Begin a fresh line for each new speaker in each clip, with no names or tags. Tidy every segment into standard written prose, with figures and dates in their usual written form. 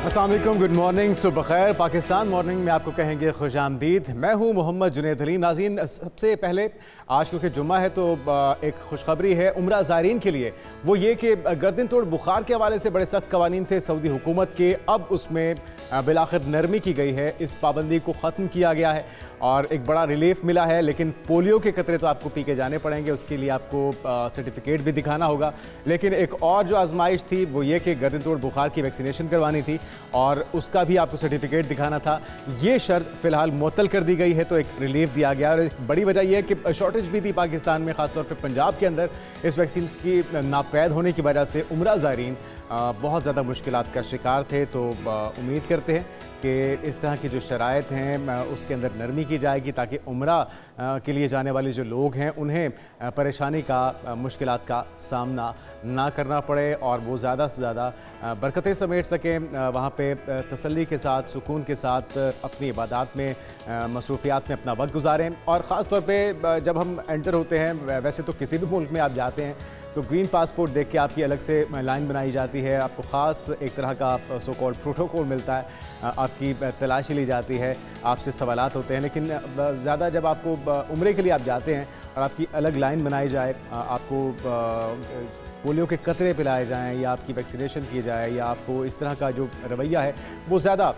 अस्सलाम वालेकुम, good morning, सुबह खैर। पाकिस्तान मॉर्निंग में आपको कहेंगे खुश आमदीद। मैं हूं मोहम्मद जुनैद अली। नाज़रीन, सबसे पहले आज क्योंकि जुम्मा है तो एक खुशखबरी है उम्रा ज़ायरीन के लिए। वो ये कि गर्दन तोड़ बुखार के हवाले से बड़े सख्त कवानीन थे सऊदी हुकूमत के, अब उसमें बिलाखिर नरमी की गई है, इस पाबंदी को ख़त्म किया गया है और एक बड़ा रिलीफ मिला है। लेकिन पोलियो के कतरे तो आपको पी के जाने पड़ेंगे, उसके लिए आपको सर्टिफिकेट भी दिखाना होगा। लेकिन एक और जो आजमाइश थी वो ये कि गर्दन तोड़ बुखार की वैक्सीनेशन करवानी थी और उसका भी आपको सर्टिफिकेट दिखाना था। ये शर्त फ़िलहाल मुअत्तल कर दी गई है, तो एक रिलीफ दिया गया। और एक बड़ी वजह यह है कि शॉर्टेज भी थी पाकिस्तान में, ख़ासतौर पर पंजाब के अंदर इस वैक्सीन की नापैद होने की वजह से उम्रा ज़ायरीन बहुत ज़्यादा मुश्किलात का शिकार थे। तो उम्मीद करते हैं कि इस तरह की जो शराइत हैं उसके अंदर नरमी की जाएगी ताकि उम्रा के लिए जाने वाले जो लोग हैं उन्हें परेशानी का, मुश्किलात का सामना ना करना पड़े और वो ज़्यादा से ज़्यादा बरकतें समेट सकें, वहाँ पे तसल्ली के साथ, सुकून के साथ अपनी इबादत में, मसरूफियात में अपना वक्त गुजारें। और ख़ास तौर पे जब हम एंटर होते हैं, वैसे तो किसी भी मुल्क में आप जाते हैं तो ग्रीन पासपोर्ट देख के आपकी अलग से लाइन बनाई जाती है, आपको ख़ास एक तरह का सो कॉल्ड प्रोटोकॉल मिलता है, आपकी तलाशी ली जाती है, आपसे सवालात होते हैं। लेकिन ज़्यादा जब आपको उम्रे के लिए आप जाते हैं और आपकी अलग लाइन बनाई जाए, आपको पोलियो के कतरे पिलाए जाएं या आपकी वैक्सीनेशन की जाए या आपको इस तरह का जो रवैया है वो ज़्यादा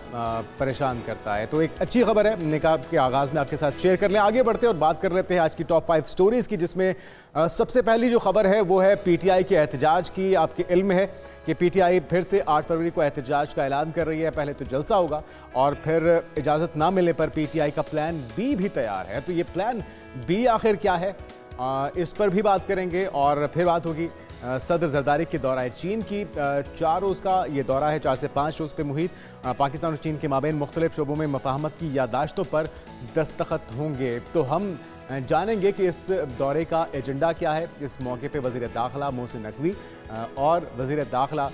परेशान करता है। तो एक अच्छी खबर है, निकाह के आगाज़ में आपके साथ शेयर कर लें। आगे बढ़ते हैं और बात कर लेते हैं आज की टॉप 5 स्टोरीज़ की, जिसमें सबसे पहली जो खबर है वो है PTI के एहतजाज की। आपके इल्म है कि PTI फिर से 8 फरवरी को एहतजाज का ऐलान कर रही है। पहले तो जलसा होगा और फिर इजाज़त ना मिलने पर PTI का प्लान B भी तैयार है। तो ये प्लान B आखिर क्या है, इस पर भी बात करेंगे। और फिर बात होगी सदर जरदारी के दौरा है चीन की। 4 रोज़ का ये दौरा है, 4 से 5 रोज़ पे मुहित पाकिस्तान और चीन के माबैन मुख्तलिफ शोबों में मफाहमत की यादाश्तों पर दस्तखत होंगे। तो हम जानेंगे कि इस दौरे का एजेंडा क्या है। इस मौके पे वज़ीर दाखिला मोहसिन नकवी और वज़ीर दाखिला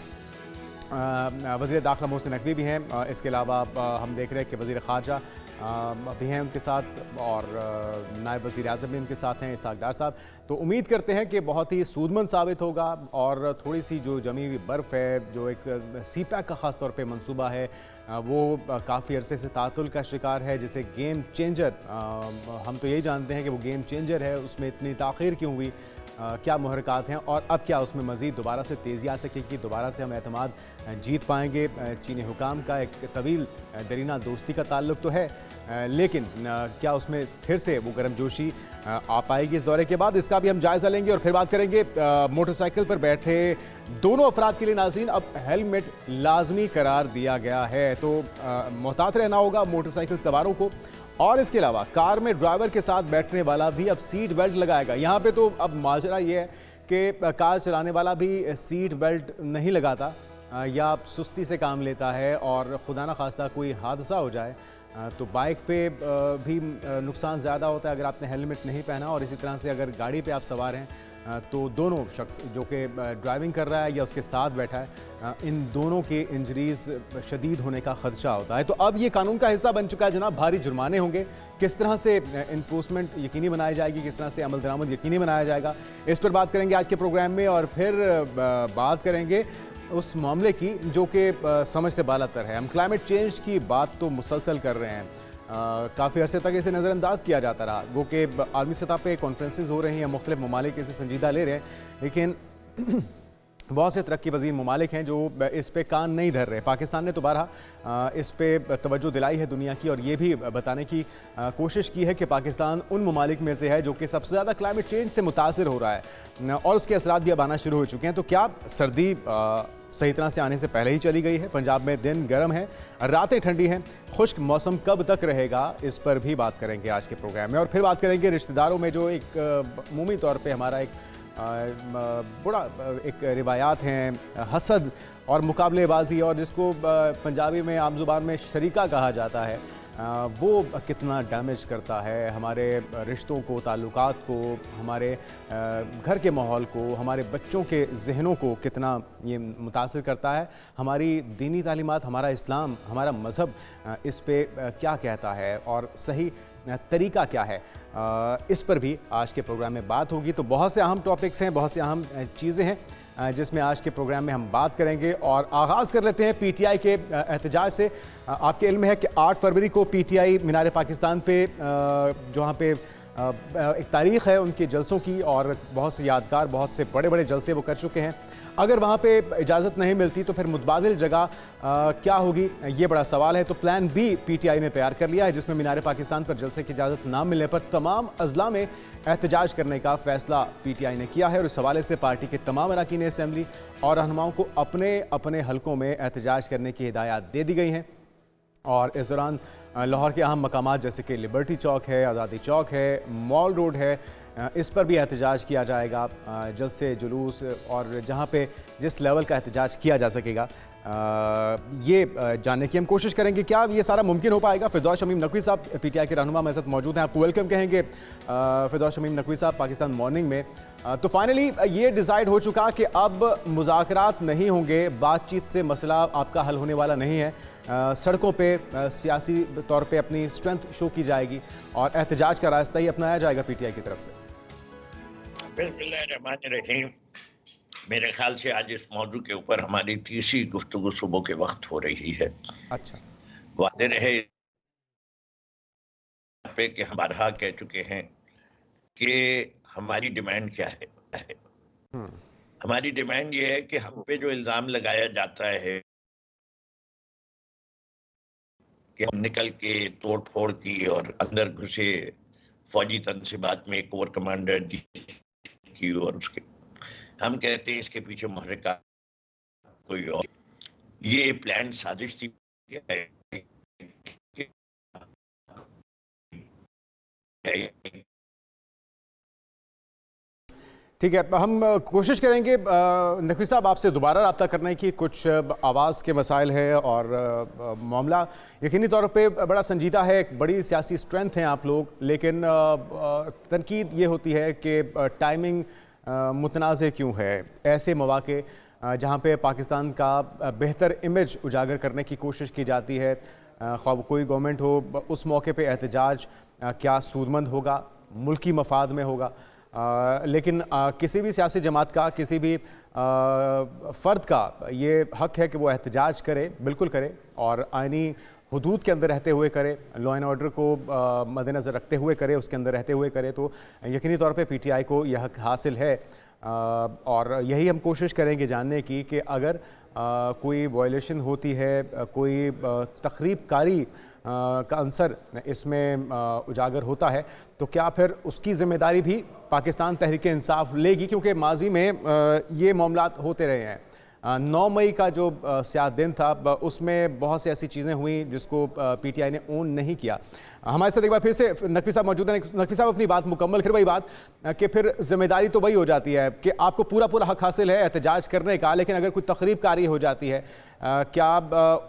मोहसिन नकवी भी हैं। इसके अलावा हम देख रहे हैं कि वज़ीर ख़ारजा भी हैं उनके साथ और नायब वज़ीर आज़म भी उनके साथ हैं, इसहाक़ डार साहब। तो उम्मीद करते हैं कि बहुत ही सूदमंद साबित होगा और थोड़ी सी जो जमी हुई बर्फ़ है, जो एक CPAC का ख़ास तौर पे मंसूबा है, वो काफ़ी अरसे से तातुल का शिकार है, जिसे गेम चेंजर हम तो यही जानते हैं कि वो गेम चेंजर है, उसमें इतनी ताख़ीर क्यों हुई, क्या मुहरकात हैं और अब क्या उसमें मज़ीद दोबारा से तेज़ी आ सकेगी, दोबारा से हम एतमाद जीत पाएंगे। चीनी हुकाम का एक तवील दरीना दोस्ती का ताल्लुक तो है, लेकिन क्या उसमें फिर से वो गर्मजोशी आ पाएगी इस दौरे के बाद, इसका भी हम जायज़ा लेंगे। और फिर बात करेंगे मोटरसाइकिल पर बैठे दोनों अफराद के लिए नाज़रीन अब हेलमेट लाजमी करार दिया गया है। तो मोहतात रहना होगा मोटरसाइकिल सवारों को। और इसके अलावा कार में ड्राइवर के साथ बैठने वाला भी अब सीट बेल्ट लगाएगा। यहाँ पे तो अब माजरा ये है कि कार चलाने वाला भी सीट बेल्ट नहीं लगाता या सुस्ती से काम लेता है और खुदा ना खास्ता कोई हादसा हो जाए तो बाइक पे भी नुकसान ज़्यादा होता है अगर आपने हेलमेट नहीं पहना। और इसी तरह से अगर गाड़ी पे आप सवार हैं तो दोनों शख्स जो कि ड्राइविंग कर रहा है या उसके साथ बैठा है, इन दोनों के इंजरीज़ शदीद होने का ख़दशा होता है। तो अब ये कानून का हिस्सा बन चुका है जनाब। भारी जुर्माने होंगे, किस तरह से इन्फोर्समेंट यकीनी बनाई जाएगी, किस तरह से अमल दरामद यकीनी बनाया जाएगा, इस पर बात करेंगे आज के प्रोग्राम में। और फिर बात करेंगे उस मामले की जो कि समझ से बालातर है। हम क्लाइमेट चेंज की बात तो मुसलसल कर रहे हैं, काफ़ी अरसे तक इसे नज़रअंदाज किया जाता रहा, वो कि आलमी सतह पे कॉन्फ्रेंसेस हो रही हैं, मुख्तलिफ ममालिक इसे संजीदा ले रहे हैं, लेकिन बहुत से तरक्की पजीर ममालिक हैं जो इस पे कान नहीं धर रहे। पाकिस्तान ने तो बारहा इस पे तवज्जो दिलाई है दुनिया की और ये भी बताने की कोशिश की है कि पाकिस्तान उन ममालिक में से है जो कि सबसे ज़्यादा क्लाइमेट चेंज से मुतासिर हो रहा है और उसके असरात भी अब आना शुरू हो चुके हैं। तो क्या सर्दी सही तरह से आने से पहले ही चली गई है? पंजाब में दिन गर्म है, रातें ठंडी हैं, खुश्क मौसम कब तक रहेगा, इस पर भी बात करेंगे आज के प्रोग्राम में। और फिर बात करेंगे रिश्तेदारों में जो एक अमूमी तौर पे हमारा एक बड़ा एक रिवायात हैं, हसद और मुकाबलेबाजी, और जिसको पंजाबी में आम ज़ुबान में शरीका कहा जाता है, वो कितना डैमेज करता है हमारे रिश्तों को, ताल्लुकात को, हमारे घर के माहौल को, हमारे बच्चों के जहनों को कितना ये मुतासिर करता है। हमारी दीनी तालीमात, हमारा इस्लाम, हमारा मज़हब इस पे क्या कहता है और सही तरीका क्या है, इस पर भी आज के प्रोग्राम में बात होगी। तो बहुत से अहम टॉपिक्स हैं, बहुत सी अहम चीज़ें हैं जिसमें आज के प्रोग्राम में हम बात करेंगे। और आगाज़ कर लेते हैं पीटीआई के एहतजाज से। आपके इल्म है कि 8 फरवरी को पीटीआई मीनार पाकिस्तान पे, जहाँ पे एक तारीख़ है उनके जलसों की, और बहुत से यादगार, बहुत से बड़े बड़े जलसे वो कर चुके हैं। अगर वहाँ पे इजाज़त नहीं मिलती तो फिर मुतबादिल जगह क्या होगी, ये बड़ा सवाल है। तो प्लान बी पीटीआई ने तैयार कर लिया है, जिसमें मीनार पाकिस्तान पर जलसे की इजाज़त ना मिलने पर तमाम अजला में एहतजाज करने का फ़ैसला पीटीआई ने किया है। और इस हवाले से पार्टी के तमाम अरकान असम्बली और रहनुमाओं को अपने अपने हलकों में एहतजाज करने की हिदायत दे दी गई हैं। और इस दौरान लाहौर के अहम मकामात जैसे कि लिबर्टी चौक है, आज़ादी चौक है, मॉल रोड है, इस पर भी एहतजाज किया जाएगा। जलसे, जुलूस और जहाँ पे जिस लेवल का एहतजाज किया जा सकेगा, ये जानने की हम कोशिश करेंगे। क्या ये सारा मुमकिन हो पाएगा? फिरदौस शमीम नकवी साहब पीटीआई के रहनुमा मेरे साथ मौजूद हैं, आपको वेलकम कहेंगे। फिरदौस शमीम नकवी साहब, पाकिस्तान मॉर्निंग में। तो फाइनली ये डिसाइड हो चुका कि अब मुज़ाकरात नहीं होंगे, बातचीत से मसला आपका हल होने वाला नहीं है, सड़कों पे सियासी तौर पे अपनी स्ट्रेंथ शो की जाएगी और एहतजाज का रास्ता ही अपनाया जाएगा पीटीआई की तरफ से।
बिस्मिल्लाहिर्रहमानिर्रहीम। मेरे ख्याल से आज इस मौजू के ऊपर हमारी तीसरी गुफ्तगू सुबह के वक्त हो रही है।
अच्छा,
वादे रहे पे कि हम बारहा कह चुके हैं कि हमारी डिमांड क्या है। हमारी डिमांड ये है कि हम पे जो इल्ज़ाम लगाया जाता है कि हम निकल के तोड़ फोड़ की और अंदर घुसे, फौजी तनसीबात में एक ओवर कमांडर की, और उसके हम कहते हैं इसके पीछे महर्रिका कोई और, ये प्लान साजिश थी।
ठीक है, हम कोशिश करेंगे नकवी साहब आपसे दोबारा रब्ता करने की। कुछ आवाज़ के मसाइल है और मामला यकीनी तौर पे बड़ा संजीदा है, एक बड़ी सियासी स्ट्रेंथ हैं आप लोग, लेकिन तनकीद ये होती है कि टाइमिंग मुतनाज़ क्यों है। ऐसे मौके जहाँ पे पाकिस्तान का बेहतर इमेज उजागर करने की कोशिश की जाती है, ख्वाह कोई गवर्नमेंट हो, उस मौके पे एहतजाज क्या सूदमंद होगा, मुल्की मफाद में होगा। लेकिन किसी भी सियासी जमात का, किसी भी फ़र्द का ये हक है कि वो एहतजाज करे, बिल्कुल करे, और आइनी हुदूद के अंदर रहते हुए करे, लॉ एंड ऑर्डर को मद्देनज़र रखते हुए करे, उसके अंदर रहते हुए करे। तो यकीनी तौर पे पीटीआई को यह हक हासिल है। और यही हम कोशिश करेंगे जानने की कि अगर कोई वायलेशन होती है, कोई तखरीब कारी का अंसर इसमें उजागर होता है, तो क्या फिर उसकी ज़िम्मेदारी भी पाकिस्तान तहरीक इंसाफ लेगी? क्योंकि माजी में ये मामलात होते रहे हैं। 9 मई का जो स्याह दिन था, उसमें बहुत सी ऐसी चीज़ें हुई जिसको पीटीआई ने ओन नहीं किया। हमारे साथ एक बार फिर से नकवी साहब मौजूद हैं। नकवी साहब, अपनी बात मुकम्मल, फिर वही बात कि फिर जिम्मेदारी तो वही हो जाती है कि आपको पूरा पूरा हक हासिल है एहतजाज करने का, लेकिन अगर कोई तकरीब कारी हो जाती है, क्या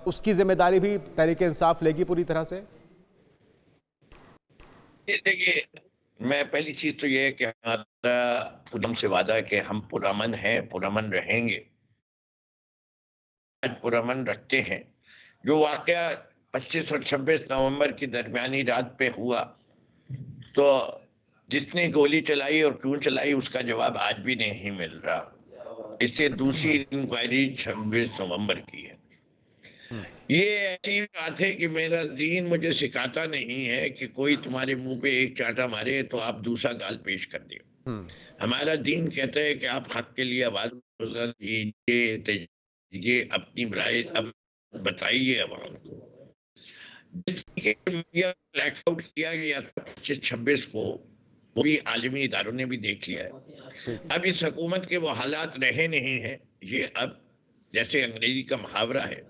उसकी जिम्मेदारी भी तहरीक इंसाफ लेगी पूरी तरह से?
देखिए, मैं पहली चीज तो ये है कि हमारा खुदम से वादा है कि हम पुरअमन हैं, पुरअमन रहेंगे, आज पुरअमन रखते हैं। जो वाकया 25 और 26 नवंबर की दरमियानी रात पे हुआ, तो जिसने गोली चलाई और क्यों चलाई उसका जवाब आज भी नहीं मिल रहा। इससे दूसरी इंक्वायरी 26 नवंबर की है। ये ऐसी बात है कि मेरा दीन मुझे सिखाता नहीं है कि कोई तुम्हारे मुंह पे एक चांटा मारे तो आप दूसरा गाल पेश कर दे। हमारा दीन कहता है कि आप हक के लिए आवाज दीजिए, अपनी राय अब बताइए अवाम को। ब्लैकआउट किया गया था 25-26 को, वो भी आलमी इदारों ने भी देख लिया है। अब इस हुकूमत के वो हालात रहे नहीं है। ये अब जैसे अंग्रेजी का मुहावरा है,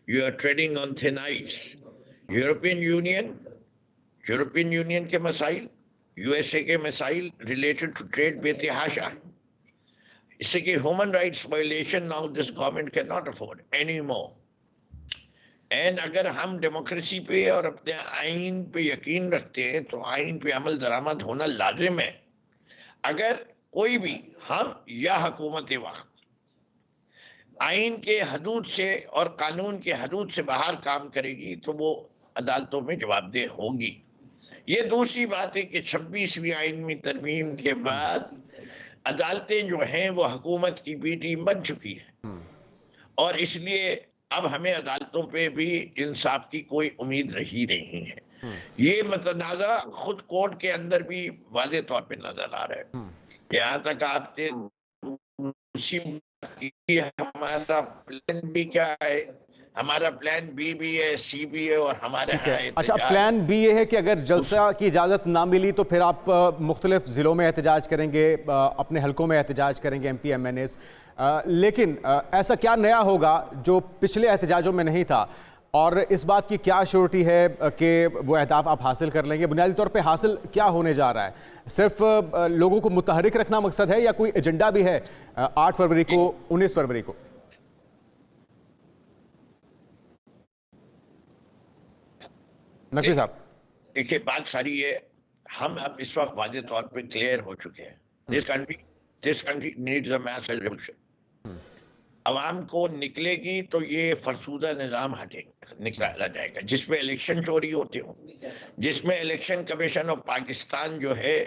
you are treading on thin ice. European Union के मसाइल, यूएसए के मसाइल रिलेटेड टू ट्रेड बेतहाशा है। इससे कि human rights violation now this government can not afford any more. And अगर हम डेमोक्रेसी पे और अपने आइन पे यकीन रखते हैं तो आइन पे अमल दरामद होना लाजिम है। अगर कोई भी, हम या हुकूमत वक्त, आइन के हदूद से और कानून के हदूद से बाहर काम करेगी तो वो अदालतों में जवाबदेह होगी। ये दूसरी बात है कि 26वीं आईनी तरमीम के बाद अदालतें जो हैं वो हुकूमत की बी टीम बन चुकी है और इसलिए अब हमें अदालतों पे भी इंसाफ की कोई उम्मीद रही नहीं है। ये मतनाज़ा खुद कोर्ट के अंदर भी वाज़े तौर पे नजर आ रहा है। यहाँ तक आपने उसी हमारा प्लान भी क्या है, हमारा प्लान बी भी है, सी भी है और हमारे
ठीक है। अच्छा, प्लान बी ये है कि अगर जलसा की इजाज़त ना मिली तो फिर आप मुख्तलिफ ज़िलों में एहतजाज करेंगे, अपने हलकों में एहतजाज करेंगे MP MNAs, लेकिन ऐसा क्या नया होगा जो पिछले एहतजाजों में नहीं था और इस बात की क्या श्योरिटी है कि वो अहदाफ आप हासिल कर लेंगे? बुनियादी तौर पे हासिल क्या होने जा रहा है? सिर्फ लोगों को मुतहरिक रखना मकसद है या कोई एजेंडा भी है 8 फरवरी को, 19 फरवरी को? नकवी साहब,
देखिए बात सारी है, हम अब इस वक्त वाज़े तौर पे क्लियर हो चुके हैं। This country needs a mass revolution. अवाम को निकलेगी तो ये फरसूदा निज़ाम निकाला जाएगा जिसमें इलेक्शन चोरी होते हो, जिसमें इलेक्शन कमीशन ऑफ पाकिस्तान जो है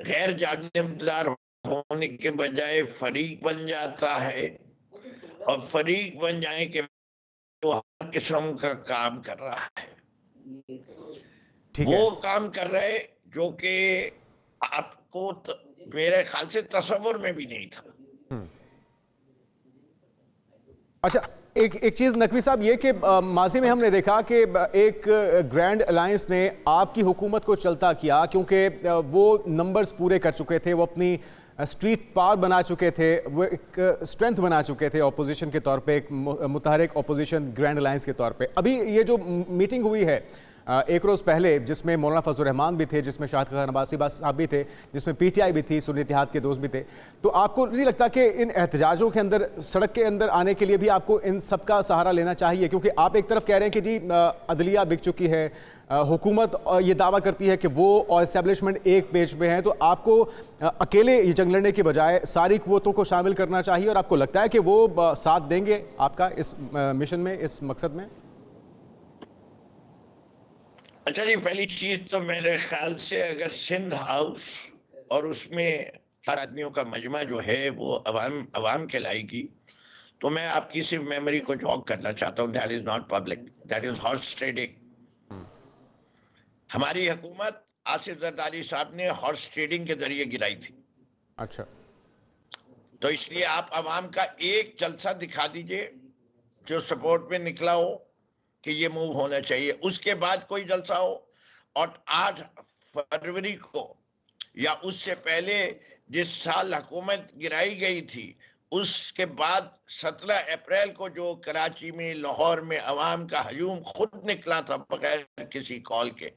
गैर जानिबदार होने के बजाय फरीक बन जाता है और फरीक बन जाने के तो हर किस्म का काम कर रहा है। वो काम कर रहे जो कि आपको मेरे ख्याल से तस्वुर में भी नहीं था।
अच्छा, एक चीज़ नकवी साहब ये कि माजी में हमने देखा कि एक ग्रैंड अलायंस ने आपकी हुकूमत को चलता किया क्योंकि वो नंबर्स पूरे कर चुके थे, वो अपनी स्ट्रीट पावर बना चुके थे, वो एक स्ट्रेंथ बना चुके थे ऑपोजिशन के तौर पे, एक मुतहरिक ऑपोजिशन ग्रैंड अलायंस के तौर पे। अभी ये जो मीटिंग हुई है एक रोज़ पहले, जिसमें मौलाना फजल रहमान भी थे, जिसमें शाहिद खान अब्बासी साहब भी थे, जिसमें PTI भी थी, सुन्नी इत्तेहाद के दोस्त भी थे, तो आपको नहीं लगता कि इन एहतजाजों के अंदर, सड़क के अंदर आने के लिए भी आपको इन सब का सहारा लेना चाहिए? क्योंकि आप एक तरफ कह रहे हैं कि जी अदलिया बिक चुकी है, हुकूमत ये दावा करती है कि वो और इस्टेब्लिशमेंट एक पेज पे हैं, तो आपको अकेले ये जंग लड़ने के बजाय सारी कुव्वतों को शामिल करना चाहिए और आपको लगता है कि वो साथ देंगे आपका इस मिशन में, इस मकसद में?
अच्छा जी, पहली चीज तो मेरे ख्याल से अगर सिंध हाउस और उसमें हर आदमियों का मजमा जो है वो अवाम कहलाएगी, तो मैं आपकी सिर्फ मेमोरी को जॉग करना चाहता हूँ। That is not public, that is horse trading. हमारी हुकूमत आसिफ जरदारी साहब ने हॉर्स ट्रेडिंग के जरिए गिराई थी।
अच्छा,
तो इसलिए आप अवाम का एक जलसा दिखा दीजिए जो सपोर्ट में निकला हो कि ये मूव होना चाहिए, उसके बाद कोई जलसा हो। और 8 फरवरी को या उससे पहले जिस साल हुकूमत गिराई गई थी, उसके बाद 17 अप्रैल को जो कराची में, लाहौर में अवाम का हजूम खुद निकला था बगैर किसी कॉल के,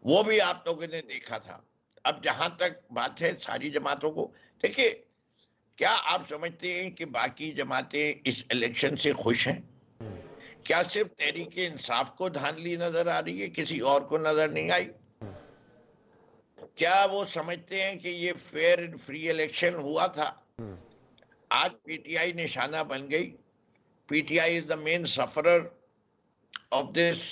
वो भी आप लोगों ने देखा था। अब जहां तक बात है सारी जमातों को, देखिए, क्या आप समझते हैं कि बाकी जमातें इस इलेक्शन से खुश हैं? क्या सिर्फ तहरीक इंसाफ को धांधली नजर आ रही है, किसी और को नजर नहीं आई? क्या वो समझते हैं कि ये फेयर एंड फ्री इलेक्शन हुआ था? आज PTI निशाना बन गई। PTI is the main sufferer of this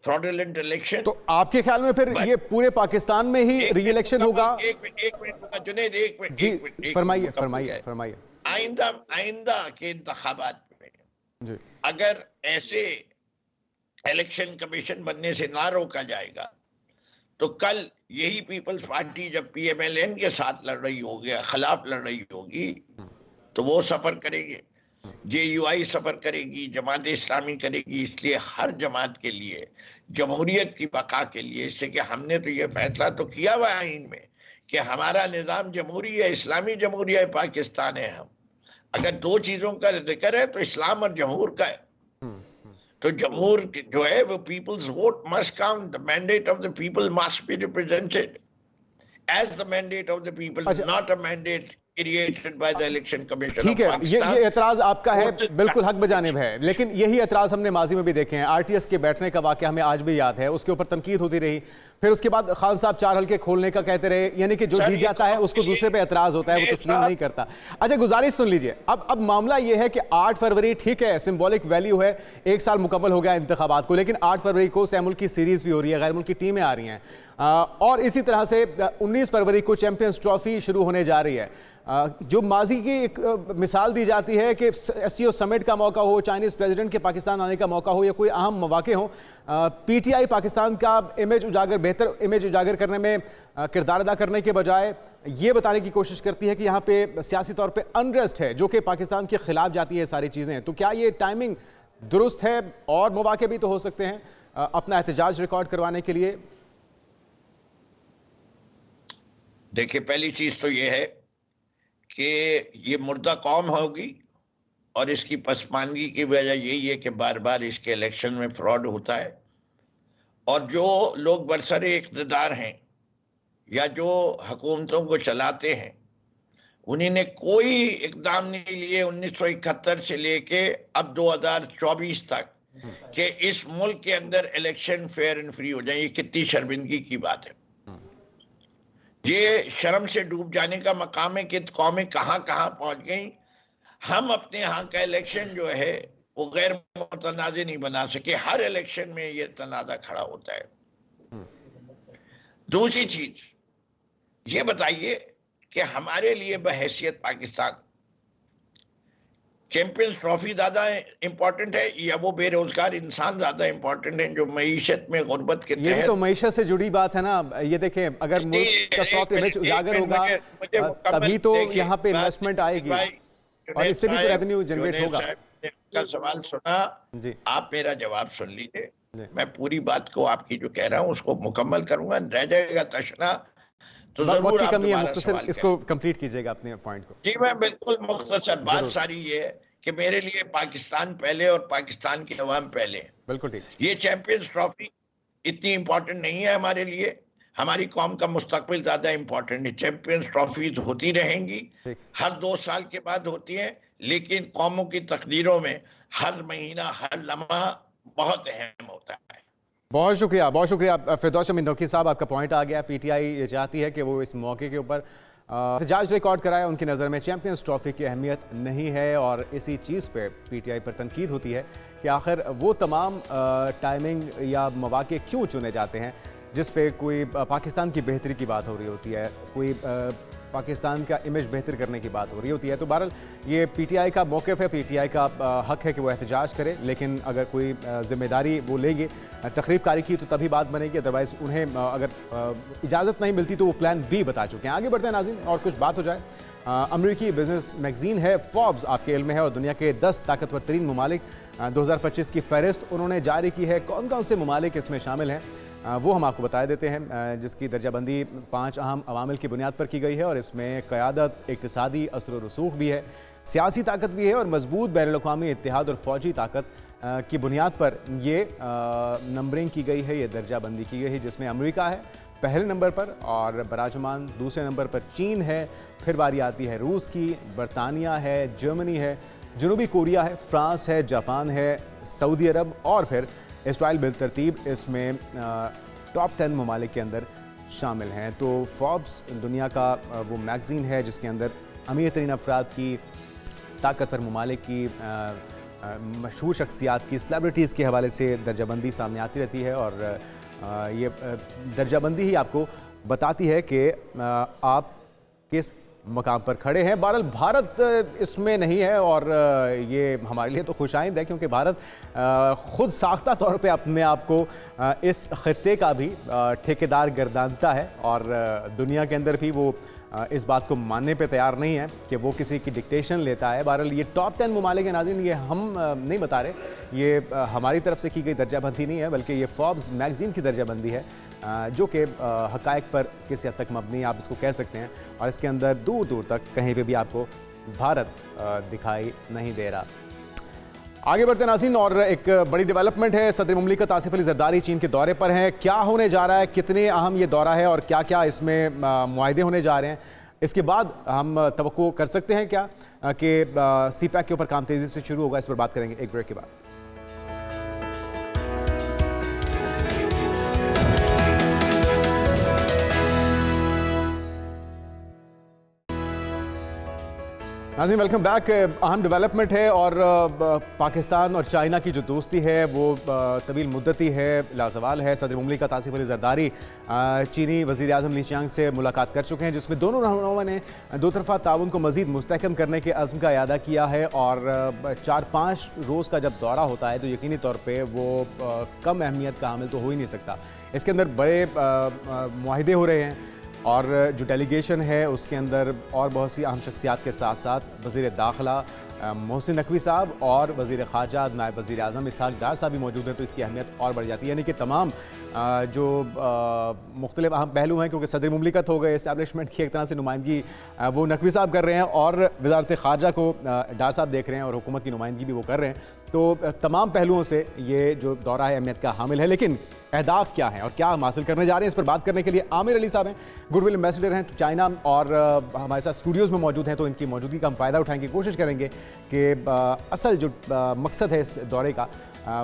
fraudulent election.
तो आपके ख्याल में फिर ये पूरे पाकिस्तान में ही री इलेक्शन होगा?
एक मिनट जुनैद, एक मिनट
जी, फरमाइए।
आइंदा के इंतखाबात में जी, अगर ऐसे इलेक्शन कमीशन बनने से ना रोका जाएगा तो कल यही पीपल्स पार्टी जब PMLN के साथ लड़ रही होगी, खिलाफ लड़ रही होगी, तो वो सफर करेंगे, JUI सफर करेगी, जमात इस्लामी करेगी। इसलिए हर जमात के लिए, जमहूरियत की बका के लिए, इससे कि हमने तो ये फैसला तो किया हुआ है आईन में कि हमारा निज़ाम जमहूरी है, इस्लामी जमहूरिया पाकिस्तान है। हम अगर दो चीजों का जिक्र है तो इस्लाम और जमहूर का है। तो जमहूर जो है वो people's vote must count, the mandate of the people must be represented as the mandate of the people, not a mandate created by the election commission.
ठीक है, ये एतराज आपका है, बिल्कुल हक बजानिब है, लेकिन यही एतराज हमने माजी में भी देखे हैं। RTS के बैठने का वाकया हमें आज भी याद है, उसके ऊपर तनकीद होती रही, फिर उसके बाद खान साहब 4 हल्के खोलने का कहते रहे, यानी कि जो जीत जाता है उसको दूसरे पे एतराज होता है, वो तस्लीम नहीं करता। अच्छा, गुजारिश सुन लीजिए। अब मामला ये है कि 8 फरवरी ठीक है, सिंबॉलिक वैल्यू है, 1 साल मुकम्मल हो गया इंतखाबात को, लेकिन 8 फरवरी को सह मुल्की सीरीज भी हो रही है, गैर मुल्की टीमें आ रही हैं, और इसी तरह से 19 फरवरी को चैंपियंस ट्रॉफी शुरू होने जा रही है। जो माजी की एक मिसाल दी जाती है कि एससीओ समिट का मौका हो, चाइनीज़ प्रेसिडेंट के पाकिस्तान आने का मौका हो, या कोई अहम मौके हों, पीटीआई पाकिस्तान का बेहतर इमेज उजागर करने में किरदार अदा करने के बजाय ये बताने की कोशिश करती है कि यहाँ पे सियासी तौर पे अनरेस्ट है, जो कि पाकिस्तान के खिलाफ जाती है सारी चीज़ें। तो क्या ये टाइमिंग दुरुस्त है? और मौके भी तो हो सकते हैं अपना एहतजाज रिकॉर्ड करवाने के लिए।
देखिए, पहली चीज तो ये है कि ये मुर्दा कौम होगी, और इसकी पसमानगी की वजह यही है कि बार बार इसके इलेक्शन में फ्रॉड होता है, और जो लोग बरसरे इक़्तिदार हैं या जो हुकूमतों को चलाते हैं, उन्हीं ने कोई इकदाम नहीं लिए 1971 से लेके अब 2024 तक कि इस मुल्क के अंदर इलेक्शन फेयर एंड फ्री हो जाए। ये कितनी शर्मिंदगी की बात है। ये शर्म से डूब जाने का मकाम है कि कौमें कहां कहां पहुंच गई। हम अपने यहाँ का इलेक्शन जो है वो गैर मुतनाज़ नहीं बना सके, हर इलेक्शन में ये तनाज़ा खड़ा होता है। दूसरी चीज ये बताइए कि हमारे लिए बहैसियत पाकिस्तान चैंपियंस ट्रॉफी ज्यादा इंपॉर्टेंट है या वो बेरोजगार इंसान ज्यादा इंपॉर्टेंट है जो मईशत में गुर्बत के
ये तो मईशत से जुड़ी बात है ना। ये देखें, अगर मुल्क का सॉफ्ट इमेज उजागर होगा तभी तो यहाँ पे इन्वेस्टमेंट आएगी और इससे भी तो रेवेन्यू जनरेट होगा।
का सवाल सुना जी, आप मेरा जवाब सुन लीजिए। मैं पूरी बात को आपकी जो कह रहा हूँ उसको मुकम्मल करूंगा, रह जाएगा तशना तो जरूर आप दोबारा सवाल
इसको कंप्लीट कीजिएगा अपने पॉइंट को।
जी मैं बिल्कुल मुख्तसर। बात सारी ये है कि मेरे लिए पाकिस्तान पहले और पाकिस्तान के अवाम पहले।
बिल्कुल ठीक।
ये चैंपियंस ट्रॉफी इतनी इंपॉर्टेंट नहीं है हमारे लिए, हमारी कौम का मुस्तकबिल ज्यादा इंपॉर्टेंट है। चैंपियंस ट्रॉफीज होती रहेंगी, हर 2 साल के बाद होती है, लेकिन कौमों की तकदीरों में हर महीना हर लम्हा बहुत अहम होता है।
बहुत शुक्रिया फिरदौस अमीन नोकी साहब, आपका पॉइंट आ गया। पीटीआई ये चाहती है कि वो इस मौके के ऊपर एहतजाज रिकॉर्ड कराए। उनकी नज़र में चैंपियंस ट्रॉफी की अहमियत नहीं है और इसी चीज़ पे पीटीआई पर तनकीद होती है कि आखिर वो तमाम टाइमिंग या मौके क्यों चुने जाते हैं जिस पे कोई पाकिस्तान की बेहतरी की बात हो रही होती है, कोई पाकिस्तान का इमेज बेहतर करने की बात हो रही होती है। तो बहरहाल ये पीटीआई का मौक़िफ़ है, पीटीआई का हक है कि वो एहतजाज करे, लेकिन अगर कोई ज़िम्मेदारी वो लेंगे तकरीब कारी की तो तभी बात बनेगी, अदरवाइज़ उन्हें अगर इजाज़त नहीं मिलती तो वो प्लान बी बता चुके हैं। आगे बढ़ते हैं नाज़रीन और कुछ बात हो जाए। अमरीकी बिजनेस मैगज़ीन है फोर्ब्स, आपके इल्म में है, और दुनिया के 10 ताकतवर तरीन ममालिक 2025 की फ़हरिस्त उन्होंने जारी की है। कौन कौन से ममालिक इसमें शामिल हैं वो हम आपको बता देते हैं, जिसकी दर्जाबंदी 5 अहम अवामिल की बुनियाद पर की गई है और इसमें क़यादत, इक़्तिसादी असर व रसूख भी है, सियासी ताकत भी है और मजबूत बैनुल-अक़वामी इत्तेहाद और फ़ौजी ताकत की बुनियाद पर ये नंबरिंग की गई है, ये दर्जाबंदी की गई है, जिसमें अमेरिका है पहले नंबर पर और बराजमान दूसरे नंबर पर चीन है, फिर बारी आती है रूस की, बरतानिया है, जर्मनी है, जनूबी कोरिया है, फ्रांस है, जापान है, सऊदी अरब और फिर इसराइल बिलतरतीब इसमें टॉप 10 ममालिक के अंदर शामिल हैं। तो फोर्ब्स दुनिया का वो मैगज़ीन है जिसके अंदर अमीर तरीन अफराद की, ताकतवर ममालिक की, मशहूर शख्सियात की, सेलिब्रिटीज़ के हवाले से दर्जाबंदी सामने आती रहती है और ये दर्जाबंदी ही आपको बताती है कि आप किस मकाम पर खड़े हैं। बहरहाल भारत इसमें नहीं है और ये हमारे लिए तो खुशाइंद है क्योंकि भारत खुद साख्ता तौर पे अपने आप को इस खित्ते का भी ठेकेदार गर्दानता है और दुनिया के अंदर भी वो इस बात को मानने पे तैयार नहीं है कि वो किसी की डिक्टेशन लेता है। बहरहाल ये टॉप 10 ममालिक हैं नाज़रीन, ये हम नहीं बता रहे, ये हमारी तरफ से की गई दर्जाबंदी नहीं है बल्कि ये फोर्ब्स मैगज़ीन की दर्जाबंदी है जो कि हक़ाइक़ पर किसी हद तक मबनी आप इसको कह सकते हैं और इसके अंदर दूर दूर तक कहीं पे भी आपको भारत दिखाई नहीं दे रहा। आगे बढ़ते नाज़रीन और एक बड़ी डेवलपमेंट है, सदर मुमलिकत आसिफ अली ज़रदारी चीन के दौरे पर हैं। क्या होने जा रहा है, कितने अहम ये दौरा है और क्या क्या इसमें मुआहदे होने जा रहे हैं, इसके बाद हम तवक्को कर सकते हैं क्या कि सीपैक के ऊपर काम तेज़ी से शुरू होगा, इस पर बात करेंगे एक ब्रेक के बाद। नाज़रीन वेलकम बैक। अहम डेवलपमेंट है और पाकिस्तान और चाइना की जो दोस्ती है वो तवील मुद्दती है, लाजवाल है। सदर मुमलिकत आसिफ अली जरदारी चीनी वज़ीर आज़म ली चियांग से मुलाकात कर चुके हैं, जिसमें दोनों रहनुमाओं ने दो तरफ़ा ताउन को मज़ीद मुस्तहकम करने के अज़्म का इयादा किया है। और 4-5 रोज़ का जब दौरा होता है तो यकीनी तौर पर वो कम अहमियत का हामिल तो हो ही नहीं सकता। इसके अंदर बड़े मुआहिदे हो रहे हैं और जो डेलीगेशन है उसके अंदर और बहुत सी अहम शख्सियात के साथ साथ वज़ीर दाखिला मोहसिन नकवी साहब और वज़ीर ख़ारजा नायब वज़ीर आज़म इसहाक़ डार साहब भी मौजूद हैं, तो इसकी अहमियत और बढ़ जाती है। यानी कि तमाम जो मुख्तलिफ अहम पहलू हैं, क्योंकि सदर मुमलिकत हो गए, इस्टेब्लिशमेंट की एक तरह से नुमाइंदगी वो नकवी साहब कर रहे हैं और वज़ारत ख़ारजा को डार साहब देख रहे हैं और हुकूमत की नुमाइंदगी भी वो कर रहे हैं। तो तमाम पहलुओं से ये जो दौरा है अहमियत का हामिल है। लेकिन अहदाफ क्या हैं और क्या हम हासिल करने जा रहे हैं, इस पर बात करने के लिए आमिर अली साहब हैं, गुडविल एम्बेसडर हैं चाइना और हमारे साथ स्टूडियोज़ में मौजूद हैं। तो इनकी मौजूदगी का हम फ़ायदा उठाएंगे, कोशिश करेंगे कि असल जो मकसद है इस दौरे का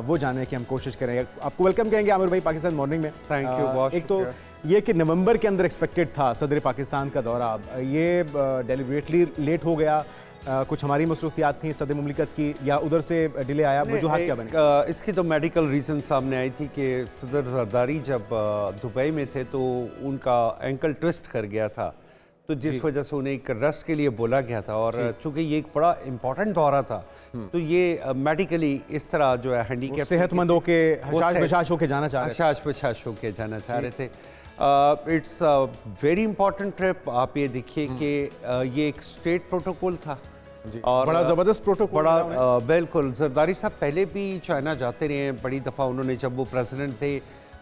वो जानने की हम कोशिश करेंगे। आपको वेलकम कहेंगे आमिर भाई पाकिस्तान मॉर्निंग में।
थैंक यू बहुत।
एक तो ये कि नवंबर के अंदर एक्सपेक्टेड था सदर पाकिस्तान का दौरा, ये डेलिबरेटली लेट हो गया। कुछ हमारी मसरूफियात थी सदर मुमलिकत की या उधर से डिले आया, वजूहात क्या बने?
इसकी तो मेडिकल रीज़न सामने आई थी कि सदर जरदारी जब दुबई में थे तो उनका एंकल ट्विस्ट कर गया था, तो जिस वजह से उन्हें एक रेस्ट के लिए बोला गया था। और चूंकि ये एक बड़ा इंपॉर्टेंट दौरा था तो ये मेडिकली इस तरह जो है हैंडीकैप
सेहतमंद होके हशाश होके जाना चाह
रहे थे। It's very important trip. आप ये देखिए कि ये एक स्टेट प्रोटोकॉल था
और बड़ा ज़बरदस्त प्रोटोकॉल,
बड़ा बिल्कुल। जरदारी साहब पहले भी चाइना जाते रहे हैं, बड़ी दफ़ा उन्होंने जब वो प्रेसिडेंट थे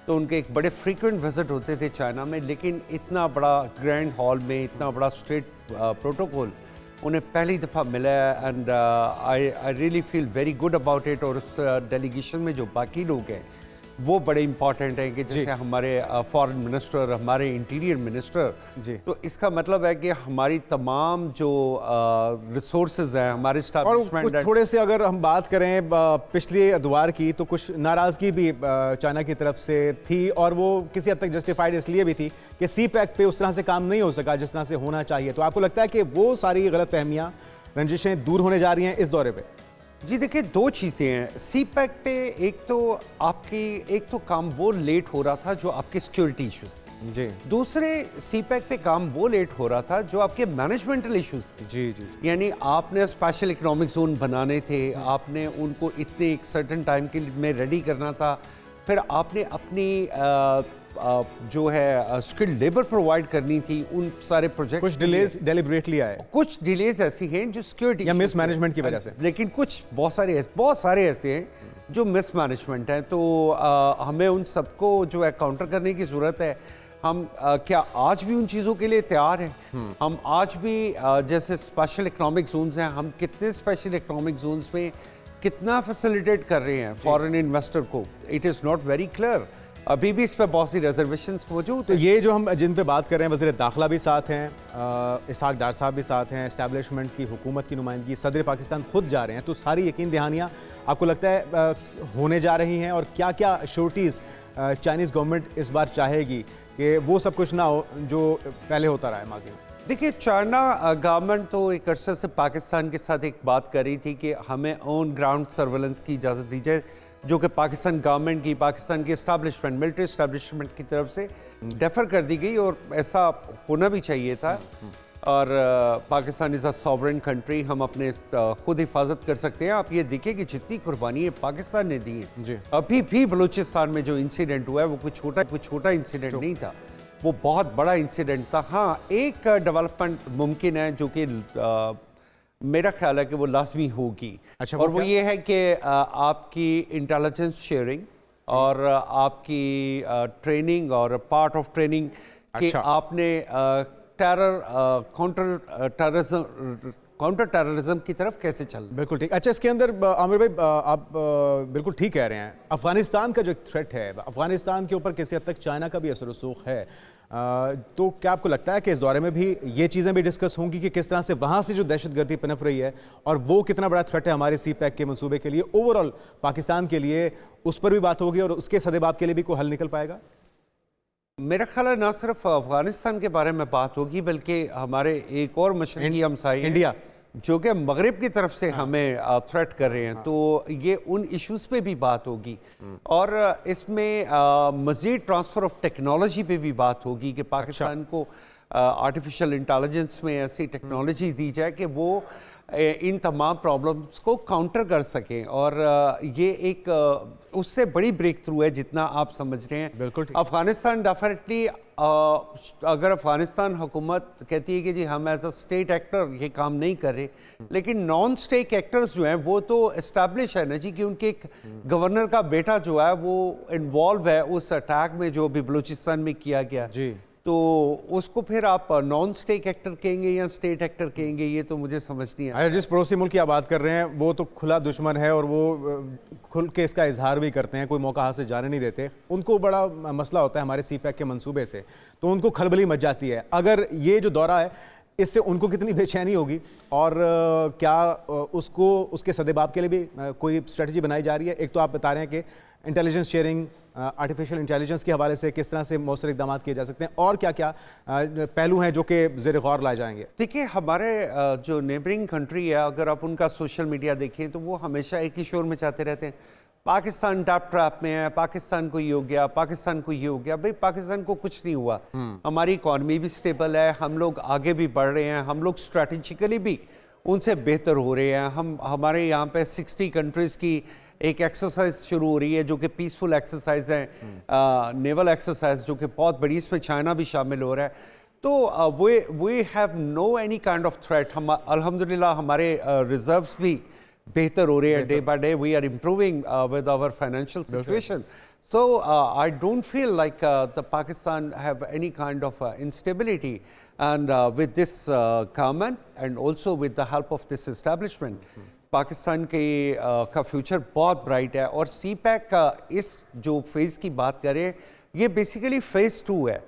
तो उनके एक बड़े फ्रीक्वेंट विजिट होते थे चाइना में, लेकिन इतना बड़ा ग्रैंड हॉल में इतना बड़ा स्टेट प्रोटोकॉल उन्हें पहली दफ़ा मिला है। And I really feel very good about it. और उस डेलीगेशन में जो बाकी लोग हैं वो बड़े इंपॉर्टेंट हैं कि जैसे हमारे फॉरेन मिनिस्टर, हमारे इंटीरियर मिनिस्टर जी। तो इसका मतलब है कि हमारी तमाम जो रिसोर्सेज हैं हमारे
और थोड़े से अगर हम बात करें पिछले अदवार की तो कुछ नाराज़गी भी चाइना की तरफ से थी और वो किसी हद तक जस्टिफाइड इसलिए भी थी कि सी पैक पे उस तरह से काम नहीं हो सका जिस तरह से होना चाहिए। तो आपको लगता है कि वो सारी गलत फहमियाँ, रंजिशें दूर होने जा रही हैं इस दौरे पर?
जी देखिए, दो चीज़ें हैं सी पैक पे। एक तो काम वो लेट हो रहा था जो आपके सिक्योरिटी इश्यूज थे जी। दूसरे सी पैक पे काम वो लेट हो रहा था जो आपके मैनेजमेंटल इश्यूज थे जी जी। यानी आपने स्पेशल इकोनॉमिक जोन बनाने थे, आपने उनको इतने एक सर्टेन टाइम के में रेडी करना था, फिर आपने अपनी जो है स्किल्ड लेबर प्रोवाइड करनी थी, उन सारे प्रोजेक्ट।
कुछ डिलेज डेलिबरेटली आए,
कुछ डिलेज ऐसी हैं जो सिक्योरिटी
या मिस मैनेजमेंट की वजह से,
लेकिन कुछ बहुत सारे ऐसे हैं जो मिस मैनेजमेंट हैं। तो हमें उन सबको जो है काउंटर करने की ज़रूरत है। हम क्या आज भी उन चीज़ों के लिए तैयार हैं? हम आज भी जैसे स्पेशल इकोनॉमिक जोन्स हैं, हम कितने स्पेशल इकोनॉमिक जोन्स में कितना फैसिलिटेट कर रहे हैं फॉरेन इन्वेस्टर को, it is not very clear. अभी भी इस पर बहुत सी रिजर्वेशंस मौजूद।
तो ये जो हम जिन पे बात कर रहे हैं, वज़ीर दाखिला भी साथ हैं, इसहाक़ डार साहब भी साथ हैं, इस्टेब्लिशमेंट की हुकूमत की नुमाइंदगी, सदर पाकिस्तान खुद जा रहे हैं, तो सारी यकीन दहानियाँ आपको लगता है होने जा रही हैं? और क्या क्या श्योरिटीज़ चाइनीज़ गवर्नमेंट इस बार चाहेगी कि वो सब कुछ ना हो जो पहले होता रहा है माजी में?
देखिए, चाइना गवर्नमेंट तो एक अरसे से पाकिस्तान के साथ एक बात कर रही थी कि हमें ऑन ग्राउंड सर्वेलेंस की इजाज़त दीजिए, जो कि पाकिस्तान गवर्नमेंट की, पाकिस्तान की इस्टेब्लिशमेंट, मिलिट्री इस्टेब्लिशमेंट की तरफ से डेफर कर दी गई और ऐसा होना भी चाहिए था। और Pakistan is a sovereign country, हम अपने खुद हिफाजत कर सकते हैं। आप ये देखिए कि जितनी कुर्बानी पाकिस्तान ने दी है, अभी भी बलूचिस्तान में जो इंसिडेंट हुआ है वो कोई छोटा इंसिडेंट नहीं था, वो बहुत बड़ा इंसिडेंट था। हाँ, एक डेवलपमेंट मुमकिन है जो कि मेरा ख्याल है कि वो लाजमी होगी।
अच्छा,
और वो ये है कि आपकी इंटेलिजेंस शेयरिंग और आपकी ट्रेनिंग और पार्ट ऑफ ट्रेनिंग कि आपने काउंटर टेररिज्म की तरफ कैसे चल।
बिल्कुल ठीक। अच्छा, इसके अंदर आमिर भाई आप बिल्कुल ठीक कह रहे हैं, अफगानिस्तान का जो थ्रेट है, अफगानिस्तान के ऊपर किसी हद तक चाइना का भी असर रसूख है। तो क्या आपको लगता है कि इस दौरे में भी ये चीज़ें भी डिस्कस होंगी कि किस तरह से वहाँ से जो दहशतगर्दी पनप रही है और वो कितना बड़ा थ्रेट है हमारे सी पैक के मंसूबे के लिए, ओवरऑल पाकिस्तान के लिए, उस पर भी बात होगी और उसके सदेबाब के लिए भी कोई हल निकल पाएगा?
मेरा ख्याल है ना सिर्फ अफगानिस्तान के बारे में बात होगी बल्कि हमारे एक और मशरकी हमसाई
इंडिया
जो कि मगरिब की तरफ से हमें थ्रेट कर रहे हैं, तो ये उन इश्यूज़ पे भी बात होगी और इसमें मज़ीद ट्रांसफ़र ऑफ टेक्नोलॉजी पे भी बात होगी कि पाकिस्तान को आर्टिफिशियल इंटेलिजेंस में ऐसी टेक्नोलॉजी दी जाए कि वो इन तमाम प्रॉब्लम्स को काउंटर कर सकें और ये एक उससे बड़ी ब्रेक थ्रू है जितना आप समझ रहे हैं।
बिल्कुल
अफगानिस्तान डेफिनेटली, अगर अफगानिस्तान हुकूमत कहती है कि जी हम एज अ स्टेट एक्टर ये काम नहीं कर रहे, लेकिन नॉन स्टेट एक्टर्स जो हैं वो तो इस्टेब्लिश है ना जी, कि उनके एक गवर्नर का बेटा जो है वो इन्वॉल्व है उस अटैक में जो अभी बलूचिस्तान में किया गया
जी।
तो उसको फिर आप नॉन स्टेट एक्टर कहेंगे या स्टेट एक्टर कहेंगे, ये तो मुझे समझ नहीं आया।
जिस पड़ोसी मुल्क की आप बात कर रहे हैं वो तो खुला दुश्मन है और वो खुल के इसका इजहार भी करते हैं, कोई मौका हाथ से जाने नहीं देते। उनको बड़ा मसला होता है हमारे CPEC के मंसूबे से, तो उनको खलबली मच जाती है। अगर ये जो दौरा है इससे उनको कितनी बेचैनी होगी और क्या उसको उसके सदेबाब के लिए भी कोई स्ट्रेटजी बनाई जा रही है? एक तो आप बता रहे हैं कि इंटेलिजेंस शेयरिंग, आर्टिफिशियल इंटेलिजेंस के हवाले से किस तरह से मौसर इकदाम किए जा सकते हैं और क्या क्या पहलू हैं जो कि ज़ेर गौर लाए जाएंगे?
देखिए, हमारे जो नेबरिंग कंट्री है, अगर आप उनका सोशल मीडिया देखें तो वो हमेशा एक ही शोर में चाहते रहते हैं, पाकिस्तान टैप ट्रैप में है, पाकिस्तान को ये हो गया, पाकिस्तान को ये हो गया। भाई पाकिस्तान को कुछ नहीं हुआ, हमारी इकॉनमी भी स्टेबल है, हम लोग आगे भी बढ़ रहे हैं, हम लोग स्ट्रैटेजिकली भी उनसे बेहतर हो रहे हैं। हमारे यहाँ पे 60 कंट्रीज़ की एक एक्सरसाइज शुरू हो रही है जो कि पीसफुल एक्सरसाइज है, नेवल एक्सरसाइज जो कि बहुत बड़ी, इसमें चाइना भी शामिल हो रहा है। तो we have no any kind of threat. हम अल्हम्दुलिल्लाह हमारे रिजर्व्स भी बेहतर हो रहे हैं, day by day we are improving with our financial situation. So I don't feel like the Pakistan have any kind of instability, and with this government and also with the help of this establishment, Pakistan के का future बहुत bright है। और CPEC का इस जो phase की बात करें, ये बेसिकली फ़ेज़ 2 है।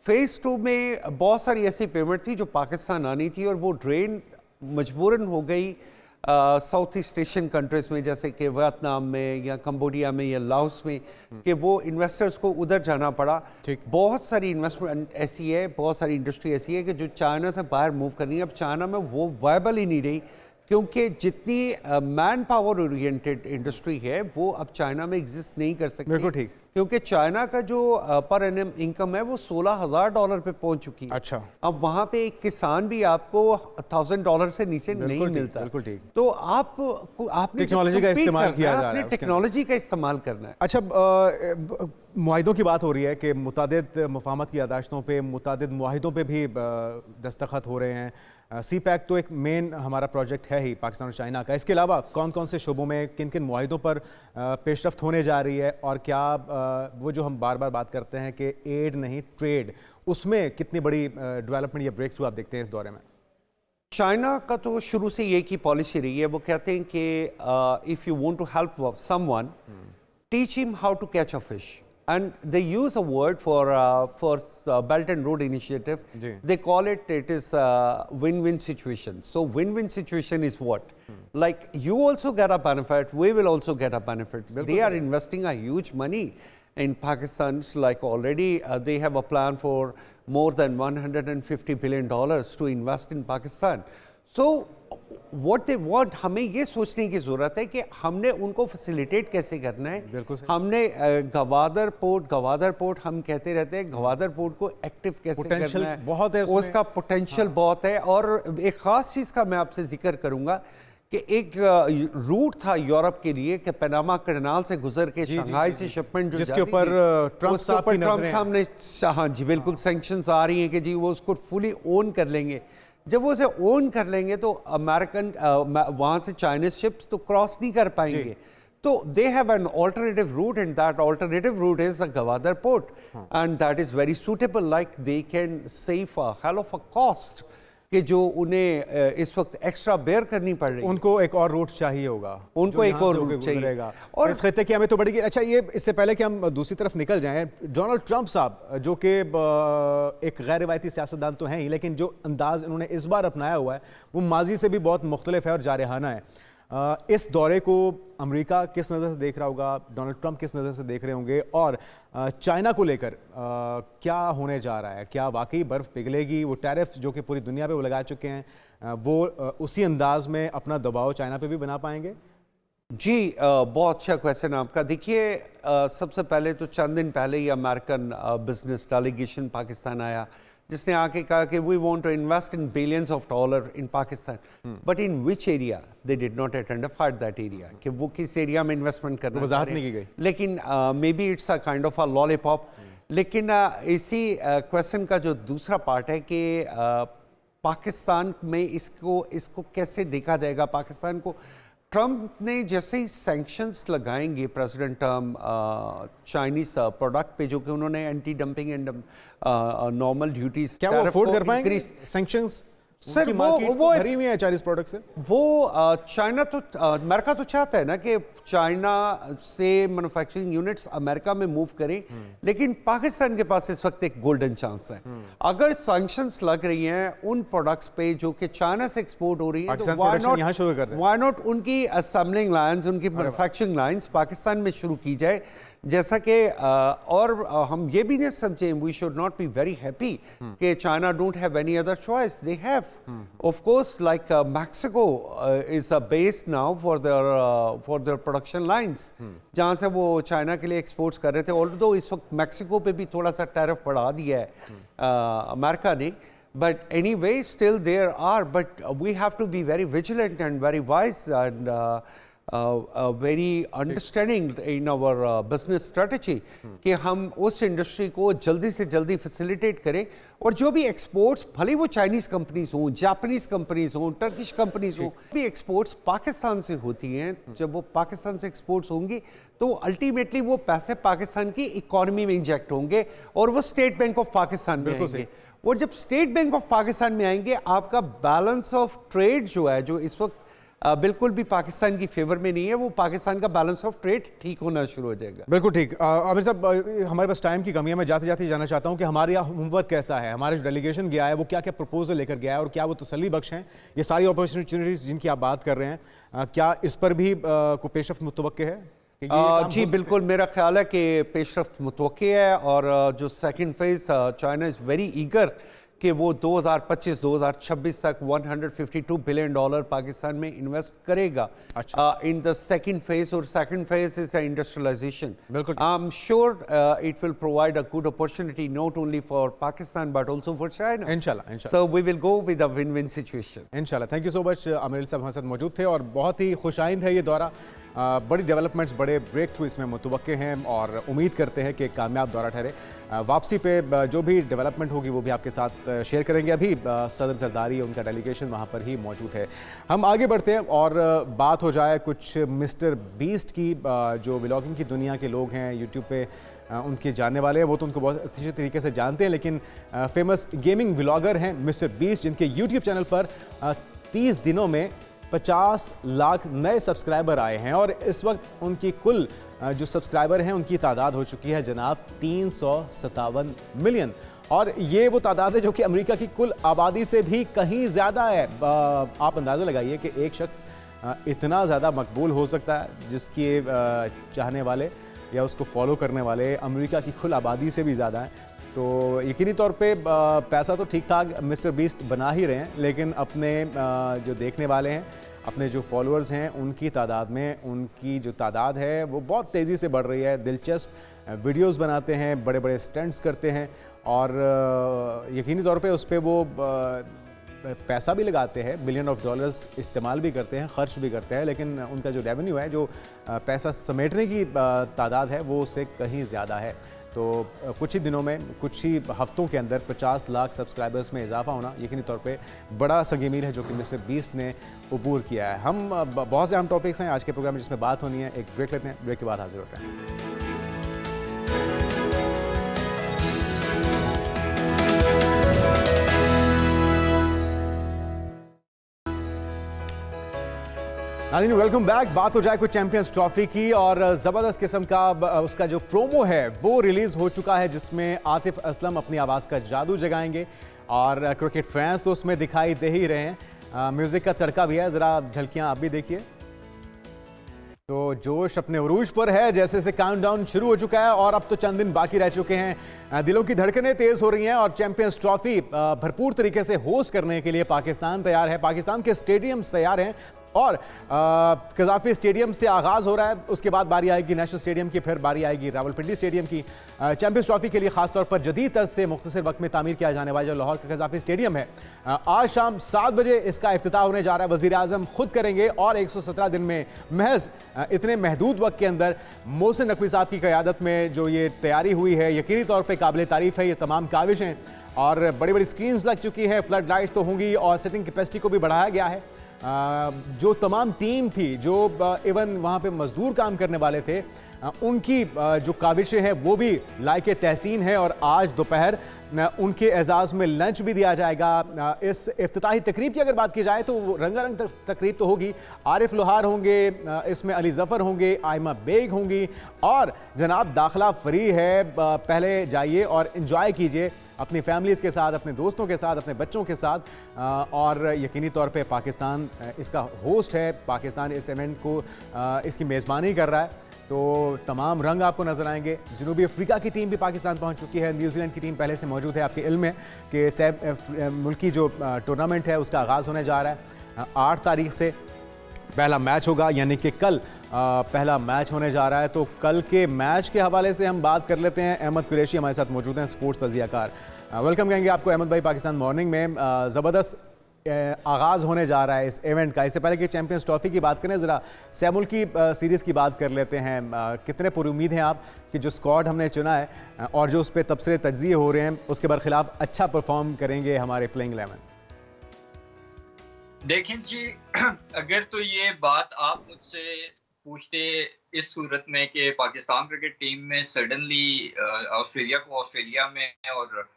फ़ेज़ 2 में बहुत सारी ऐसी पेमेंट थी जो पाकिस्तान आनी थी और वो ड्रेन मजबूरन हो गई साउथ ईस्ट एशियन कंट्रीज़ में, जैसे कि वियतनाम में या कंबोडिया में या लाओस में, कि वो इन्वेस्टर्स को उधर जाना पड़ा। बहुत सारी इन्वेस्टमेंट ऐसी है, बहुत सारी इंडस्ट्री ऐसी है कि जो चाइना से बाहर मूव करनी है। अब चाइना में वो वायबल ही नहीं रही, क्योंकि जितनी मैन पावर ओरिएंटेड इंडस्ट्री है वो अब चाइना में एग्जिस्ट नहीं कर सकती।
बिल्कुल ठीक,
क्योंकि चाइना का जो पर एनम इनकम है वो $16,000 पे पहुंच चुकी है।
अच्छा,
अब वहाँ पे एक किसान भी आपको $1,000 से नीचे नहीं मिलता।
बिल्कुल ठीक।
तो आपने
टेक्नोलॉजी का इस्तेमाल किया जा रहा है,
टेक्नोलॉजी का इस्तेमाल करना है।
अच्छा, मुआहिदों की बात हो रही है कि मुतादिद मुफाहमत की यादाश्तों पे, मुतादिद मुआहिदों पे भी दस्तखत हो रहे हैं। CPEC तो एक मेन हमारा प्रोजेक्ट है ही पाकिस्तान और चाइना का। इसके अलावा कौन कौन से शोबों में किन किन मुआहिदों पर पेशरफ्त होने जा रही है और क्या वो जो हम बार बार बात करते हैं कि एड नहीं ट्रेड, उसमें कितनी बड़ी डेवलपमेंट या ब्रेक थ्रू आप देखते हैं इस दौरे में?
चाइना का तो शुरू से ये की पॉलिसी रही है, वो कहते हैं कि if you want to help someone, teach him how to catch a fish. And they use a word for Belt and Road Initiative. They call it is win-win situation. So win-win situation is what? Like you also get a benefit, we will also get a benefit. They are investing a huge money in Pakistan. It's like already they have a plan for more than $150 billion to invest in Pakistan. So what they want, हमें ये सोचने की ज़रूरत है कि हमने उनको facilitate कैसे करना है। हमने गवादर पोर्ट हम कहते रहते हैं, गवादर पोर्ट को एक्टिव कैसे करना है,
बहुत है
उसका पोटेंशियल बहुत है। और एक ख़ास चीज़ का मैं आपसे जिक्र करूँगा कि एक रूट था यूरोप के लिए कि पनामा कैनाल से गुजर के शंघाई से शिपमेंट जो
जिसके ऊपर ट्रंप साहब
ने, हाँ जी बिल्कुल, सैंक्शंस आ रही हैं कि जी वो उसको फुली ओन कर लेंगे। जब वो उसे ओन कर लेंगे तो अमेरिकन वहाँ से चाइनीज शिप्स तो क्रॉस नहीं कर पाएंगे। तो they have an alternative root and that alternative root is the Gwadar port and that is very suitable. Like they can save a hell of a cost कि जो उन्हें इस वक्त एक्स्ट्रा बेयर करनी पड़ रही है।
उनको एक और रूट चाहिए होगा,
उनको एक और रूट चाहिए
और इस खित्ते की हमें तो बड़ी। अच्छा, ये इससे पहले कि हम दूसरी तरफ निकल जाएं, डोनाल्ड ट्रंप साहब जो कि एक गैर रिवायती सियासतदान तो हैं ही, लेकिन जो अंदाज इन्होंने इस बार अपनाया हुआ है वो माजी से भी बहुत मुख्तलिफ है और जारहाना है। इस दौरे को अमेरिका किस नज़र से देख रहा होगा, डोनाल्ड ट्रंप किस नज़र से देख रहे होंगे, और चाइना को लेकर क्या होने जा रहा है? क्या वाकई बर्फ़ पिघलेगी? वो टैरिफ जो कि पूरी दुनिया पे वो लगा चुके हैं, वो उसी अंदाज में अपना दबाव चाइना पे भी बना पाएंगे?
जी, बहुत अच्छा क्वेश्चन आपका। देखिए, सबसे पहले तो चंद दिन पहले ही अमेरिकन बिजनेस डेलीगेशन पाकिस्तान आया, जिसने आके कहा कि we want to invest in billions of dollar in Pakistan, but in which area they did not identify that area, कि वो किस एरिया में इन्वेस्टमेंट करना है,
वजाहत नहीं की गई।
लेकिन may be it's a kind of a lollipop. लेकिन इसी क्वेश्चन का जो दूसरा पार्ट है कि पाकिस्तान में इसको कैसे देखा जाएगा। पाकिस्तान को ट्रंप ने जैसे ही सैंक्शंस लगाएंगे प्रेसिडेंट ट्रंप चाइनीज प्रोडक्ट पे, जो कि उन्होंने anti dumping and normal duties,
क्या वो अफोर्ड कर पाएंगे सैंक्शंस?
सर
वो भरी हुई है चाइनीज प्रोडक्ट से।
वो चाइना तो अमेरिका तो चाहता है ना कि चाइना से मैन्युफैक्चरिंग यूनिट्स अमेरिका में मूव करें, लेकिन पाकिस्तान के पास इस वक्त एक गोल्डन चांस है। अगर सैंक्शंस लग रही हैं उन प्रोडक्ट्स पे जो कि चाइना से एक्सपोर्ट हो रही हैं, तो व्हाई नॉट उनकी असेंबलिंग लाइंस, उनकी मैन्युफैक्चरिंग लाइंस पाकिस्तान में शुरू की जाए। जैसा कि और हम ये भी नहीं समझें, we should not be very happy कि China don't have any other choice, they have of course, like Mexico is a base now for their production lines, जहाँ से वो चाइना के लिए एक्सपोर्ट्स कर रहे थे। ऑल्दो इस वक्त मैक्सिको पे भी थोड़ा सा टैरिफ बढ़ा दिया है अमेरिका ने, but anyway still there are, but we have to be very vigilant and very wise and very understanding in our business strategy कि हम उस इंडस्ट्री को जल्दी से जल्दी फैसिलिटेट करें, और जो भी एक्सपोर्ट्स, भले वो चाइनीज़ कंपनीज हों, जापानीज़ कंपनीज हों, टर्किश कंपनीज हों, भी एक्सपोर्ट्स पाकिस्तान से होती हैं, जब वो पाकिस्तान से एक्सपोर्ट्स होंगी तो अल्टीमेटली वो पैसे पाकिस्तान की इकॉनमी में इंजेक्ट होंगे और वो स्टेट बैंक ऑफ पाकिस्तान में आएंगे। और जब स्टेट बैंक ऑफ पाकिस्तान में आएंगे, आपका बैलेंस ऑफ ट्रेड जो है, जो इस वक्त बिल्कुल भी पाकिस्तान की फेवर में नहीं है, वो पाकिस्तान का बैलेंस ऑफ ट्रेड ठीक होना शुरू हो जाएगा।
बिल्कुल ठीक। आमिर साहब, हमारे पास टाइम की कमी है, मैं जाते जाते जानना चाहता हूं कि हमारे यहाँ होमवर्क कैसा है, हमारे जो डेलीगेशन गया है वो क्या क्या प्रपोजल लेकर गया है, और क्या वो तसल्ली बख्श हैं ये सारी अपॉर्चुनिटीज जिनकी आप बात कर रहे हैं, क्या इस पर भी कोई पेशरफ्त मुतवक्के है?
जी बिल्कुल, मेरा ख्याल है कि पेशरफ्त मुतवक्के है, और जो second phase China is very eager कि वो 2025-2026 तक $152 बिलियन पाकिस्तान में इन्वेस्ट करेगा इन द सेकंड फेज, और second phase is industrialization. I am sure it will provide a good opportunity not only for Pakistan but also for China.
इंशाल्लाह
so we will go with a win win situation
इंशाल्लाह। Thank you so much. Aamir sahab हमारे साथ मौजूद थे और बहुत ही खुशाइंद है ये दौरा। बड़ी डेवलपमेंट्स, बड़े ब्रेक थ्रू इसमें मुतवक्के हैं और उम्मीद करते हैं कि कामयाब दौरा ठहरे। वापसी पे जो भी डेवलपमेंट होगी वो भी आपके साथ शेयर करेंगे। अभी सदर जरदारी, उनका डेलीगेशन वहाँ पर ही मौजूद है। हम आगे बढ़ते हैं और बात हो जाए कुछ मिस्टर बीस्ट की। जो व्लॉगिंग की दुनिया के लोग हैं, यूट्यूब पे उनके जानने वाले हैं, वो तो उनको बहुत अच्छे तरीके से जानते हैं, लेकिन फेमस गेमिंग व्लॉगर हैं मिस्टर बीस्ट, जिनके यूट्यूब चैनल पर 30 दिनों में 50 लाख नए सब्सक्राइबर आए हैं, और इस वक्त उनकी कुल जो सब्सक्राइबर हैं उनकी तादाद हो चुकी है जनाब 357 मिलियन, और ये वो तादाद है जो कि अमेरिका की कुल आबादी से भी कहीं ज़्यादा है। आप अंदाज़ा लगाइए कि एक शख्स इतना ज़्यादा मकबूल हो सकता है जिसके चाहने वाले या उसको फॉलो करने वाले अमेरिका की कुल आबादी से भी ज़्यादा हैं। तो यकीनी तौर पे पैसा तो ठीक ठाक मिस्टर बीस्ट बना ही रहे हैं, लेकिन अपने जो देखने वाले हैं, अपने जो फॉलोअर्स हैं, उनकी तादाद में उनकी जो तादाद है वो बहुत तेज़ी से बढ़ रही है। दिलचस्प वीडियोस बनाते हैं, बड़े बड़े स्टंट्स करते हैं, और यकीनी तौर पे उस पर वो पैसा भी लगाते हैं, बिलियन ऑफ डॉलर्स इस्तेमाल भी करते हैं, खर्च भी करते हैं, लेकिन उनका जो रेवेन्यू है, जो पैसा समेटने की तादाद है, वो उससे कहीं ज़्यादा है। तो कुछ ही दिनों में, कुछ ही हफ्तों के अंदर 50 लाख सब्सक्राइबर्स में इजाफा होना यकीनी तौर पे बड़ा संग-ए-मील है जो कि मिस्टर बीस्ट ने अबूर किया है। हम बहुत से अहम टॉपिक्स हैं आज के प्रोग्राम में जिसमें बात होनी है। एक ब्रेक लेते हैं, ब्रेक के बाद हाजिर होते हैं। नाज़रीन वेलकम बैक। बात हो जाए कुछ चैंपियंस ट्रॉफी की, और ज़बरदस्त किस्म का उसका जो प्रोमो है वो रिलीज़ हो चुका है, जिसमें आतिफ असलम अपनी आवाज़ का जादू जगाएंगे, और क्रिकेट फैंस तो उसमें दिखाई दे ही रहे हैं। म्यूज़िक का तड़का भी है, ज़रा झलकियाँ आप भी देखिए। तो जोश अपने उरूज पर है, जैसे जैसे काउंटडाउन शुरू हो चुका है और अब तो चंद दिन बाकी रह चुके हैं। दिलों की धड़कनें तेज हो रही हैं और चैंपियंस ट्रॉफी भरपूर तरीके से होस्ट करने के लिए पाकिस्तान तैयार है। पाकिस्तान के स्टेडियम्स तैयार हैं और कज़ाफ़ी स्टेडियम से आगाज़ हो रहा है, उसके बाद बारी आएगी नेशनल स्टेडियम की, फिर बारी आएगी रावलपिंडी स्टेडियम की। चैंपियंस ट्रॉफी के लिए खासतौर पर जदीद तर्ज से मुख्तसर वक्त में तामीर किया जाने वाला जो लाहौर का कज़ाफ़ी स्टेडियम है, आज शाम 7 बजे इसका इफ्तिताह होने जा रहा है। वज़ीर आज़म खुद करेंगे और 117 दिन में महज इतने महदूद वक्त के अंदर मोहसिन नकवी साहब की क़यादत में जो ये तैयारी हुई है, यकीनी तौर पर काबिल तारीफ़ है। ये तमाम काविशें और बड़ी बड़ी स्क्रीन्स लग चुकी हैं, फ्लड लाइट्स तो होंगी और सिटिंग कैपेसिटी को भी बढ़ाया गया है। जो तमाम टीम थी, जो इवन वहाँ पे मजदूर काम करने वाले थे, उनकी जो काविशें हैं वो भी लायक तहसीन है और आज दोपहर उनके एजाज़ में लंच भी दिया जाएगा। इस इफ्तिताही तकरीब की अगर बात की जाए तो रंगारंग तकरीब तो होगी। आरिफ लोहार होंगे, इसमें अली ज़फ़र होंगे, आयमा बेग होंगी और जनाब दाखिला फ्री है। पहले जाइए और इन्जॉय कीजिए अपनी फैमिलीज़ के साथ, अपने दोस्तों के साथ, अपने बच्चों के साथ। और यकीनी तौर पे पाकिस्तान इसका होस्ट है, पाकिस्तान इस इवेंट को इसकी मेज़बानी कर रहा है, तो तमाम रंग आपको नजर आएंगे। जनूबी अफ्रीका की टीम भी पाकिस्तान पहुंच चुकी है, न्यूजीलैंड की टीम पहले से मौजूद है। आपके इल्म है कि मुल्की जो टूर्नामेंट है उसका आगाज़ होने जा रहा है। 8 तारीख से पहला मैच होगा, यानी कि कल पहला मैच होने जा रहा है। तो कल के मैच के हवाले से हम बात कर लेते हैं। अहमद कुरैशी हमारे साथ मौजूद हैं, स्पोर्ट्स तजियाकार। वेलकम कहेंगे आपको अहमद भाई पाकिस्तान मॉर्निंग में। ज़बरदस्त आगाज़ होने जा रहा है इस इवेंट का। इससे पहले कि चैंपियंस ट्रॉफी की बात करें, ज़रा सैमुल की सीरीज़ की बात कर लेते हैं। कितने पुरुमीद हैं आप कि जो स्क्वाड हमने चुना है और जो उस पर तबसरे तज्ज़िये हो रहे हैं उसके बरखिलाफ़ अच्छा परफॉर्म करेंगे हमारे प्लेइंग 11?
देखें जी, अगर तो ये बात आप मुझसे पूछते इस सूरत में कि पाकिस्तान क्रिकेट टीम में सडनली ऑस्ट्रेलिया को ऑस्ट्रेलिया में और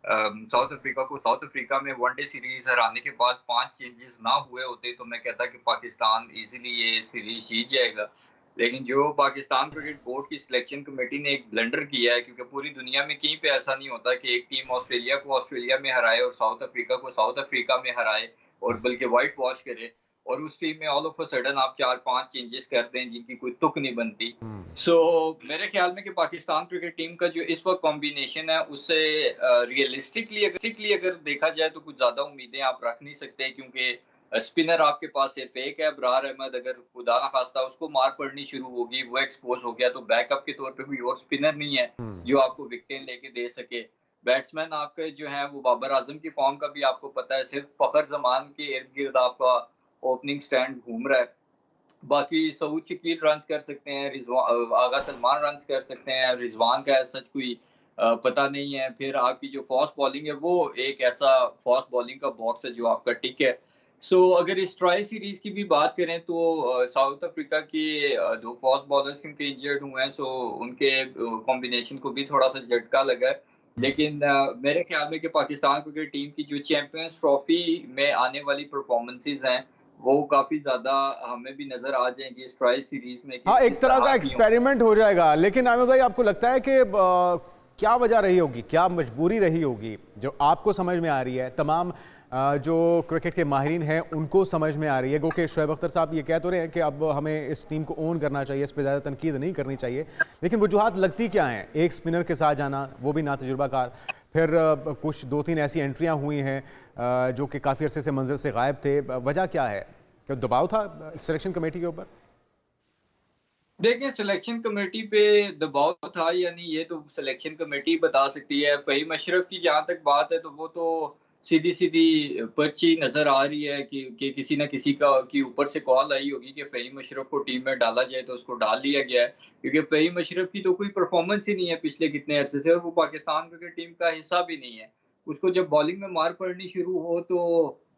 साउथ अफ्रीका को साउथ अफ्रीका में वनडे सीरीज हराने के बाद 5 चेंजेस ना हुए होते तो मैं कहता कि पाकिस्तान इजीली ये सीरीज जीत जाएगा। लेकिन जो पाकिस्तान क्रिकेट बोर्ड की सिलेक्शन कमेटी ने एक ब्लंडर किया है, क्योंकि पूरी दुनिया में कहीं पे ऐसा नहीं होता कि एक टीम ऑस्ट्रेलिया को ऑस्ट्रेलिया में हराए और साउथ अफ्रीका को साउथ अफ्रीका में हराए और बल्कि वाइट वॉश करे, और उस टीम में ऑल ऑफ अ सडन आप 4-5 चेंजेस करते हैं जिनकी कोई तुक नहीं बनती। सो मेरे ख्याल में कि पाकिस्तान क्रिकेट टीम का जो इस वक्त कॉम्बिनेशन है उससे रियलिस्टिकली अगर देखा जाए तो कुछ ज्यादा उम्मीदें आप रख नहीं सकते, क्योंकि स्पिनर आपके पास सिर्फ एक है, अबरार अहमद। अगर खुदा ना खास्ता उसको मार पड़नी शुरू होगी, वो एक्सपोज हो गया, तो बैकअप के तौर पे कोई और स्पिनर नहीं है जो आपको विकेटें लेके दे सके। बैट्समैन आपके जो है वो बाबर आजम की फॉर्म का भी आपको पता है, सिर्फ फखर जमान के इर्द गिर्द आपका ओपनिंग स्टैंड घूम रहा है। बाकी सऊद शकील रन कर सकते हैं, आगा सलमान रन कर सकते हैं, रिजवान का सच कोई पता नहीं है। फिर आपकी जो फास्ट बॉलिंग है वो एक ऐसा फास्ट बॉलिंग का बॉक्स है जो आपका टिक है। सो अगर इस ट्राई सीरीज की भी बात करें तो साउथ अफ्रीका के 2 फास्ट बॉलर्स क्योंकि इंजर्ड हुए हैं, सो उनके कॉम्बिनेशन को भी थोड़ा सा झटका लगा है। लेकिन मेरे ख्याल में कि पाकिस्तान क्रिकेट टीम की जो चैंपियंस ट्रॉफी में आने वाली परफॉर्मेंसेस हैं वो काफी ज्यादा हमें भी नजर आ जाएंगी इस ट्राई सीरीज में।
हाँ, एक तरह का एक्सपेरिमेंट हो जाएगा। लेकिन आमिर भाई, आपको लगता है कि क्या वजह रही होगी, क्या मजबूरी रही होगी जो आपको समझ में आ रही है, तमाम जो क्रिकेट के माहिरीन हैं उनको समझ में आ रही है? क्योंकि शोएब अख्तर साहब ये कह तो रहे हैं कि अब हमें इस टीम को ओन करना चाहिए, इस पर ज़्यादा तनकीद नहीं करनी चाहिए, लेकिन वजूहात लगती क्या हैं? एक स्पिनर के साथ जाना, वो भी ना तजुर्बाकार, फिर कुछ 2-3 ऐसी एंट्रियाँ हुई हैं जो कि काफ़ी अरसे से मंजर से गायब थे। वजह क्या है? क्या दबाव था सिलेक्शन कमेटी के ऊपर?
देखिए, सिलेक्शन कमेटी पे दबाव था यानी ये तो सिलेक्शन कमेटी बता सकती है। फ़हीम अशरफ की जहाँ तक बात है तो वो तो सीधी पर्ची नजर आ रही है कि किसी न किसी की ऊपर से कॉल आई होगी कि फ़हीम अशरफ को टीम में डाला जाए, तो उसको डाल लिया गया है। क्योंकि फ़हीम अशरफ की तो कोई परफॉर्मेंस ही नहीं है पिछले कितने अरसे से, और वो पाकिस्तान क्रिकेट टीम का हिस्सा भी नहीं है। उसको जब बॉलिंग में मार पड़नी शुरू हो तो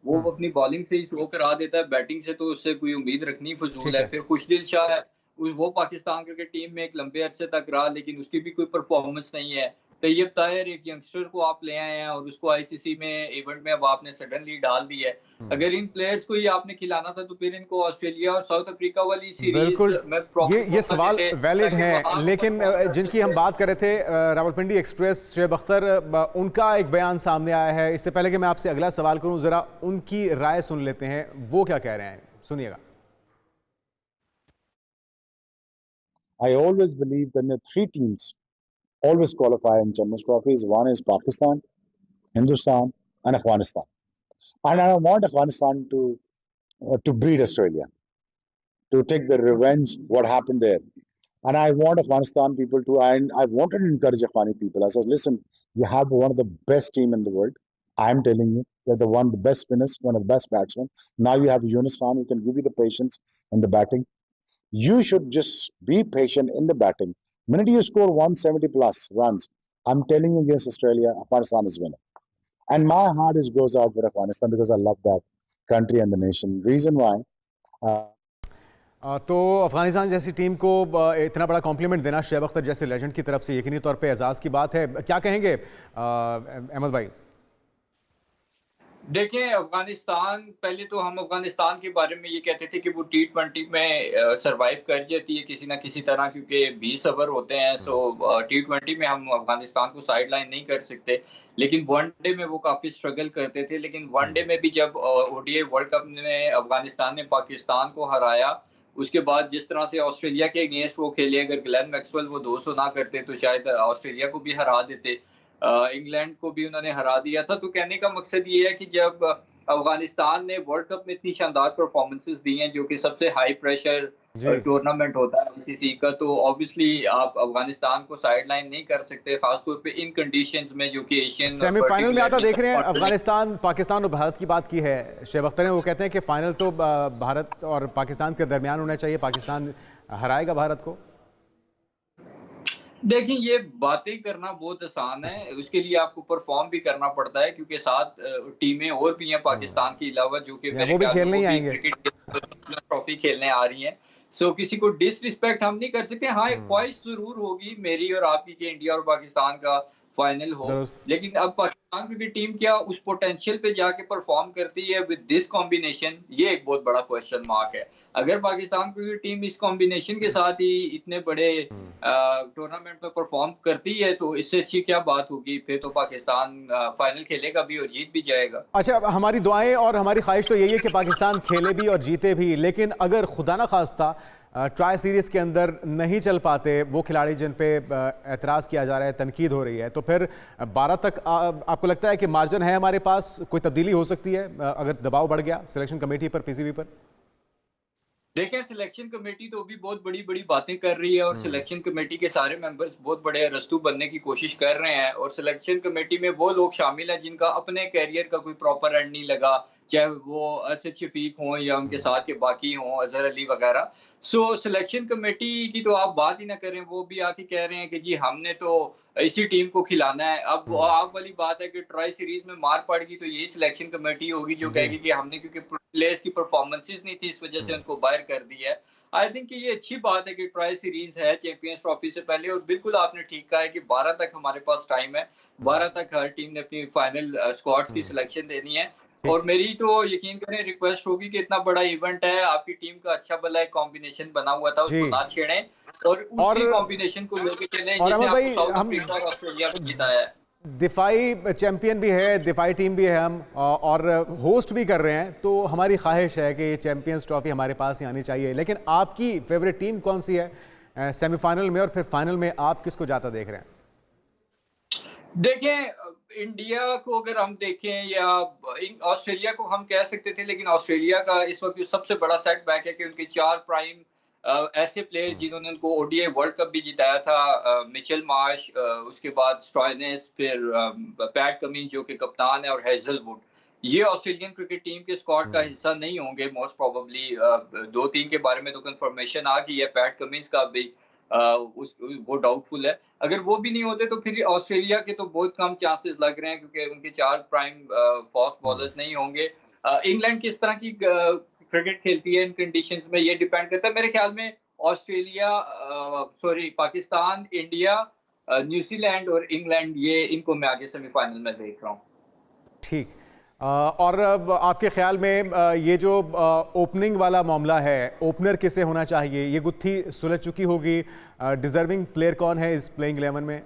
वो अपनी बॉलिंग से ही शो करा देता है, बैटिंग से तो उससे कोई उम्मीद रखनी फजूल है। फिर खुशदिल शाह है, वो पाकिस्तान क्रिकेट टीम में एक लंबे अरसे तक रहा, लेकिन उसकी भी कोई परफॉर्मेंस नहीं है। तैयब ताहिर एक यंगस्टर को आप ले आए हैं और उसको आईसीसी में इवेंट में अब आपने सडनली डाल दिया है। अगर इन प्लेयर्स को ही आपने खिलाना था तो फिर इनको ऑस्ट्रेलिया और साउथ अफ्रीका वाली सीरीज में
ये सवाल वैलिड हैं, लेकिन जिनकी हम बात कर रहे थे रावलपिंडी एक्सप्रेस शोएब अख्तर, उनका एक बयान सामने आया है। इससे पहले कि मैं आपसे अगला सवाल करूं, जरा उनकी राय सुन लेते हैं, वो क्या कह रहे हैं, सुनिएगा।
I always believe that the three teams always qualify in Champions Trophies. One is Pakistan, Hindustan, and Afghanistan. And I want Afghanistan to beat Australia, to take the revenge what happened there. And I want Afghanistan people to, and I wanted to encourage Afghani people. I said, listen, you have one of the best team in the world. I'm telling you, you're the best spinners, one of the best batsmen. Now you have Yunus Khan who can give you the patience in the batting. You should just be patient in the batting. The minute you score 170 plus runs, I'm telling you against Australia, Afghanistan is winning. And my heart goes out for Afghanistan because I love that country and the nation. Reason why.
तो अफगानिस्तान जैसी team को इतना बड़ा complement देना शोएब अख्तर जैसे legend की तरफ से यकीनी तौर पे एजाज़ की बात है। क्या कहेंगे अहमद भाई?
देखें, अफगानिस्तान, पहले तो हम अफगानिस्तान के बारे में ये कहते थे कि वो T20 में सरवाइव कर जाती है किसी ना किसी तरह, क्योंकि 20 ओवर होते हैं। सो T20 में हम अफगानिस्तान को साइड लाइन नहीं कर सकते, लेकिन वनडे में वो काफ़ी स्ट्रगल करते थे। लेकिन वनडे में भी जब ODI वर्ल्ड कप में अफगानिस्तान ने पाकिस्तान को हराया, उसके बाद जिस तरह से ऑस्ट्रेलिया के अगेंस्ट वो खेले, अगर ग्लेन मैक्सवेल वो 200 ना करते तो शायद ऑस्ट्रेलिया को भी हरा देते। इंग्लैंड को भी उन्होंने हरा दिया था। तो कहने का मकसद ये है कि जब अफगानिस्तान ने वर्ल्ड कप में इतनी शानदार परफॉर्मेंसेस दी हैं, जो कि सबसे हाई प्रेशर टूर्नामेंट होता है ICC का, तो ऑब्वियसली आप अफगानिस्तान को साइड लाइन नहीं कर सकते, खासतौर पे इन कंडीशंस में जो कि एशियन
सेमीफाइनल में आता देख रहे हैं। अफगानिस्तान, पाकिस्तान और भारत की बात की है शोएब अख्तर ने, वो कहते हैं कि फाइनल तो भारत और पाकिस्तान के दरमियान होना चाहिए, पाकिस्तान हराएगा भारत को।
देखिए, ये बातें करना बहुत आसान है, उसके लिए आपको परफॉर्म भी करना पड़ता है, क्योंकि 7 टीमें और भी हैं पाकिस्तान के अलावा जो कि
वो भी खेलने ही आएंगे,
क्रिकेट ट्रॉफी खेलने आ रही हैं। सो किसी को डिसरिस्पेक्ट हम नहीं कर सकते। हाँ, एक ख्वाहिश जरूर होगी मेरी और आपकी कि इंडिया और पाकिस्तान का फाइनल हो, लेकिन अब पाकिस्तान क्रिकेट टीम क्या उस पोटेंशियल पे जाके परफॉर्म करती है विद दिस कॉम्बिनेशन, ये एक बहुत बड़ा क्वेश्चन मार्क है। अगर पाकिस्तान क्रिकेट टीम इस कॉम्बिनेशन के साथ ही इतने बड़े टूर्नामेंट में परफॉर्म करती है तो इससे अच्छी क्या बात होगी। फिर तो पाकिस्तान फाइनल खेलेगा भी और जीत भी जाएगा।
अच्छा, हमारी दुआएं और हमारी ख्वाहिश तो यही है कि पाकिस्तान खेले भी और जीते भी, लेकिन अगर खुदा ना खास्ता ट्राई सीरीज़ के अंदर नहीं चल पाते वो खिलाड़ी जिन पे एतराज़ किया जा रहा है, तनकीद हो रही है, तो फिर 12 तक आपको लगता है कि मार्जिन है हमारे पास, कोई तब्दीली हो सकती है अगर दबाव बढ़ गया सिलेक्शन कमेटी पर, PCB पर?
देखें, सिलेक्शन कमेटी तो अभी बहुत बड़ी बड़ी बातें कर रही है और सिलेक्शन कमेटी के सारे मेंबर्स बहुत बड़े रस्तू बनने की कोशिश कर रहे हैं, और सिलेक्शन कमेटी में वो लोग शामिल हैं जिनका अपने कैरियर का कोई प्रॉपर एंड नहीं लगा, चाहे वो असद शफीक हों या उनके साथ के बाकी हों, अजहर अली वगैरह। सो सिलेक्शन कमेटी की तो आप बात ही ना करें, वो भी आके कह रहे हैं कि जी हमने तो इसी टीम को खिलाना है। अब आप वाली बात है कि ट्राई सीरीज में मार पड़ गई तो यही सिलेक्शन कमेटी होगी जो कहेगी कि हमने, क्योंकि प्लेयर्स की परफॉर्मेंसेस नहीं थी इस वजह से उनको बाहर कर दिया है। आई थिंक कि ये अच्छी बात है कि ट्राई सीरीज है चैंपियंस ट्रॉफी से पहले, और बिल्कुल आपने ठीक कहा है कि 12 तक हमारे पास टाइम है, 12 तक हर टीम ने अपनी फाइनल स्क्वाड्स की सिलेक्शन देनी है। और मेरी तो यकीन करें रिक्वेस्ट होगी कि इतना बड़ा इवेंट है, आपकी टीम का अच्छा भला एक कॉम्बिनेशन बना हुआ था, उसको ना छेड़ें और उसी कॉम्बिनेशन को लेके चलें जिसने आपको साउथ अफ्रीका और ऑस्ट्रेलिया को जिताया है।
दिफाई चैंपियन भी है, दिफाई टीम भी है हम, और होस्ट भी कर रहे हैं, तो हमारी ख्वाहिश है कि चैंपियंस ट्रॉफी हमारे पास ही आनी चाहिए। लेकिन आपकी फेवरेट टीम कौन सी है सेमीफाइनल में, और फिर फाइनल में आप किसको जाता देख रहे हैं?
देखें, इंडिया को अगर हम देखें या ऑस्ट्रेलिया को हम कह सकते थे, लेकिन ऑस्ट्रेलिया का इस वक्त सबसे बड़ा सेटबैक है कि उनके 4 प्राइम ऐसे प्लेयर जिन्होंने उनको ODI वर्ल्ड कप भी जिताया था, मिचेल मार्श, उसके बाद स्टॉयनेस, फिर पैट कमिंस जो कि कप्तान है, और हेजलवुड, ये ऑस्ट्रेलियन क्रिकेट टीम के स्क्वाड का हिस्सा नहीं होंगे मोस्ट प्रोबेबली। 2-3 के बारे में तो कंफर्मेशन आ गई है, पैट कमिंस का भी वो डाउटफुल है। अगर वो भी नहीं होते तो फिर ऑस्ट्रेलिया के तो बहुत कम चांसेस लग रहे हैं, क्योंकि उनके 4 प्राइम फास्ट बॉलर्स नहीं होंगे। इंग्लैंड किस तरह की क्रिकेट खेलती है इन कंडीशंस में, ये डिपेंड करता है। मेरे ख्याल में पाकिस्तान, इंडिया, न्यूजीलैंड और इंग्लैंड, ये इनको मैं आगे सेमीफाइनल में देख रहा हूँ।
ठीक, और अब आपके ख्याल में ये जो ओपनिंग वाला मामला है, ओपनर किसे होना चाहिए, ये गुत्थी सुलझ चुकी होगी? डिजर्विंग प्लेयर कौन है इस प्लेइंग 11 में?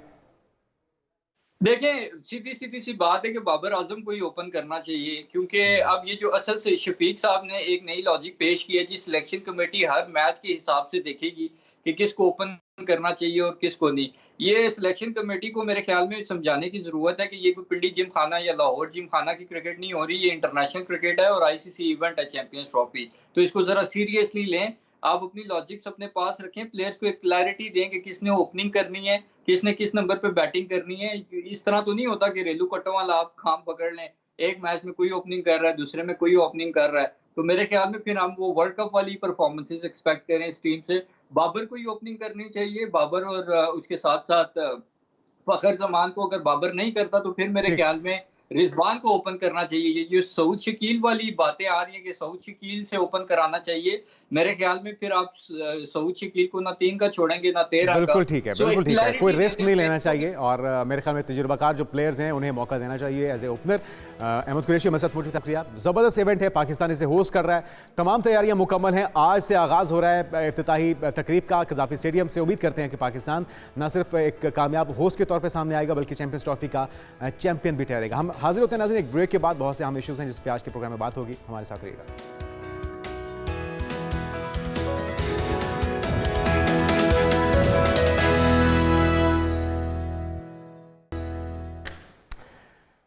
देखें, सीधी सीधी सी बात है कि बाबर आजम को ही ओपन करना चाहिए, क्योंकि अब ये जो असल से शफीक साहब ने एक नई लॉजिक पेश की है जी, सिलेक्शन कमेटी हर मैच के हिसाब से देखेगी कि किसको ओपन करना चाहिए और किसको नहीं। ये सिलेक्शन कमेटी को मेरे ख्याल में समझाने की जरूरत है कि ये कोई पिंडी जिम खाना या लाहौर जिम खाना की क्रिकेट नहीं हो रही, ये इंटरनेशनल क्रिकेट है और आईसीसी इवेंट है चैंपियंस ट्रॉफी, तो इसको जरा सीरियसली लें। आप अपनी लॉजिक्स अपने पास रखें, प्लेयर्स को एक क्लैरिटी दें कि किसने ओपनिंग करनी है, किसने किस नंबर पे बैटिंग करनी है। इस तरह तो नहीं होता कि रेलू कट्टों वाला आप खाम पकड़ लें, एक मैच में कोई ओपनिंग कर रहा है, दूसरे में कोई ओपनिंग कर रहा है, तो मेरे ख्याल में फिर हम वो वर्ल्ड कप वाली परफॉर्मेंसेस एक्सपेक्ट करें इस टीम से। बाबर को ही ओपनिंग करनी चाहिए, बाबर और उसके साथ साथ फखर जमान को अगर बाबर नहीं करता तो फिर मेरे ख्याल में रिजवान को ओपन करना चाहिए। ये जो सऊद शकील वाली बातें आ रही है कि सऊद शकील से ओपन कराना चाहिए, मेरे ख्याल में फिर आप सऊद शकील को ना 3 का छोड़ेंगे ना 13 का।
बिल्कुल ठीक है, बिल्कुल ठीक है, कोई रिस्क नहीं लेना चाहिए और मेरे ख्याल में तजुर्बाकार जो प्लेयर्स हैं उन्हें मौका देना चाहिए as a opener. Ahmed Qureshi हमारे साथ मौजूद हैं। ज़बरदस्त इवेंट है, पाकिस्तान इसे होस्ट कर रहा है, तमाम तैयारियां मुकम्मल हैं, आज से आगाज़ हो रहा है इफ्तिताही तकरीब का कज़ाफ़ी स्टेडियम से। उम्मीद करते हैं कि पाकिस्तान न सिर्फ एक कामयाब होस्ट के तौर पर सामने आएगा बल्कि चैंपियंस ट्रॉफी का चैंपियन भी ठहरेगा। हम हाजिर होते हैं नाज़रीन एक ब्रेक के बाद, बहुत से अहम इश्यूज़ हैं जिस पर आज के प्रोग्राम में बात होगी, हमारे साथ रहिएगा।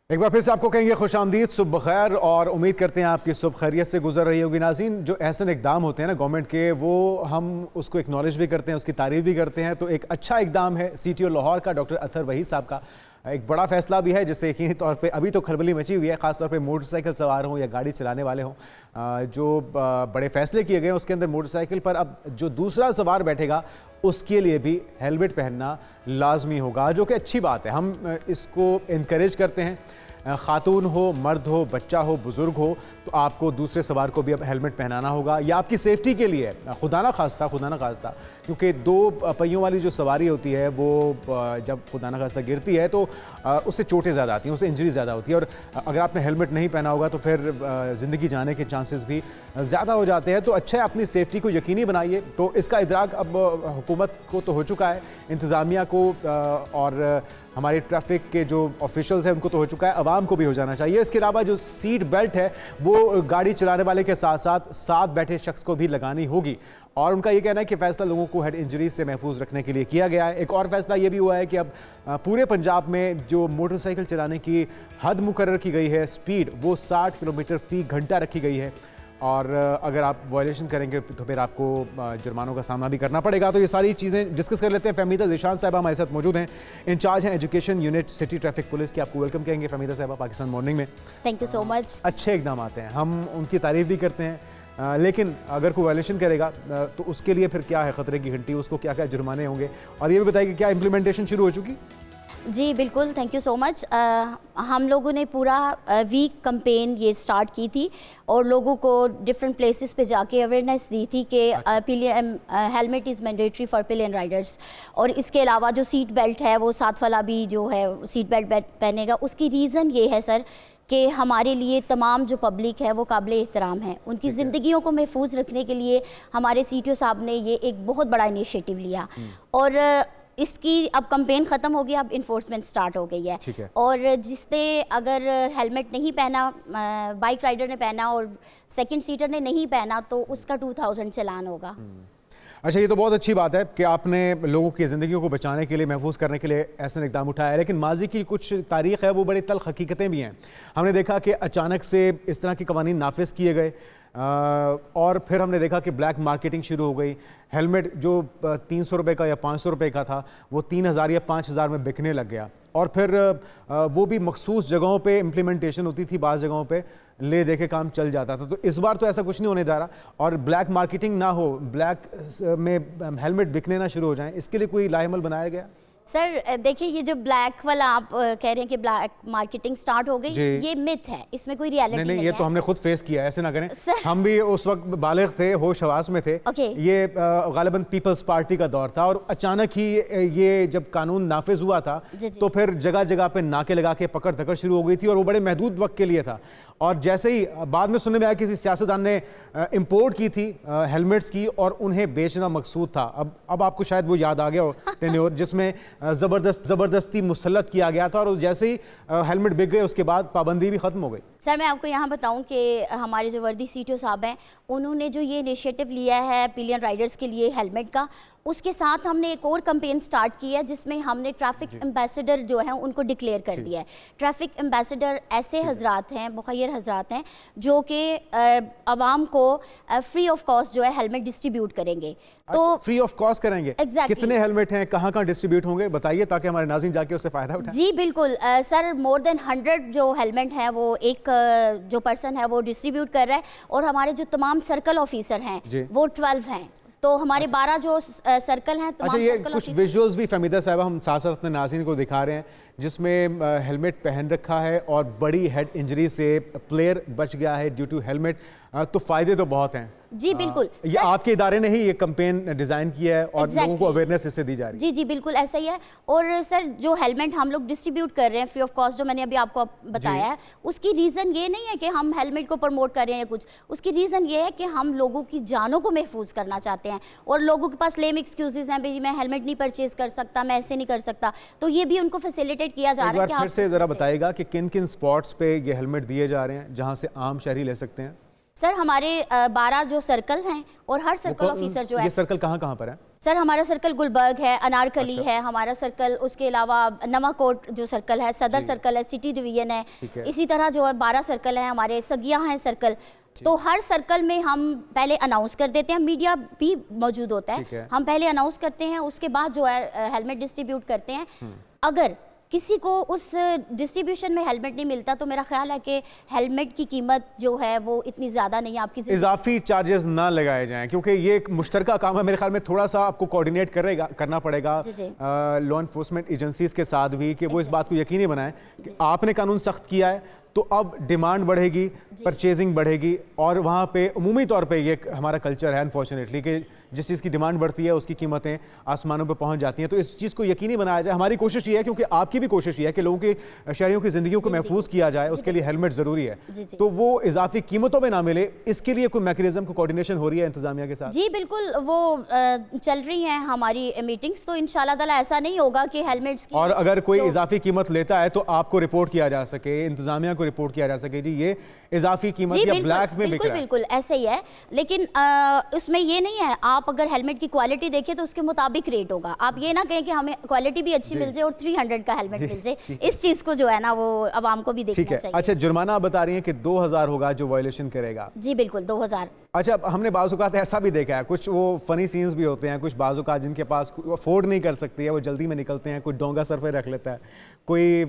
एक बार फिर से आपको कहेंगे खुशामदीद, सुबह खैर, और उम्मीद करते हैं आपकी सुबह खैरियत से गुजर रही होगी। नाज़रीन, जो ऐसे इकदाम होते हैं ना गवर्नमेंट के, वो हम उसको एक्नॉलेज भी करते हैं, उसकी तारीफ भी करते हैं। तो एक अच्छा इकदाम है सीटीओ लाहौर का, डॉक्टर अतहर वहीद साहब का। एक बड़ा फैसला भी है जिससे यकीनी तौर पे अभी तो खलबली मची हुई है, ख़ासतौर पे मोटरसाइकिल सवार हों या गाड़ी चलाने वाले हों, जो बड़े फैसले किए गए हैं उसके अंदर मोटरसाइकिल पर अब जो दूसरा सवार बैठेगा उसके लिए भी हेलमेट पहनना लाजमी होगा, जो कि अच्छी बात है। हम इसको इनकरेज करते हैं, खातून हो, मर्द हो, बच्चा हो, बुज़ुर्ग हो, तो आपको दूसरे सवार को भी अब हेलमेट पहनाना होगा। या आपकी सेफ्टी के लिए, खुदा ना खास्ता क्योंकि 2 पहियों वाली जो सवारी होती है वो जब खुदा ना खास्ता गिरती है तो उससे चोटें ज़्यादा आती हैं, उससे इंजरी ज़्यादा होती है, और अगर आपने हेलमेट नहीं पहना होगा तो फिर ज़िंदगी जाने के चांसेस भी ज़्यादा हो जाते हैं। तो अच्छा है, अपनी सेफ्टी को यकीनी बनाइए। तो इसका इदराक अब हुकूमत को तो हो चुका है, इंतज़ामिया को और हमारे ट्रैफिक के जो ऑफिशियल्स हैं उनको तो हो चुका है, आवाम को भी हो जाना चाहिए। इसके अलावा जो सीट बेल्ट है वो गाड़ी चलाने वाले के साथ साथ बैठे शख्स को भी लगानी होगी, और उनका ये कहना है कि फ़ैसला लोगों को हेड इंजरी से महफूज रखने के लिए किया गया है। एक और फैसला ये भी हुआ है कि अब पूरे पंजाब में जो मोटरसाइकिल चलाने की हद मुकर्रर की गई है, स्पीड, वो 60 किलोमीटर फ़ी घंटा रखी गई है, और अगर आप वायलेशन करेंगे तो फिर आपको जुर्मानों का सामना भी करना पड़ेगा। तो ये सारी चीज़ें डिस्कस कर लेते हैं। फहमीदा ज़ीशान साहबा हमारे साथ मौजूद हैं, इंचार्ज हैं education unit city traffic police की। आपको वेलकम कहेंगे फहमीदा साहबा पाकिस्तान मॉर्निंग में।
Thank you so much.
अच्छे इकदाम आते हैं, हम उनकी तारीफ़ भी करते हैं, लेकिन अगर कोई वायलेशन करेगा तो उसके लिए फिर क्या है ख़तरे की घंटी, उसको क्या क्या जुर्माने होंगे, और ये भी बताइए कि क्या इम्प्लीमेंटेशन शुरू हो चुकी?
जी बिल्कुल, थैंक यू सो मच। हम लोगों ने पूरा वीक कैंपेन ये स्टार्ट की थी और लोगों को डिफरेंट प्लेसेस पे जाके अवेयरनेस दी थी कि helmet is mandatory for pillion Riders, और इसके अलावा जो सीट बेल्ट है वो साथ वाला भी जो है सीट बेल्ट पहनेगा। उसकी रीज़न ये है सर कि हमारे लिए तमाम जो पब्लिक है वो काबिल एहतराम है, उनकी ज़िंदगियों को महफूज रखने के लिए हमारे सीटीओ साहब ने ये एक बहुत बड़ा इनिशिएटिव लिया, और इसकी अब कैंपेन ख़त्म हो गया, अब इन्फोर्समेंट स्टार्ट हो गई है। और जिसने अगर हेलमेट नहीं पहना, बाइक राइडर ने पहना और सेकंड सीटर ने नहीं पहना, तो उसका 2000 चालान होगा।
अच्छा, ये तो बहुत अच्छी बात है कि आपने लोगों की ज़िंदगियों को बचाने के लिए, महफूज करने के लिए ऐसा इक़दाम उठाया है, लेकिन माजी की कुछ तारीख़ है वो बड़ी तल्ख़ हकीकतें भी हैं। हमने देखा कि अचानक से इस तरह के कवानीन नाफिज किए गए, और फिर हमने देखा कि ब्लैक मार्केटिंग शुरू हो गई। हेलमेट जो 300 रुपये का या 500 रुपये का था वो 3000 या 5000 में बिकने लग गया, और फिर वो भी मखसूस जगहों पे इम्प्लीमेंटेशन होती थी, बाज़ जगहों पे ले दे के काम चल जाता था। तो इस बार तो ऐसा कुछ नहीं होने जा रहा, और ब्लैक मार्केटिंग ना हो, ब्लैक में हेलमेट बिकने ना शुरू हो जाएं, इसके लिए कोई लाहेमल बनाया गया?
सर देखिए, ये जो ब्लैक वाला आप कह रहे हैं कि ब्लैक मार्केटिंग स्टार्ट हो गई, ये मिथ है, इसमें कोई रियलिटी नहीं है।
ये तो हमने खुद फेस किया है, ऐसे ना करें। हम भी उस वक्त बालिग थे, होश हवास में थे। ये गालिबन पीपल्स पार्टी का दौर था, और अचानक ही ये जब कानून नाफिज हुआ था तो फिर जगह जगह पे नाके लगा के पकड़ धकड़ शुरू हो गई थी, और वो बड़े महदूद वक्त के लिए था। और जैसे ही बाद में सुनने में आया किसी सियासतदान ने इंपोर्ट की थी हेलमेट्स की और उन्हें बेचना मकसूद था। अब आपको शायद वो याद आ गया हो टेन्योर जिसमें ज़बरदस्ती मुसल्लत किया गया था, और जैसे ही हेलमेट बिक गए उसके बाद पाबंदी भी ख़त्म हो गई।
सर मैं आपको यहाँ बताऊँ कि हमारे जो वर्दी सीटीओ साहब हैं उन्होंने जो ये इनिशिएटिव लिया है पिलियन राइडर्स के लिए हेलमेट का, उसके साथ हमने एक और कैंपेन स्टार्ट किया है जिसमें हमने ट्रैफिक एम्बेसडर जो है उनको डिक्लेयर कर दिया है। ट्रैफिक एम्बेसडर ऐसे हजरात हैं, मुखय्यर हजरात हैं जो कि आवाम को फ्री ऑफ कॉस्ट जो है हेलमेट डिस्ट्रीब्यूट करेंगे। तो
फ्री ऑफ कॉस्ट करेंगे?
Exactly.
कितने हेलमेट हैं, कहाँ डिस्ट्रीब्यूट होंगे, बताइए ताकि हमारे नाज़रीन जाके उससे फ़ायदा उठाएं।
जी बिल्कुल सर, मोर देन 100 जो हेलमेट हैं वो एक जो पर्सन है वो डिस्ट्रीब्यूट कर रहा है, और हमारे जो तमाम सर्कल ऑफिसर हैं वो 12 हैं। तो हमारे 12 जो सर्कल हैं।
अच्छा, ये कुछ विजुअल्स भी फहमीदा साहब हम साथ साथ अपने नाज़रीन को दिखा रहे हैं जिसमें हेलमेट पहन रखा है और बड़ी हेड इंजरी से प्लेयर बच गया है ड्यू टू हेलमेट। तो फ़ायदे तो बहुत हैं।
जी बिल्कुल,
ये आपके इदारे ने ही ये कैंपेन डिज़ाइन किया है और लोगों को अवेयरनेस इससे दी जा रही है।
जी जी बिल्कुल ऐसा ही है। और सर जो हेलमेट हम लोग डिस्ट्रीब्यूट कर रहे हैं फ्री ऑफ कॉस्ट, जो मैंने अभी आपको बताया है, उसकी रीज़न ये नहीं है कि हम हेलमेट को प्रमोट कर रहे हैं या कुछ, उसकी रीज़न ये है कि हम लोगों की जानों को महफूज करना चाहते हैं। और लोगों के पास लेम एक्सक्यूजेज हैं, भाई मैं हेलमेट नहीं परचेज कर सकता, मैं ऐसे नहीं कर सकता, तो ये भी उनको फैसिलिटेट किया जा रहा है।
फिर से ज़रा बताइएगा कि किन किन स्पॉट्स पे ये हेलमेट दिए जा रहे हैं जहाँ से आम शहरी ले सकते हैं?
सर हमारे 12 जो सर्कल हैं और हर सर्कल ऑफिसर जो है।
ये सर्कल कहाँ पर है?
सर हमारा सर्कल गुलबर्ग है, अनारकली है हमारा सर्कल, उसके अलावा नवाकोट जो सर्कल है, सदर सर्कल है, सिटी डिवीजन है, इसी तरह जो है 12 सर्कल हैं हमारे, सगिया हैं सर्कल। तो हर सर्कल में हम पहले अनाउंस कर देते हैं, मीडिया भी मौजूद होता है, हम पहले अनाउंस करते हैं, उसके बाद जो है हेलमेट डिस्ट्रीब्यूट करते हैं। अगर किसी को उस डिस्ट्रीब्यूशन में हेलमेट नहीं मिलता तो मेरा ख्याल है कि हेलमेट की कीमत जो है वो इतनी ज़्यादा नहीं है, आपकी
इजाफी चार्जेस ना लगाए जाएं, क्योंकि ये एक मुश्तरका काम है। मेरे ख्याल में थोड़ा सा आपको कोऑर्डिनेट करना पड़ेगा लॉ इन्फोर्समेंट एजेंसीज के साथ भी कि वो इस बात को यकीनी बनाएं कि आपने कानून सख्त किया है तो अब डिमांड बढ़ेगी, परचेजिंग बढ़ेगी, और वहाँ पे उमूमी तौर पे ये हमारा कल्चर है अनफॉर्चुनेटली कि जिस चीज़ की डिमांड बढ़ती है उसकी कीमतें आसमानों पे पहुँच जाती हैं। तो इस चीज़ को यकीनी बनाया जाए। हमारी कोशिश ये है, क्योंकि आपकी भी कोशिश ये है कि लोगों की शहरियों की ज़िंदगी को महफूज किया जाए, उसके लिए हेलमेट ज़रूरी है, तो वो इजाफी कीमतों में ना मिले, इसके लिए कोई मैकेनिज्म को कोऑर्डिनेशन हो रही है इंतजामिया के साथ?
जी बिल्कुल, वो चल रही हैं हमारी मीटिंग्स, तो इंशाल्लाह ताला ऐसा नहीं होगा कि हेलमेट्स की, और
अगर कोई इजाफी कीमत लेता है तो आपको रिपोर्ट किया जा सके, इंतजामिया को रिपोर्ट किया जा सके, जी ये इजाफी कीमत या ब्लैक में बिक रहा है।
बिल्कुल ऐसे ही है, लेकिन उसमें ये नहीं है, आप अगर हेलमेट की क्वालिटी देखें तो उसके मुताबिक रेट होगा। आप ये ना कहें कि हमें क्वालिटी भी अच्छी मिल जाए और 300 का हेलमेट मिल जाए, इस चीज को जो है ना वो आवाम को भी देखना चाहिए।
अच्छा, जुर्माना आप बता रही हैं कि 2000 होगा जो वायलेशन करेगा?
जी बिल्कुल 2000।
अच्छा, हमने बाज़-औक़ात ऐसा भी देखा है, कुछ वो फनी सीन्स भी होते हैं, कुछ बाज़-औक़ात जिनके पास अफोर्ड नहीं कर सकती है वो जल्दी में निकलते हैं, कोई डोंगा सर पे रख लेता है, कोई